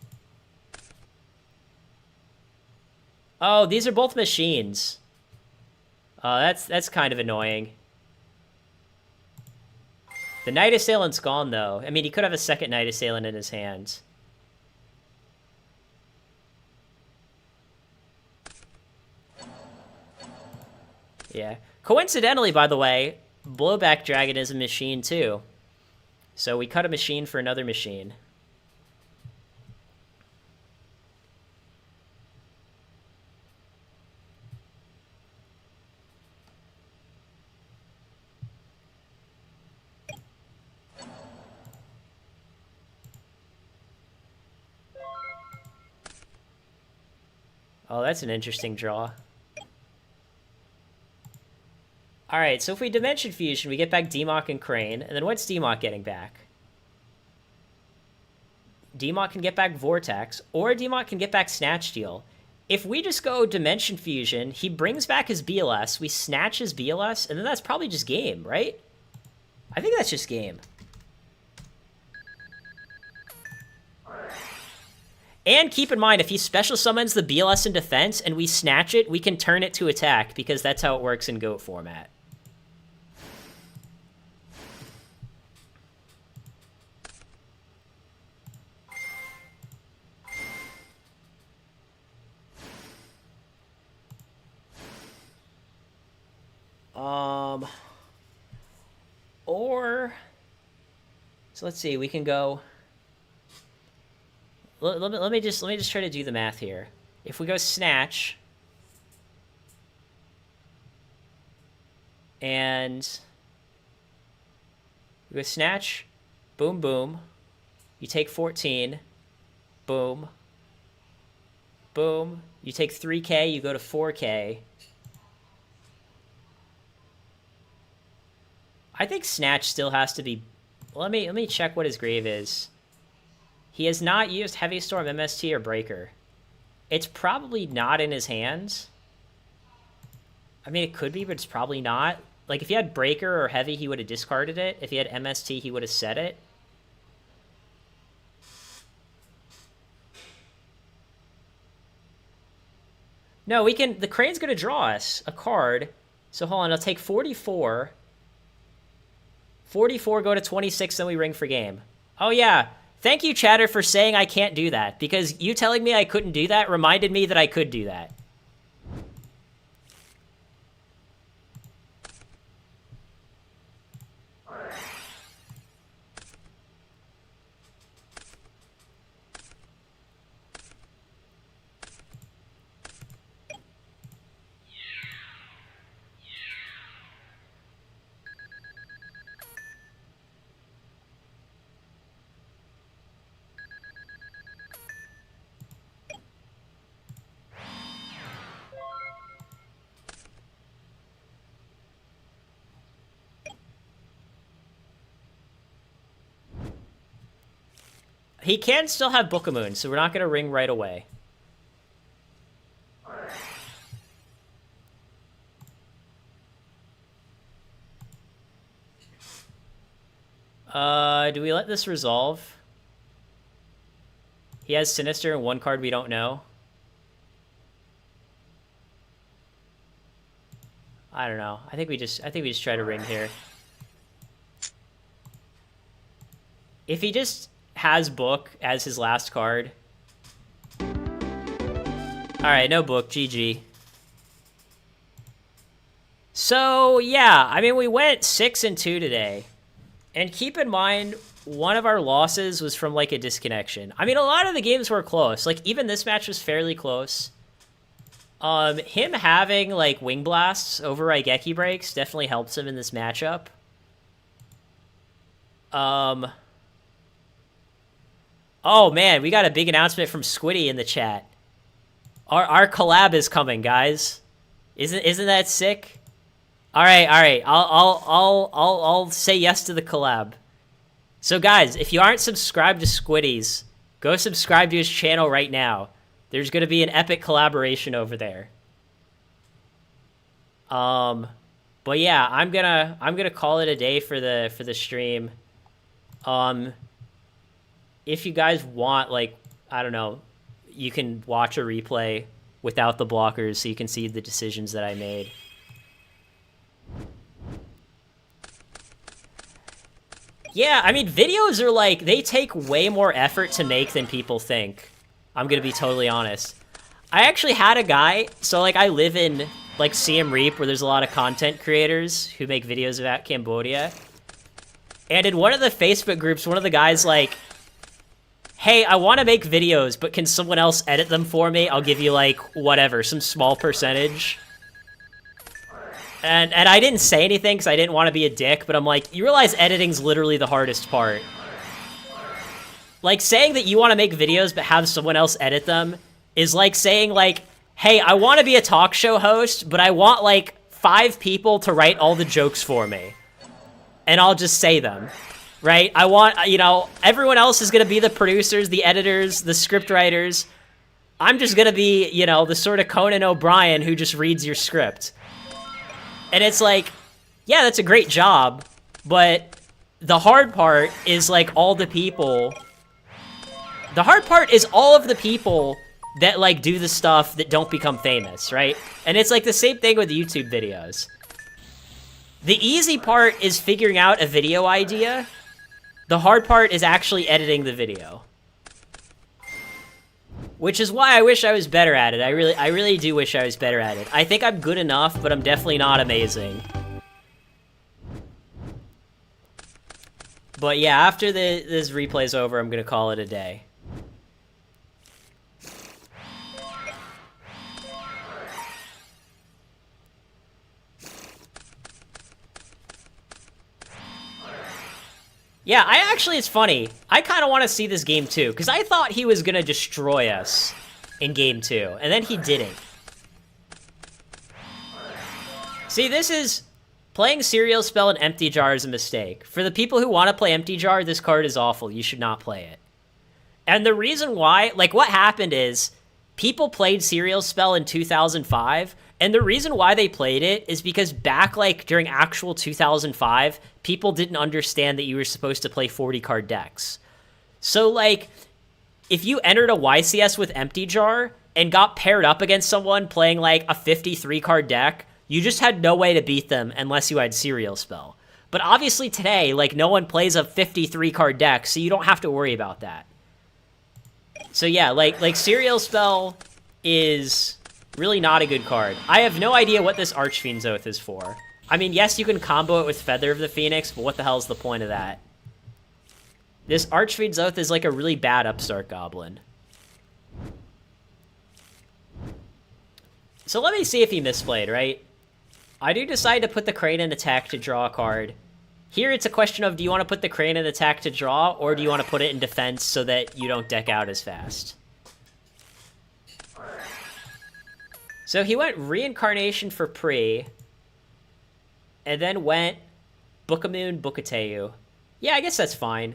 Oh, these are both machines. That's kind of annoying. The Night Assailant's gone, though. I mean, he could have a second Night Assailant in his hands. Yeah. Coincidentally, by the way, Blowback Dragon is a machine, too. So we cut a machine for another machine. Oh, that's an interesting draw. Alright, so if we Dimension Fusion, we get back Demok and Crane, and then what's Demok getting back? Demok can get back Vortex, or Demok can get back Snatch Steal. If we just go Dimension Fusion, he brings back his BLS, we snatch his BLS, and then that's probably just game, right? I think that's just game. And keep in mind, if he special summons the BLS in defense and we snatch it, we can turn it to attack, because that's how it works in GOAT format. Or, so let's see, we can go, let me just try to do the math here. If we go snatch, and we go snatch, boom, boom, you take 14, boom, boom, you take 3k, you go to 4k. I think Snatch still has to be... Let me check what his grave is. He has not used Heavy Storm, MST, or Breaker. It's probably not in his hands. I mean, it could be, but it's probably not. Like, if he had Breaker or Heavy, he would have discarded it. If he had MST, he would have set it. No, we can... The Crane's going to draw us a card. So, hold on. I'll take 44... 44 go to 26, then we ring for game. Oh, yeah. Thank you, chatter, for saying I can't do that, because you telling me I couldn't do that reminded me that I could do that. He can still have Book of Moon, so we're not going to ring right away. Do we let this resolve? He has Sinister and one card we don't know. I don't know. I think we just try to ring here. If he just has book as his last card. Alright, no book. GG. So, yeah. I mean, we went 6-2 today. And keep in mind, one of our losses was from, like, a disconnection. I mean, a lot of the games were close. Like, even this match was fairly close. Him having, like, wing blasts over Raigeki breaks definitely helps him in this matchup. Oh, man, we got a big announcement from Squiddy in the chat. Our collab is coming, guys. Isn't that sick? All right. I'll say yes to the collab. So, guys, if you aren't subscribed to Squiddy's, go subscribe to his channel right now. There's going to be an epic collaboration over there. But yeah, I'm gonna call it a day for the stream. If you guys want, like, I don't know, you can watch a replay without the blockers so you can see the decisions that I made. Yeah, I mean, videos are like, they take way more effort to make than people think. I'm gonna be totally honest. I actually had a guy, so like I live in like Siem Reap where there's a lot of content creators who make videos about Cambodia. And in one of the Facebook groups, one of the guys like, hey, I want to make videos, but can someone else edit them for me? I'll give you, like, whatever, some small percentage. And I didn't say anything because I didn't want to be a dick, but I'm like, you realize editing's literally the hardest part. Like, saying that you want to make videos but have someone else edit them is like saying, like, hey, I want to be a talk show host, but I want, like, 5 people to write all the jokes for me. And I'll just say them. Right? I want, you know, everyone else is going to be the producers, the editors, the script writers. I'm just going to be, you know, the sort of Conan O'Brien who just reads your script. And it's like, yeah, that's a great job, but the hard part is, like, all the people. The hard part is all of the people that, like, do the stuff that don't become famous, right? And it's, like, the same thing with YouTube videos. The easy part is figuring out a video idea. The hard part is actually editing the video. Which is why I wish I was better at it. I really do wish I was better at it. I think I'm good enough, but I'm definitely not amazing. But yeah, after this replay's over, I'm gonna call it a day. Yeah, it's funny. I kind of want to see this game too, because I thought he was going to destroy us in game 2, and then he didn't. See, this is... Playing Serial Spell and Empty Jar is a mistake. For the people who want to play Empty Jar, this card is awful. You should not play it. And the reason why... Like, what happened is, people played Serial Spell in 2005, and the reason why they played it is because back, like, during actual 2005, people didn't understand that you were supposed to play 40-card decks. So, like, if you entered a YCS with Empty Jar and got paired up against someone playing, like, a 53-card deck, you just had no way to beat them unless you had Serial Spell. But obviously today, like, no one plays a 53-card deck, so you don't have to worry about that. So yeah, like Serial Spell is really not a good card. I have no idea what this Archfiend's Oath is for. I mean, yes, you can combo it with Feather of the Phoenix, but what the hell is the point of that? This Archfiend's Oath is like a really bad Upstart Goblin. So let me see if he misplayed, right? I do decide to put the Crane in attack to draw a card. Here it's a question of, do you want to put the Crane in attack to draw, or do you want to put it in defense so that you don't deck out as fast? So he went Reincarnation for Pre, and then went Bookamoon, Bookateu. Yeah, I guess that's fine,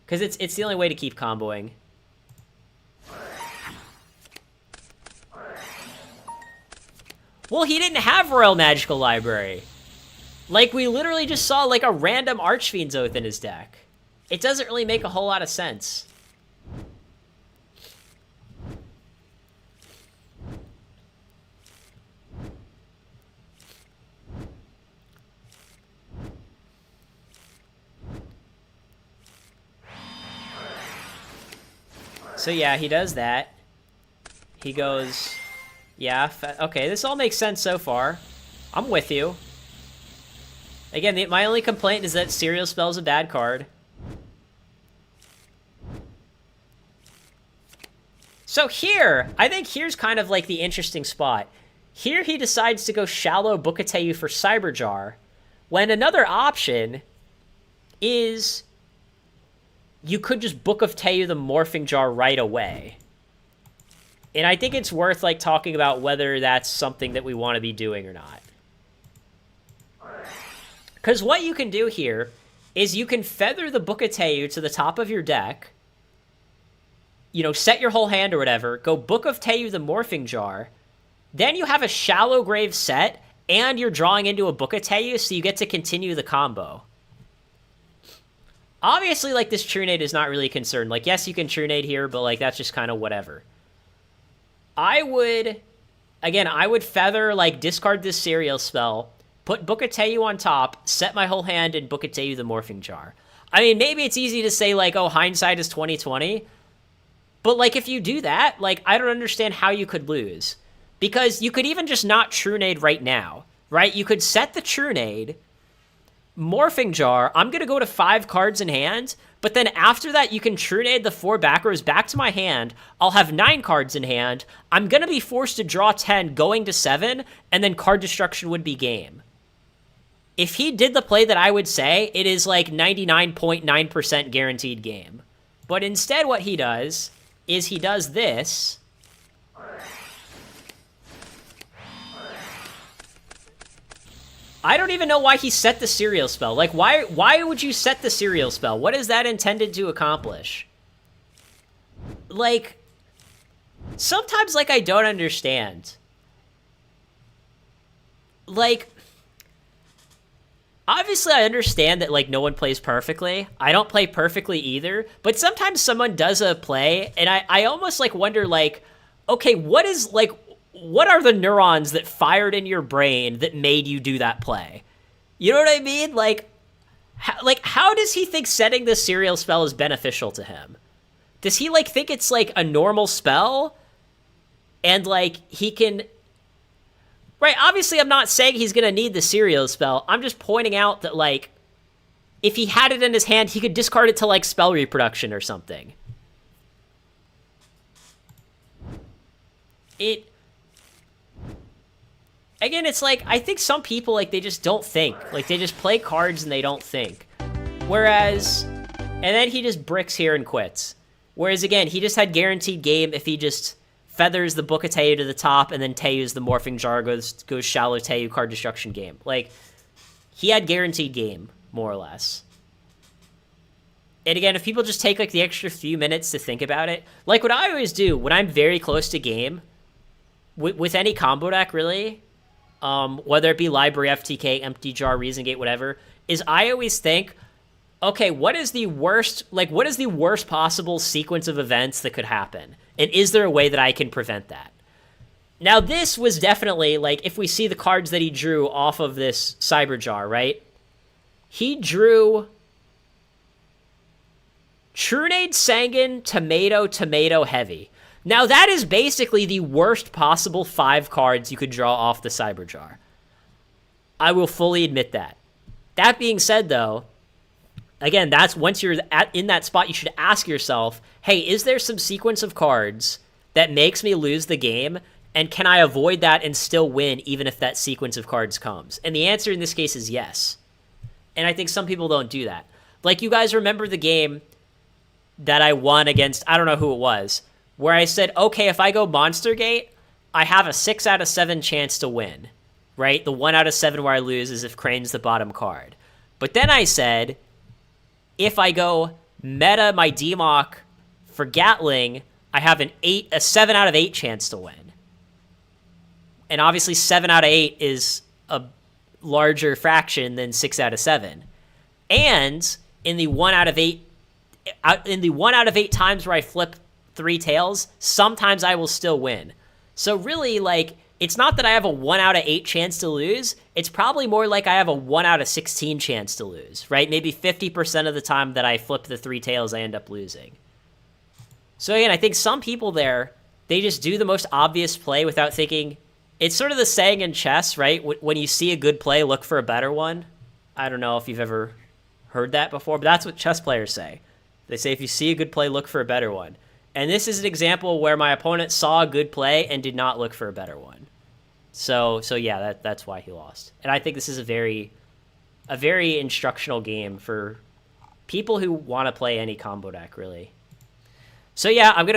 because it's the only way to keep comboing. Well, he didn't have Royal Magical Library. Like, we literally just saw, like, a random Archfiend's Oath in his deck. It doesn't really make a whole lot of sense. So yeah, he does that. He goes, yeah, okay, this all makes sense so far. I'm with you. Again, my only complaint is that Serial Spell's a bad card. So here, I think here's kind of like the interesting spot. Here he decides to go Shallow Bookateu for Cyberjar, when another option is you could just Book of Teu the Morphing Jar right away. And I think it's worth like talking about whether that's something that we want to be doing or not. Because what you can do here is you can feather the Book of Teu to the top of your deck, you know, set your whole hand or whatever, go Book of Teu the Morphing Jar, then you have a Shallow Grave set, and you're drawing into a Book of Teu, so you get to continue the combo. Obviously, like, this Trunade is not really concerned. Like, yes, you can Trunade here, but, like, that's just kind of whatever. I would feather, like, discard this Serial Spell, put Book of Teu on top, set my whole hand, and Book of Teu the Morphing Jar. I mean, maybe it's easy to say, like, oh, hindsight is 20/20, but, like, if you do that, like, I don't understand how you could lose. Because you could even just not Trunade right now, right? You could set the Trunade, Morphing Jar, I'm going to go to 5 cards in hand, but then after that, you can Trunade the 4 back rows back to my hand. I'll have 9 cards in hand. I'm going to be forced to draw 10, going to 7, and then card destruction would be game. If he did the play that I would say, it is like 99.9% guaranteed game. But instead what he does is he does this. I don't even know why he set the Serial Spell. Like, why would you set the Serial Spell? What is that intended to accomplish? Like, sometimes, like, I don't understand. Like, obviously I understand that, like, no one plays perfectly. I don't play perfectly either. But sometimes someone does a play, and I almost, like, wonder, like, okay, what are the neurons that fired in your brain that made you do that play? You know what I mean? Like, how does he think setting the Serial Spell is beneficial to him? Does he, like, think it's, like, a normal spell? And, like, he can... Right, obviously I'm not saying he's gonna need the Serial Spell. I'm just pointing out that, like, if he had it in his hand, he could discard it to, like, spell reproduction or something. Again, it's like, I think some people, like, they just don't think. Like, they just play cards and they don't think. Whereas, and then he just bricks here and quits. Whereas, again, he just had guaranteed game if he just feathers the Book of Teu to the top and then Teu's the Morphing Jar, goes Shallow Teu, card destruction game. Like, he had guaranteed game, more or less. And again, if people just take, like, the extra few minutes to think about it, like what I always do when I'm very close to game, with any combo deck, really, whether it be Library, FTK, Empty Jar, Reason Gate, whatever, is I always think, okay, what is the worst possible sequence of events that could happen? And is there a way that I can prevent that? Now, this was definitely, like, if we see the cards that he drew off of this Cyber Jar, right? He drew Trunade, Sanguine, Tomato, Tomato, Heavy. Now, that is basically the worst possible 5 cards you could draw off the Cyber Jar. I will fully admit that. That being said, though, again, that's once you're in that spot, you should ask yourself, hey, is there some sequence of cards that makes me lose the game, and can I avoid that and still win even if that sequence of cards comes? And the answer in this case is yes. And I think some people don't do that. Like, you guys remember the game that I won against, I don't know who it was, where I said, okay, if I go Monster Gate, I have a 6 out of 7 chance to win, right? The 1 out of 7 where I lose is if Crane's the bottom card. But then I said, if I go meta my DMOC for Gatling, I have a 7 out of 8 chance to win. And obviously 7 out of 8 is a larger fraction than 6 out of 7. And in the 1 out of 8 times where I flip 3 tails, sometimes I will still win. So really, like, it's not that I have a 1 out of 8 chance to lose. It's probably more like I have a 1 out of 16 chance to lose, right? Maybe 50% of the time that I flip the 3 tails, I end up losing. So again, I think some people there, they just do the most obvious play without thinking. It's sort of the saying in chess, right? When you see a good play, look for a better one. I don't know if you've ever heard that before, but that's what chess players say. They say if you see a good play, look for a better one. And this is an example where my opponent saw a good play and did not look for a better one. So yeah, that's why he lost. And I think this is a very instructional game for people who want to play any combo deck, really. So yeah, I'm gonna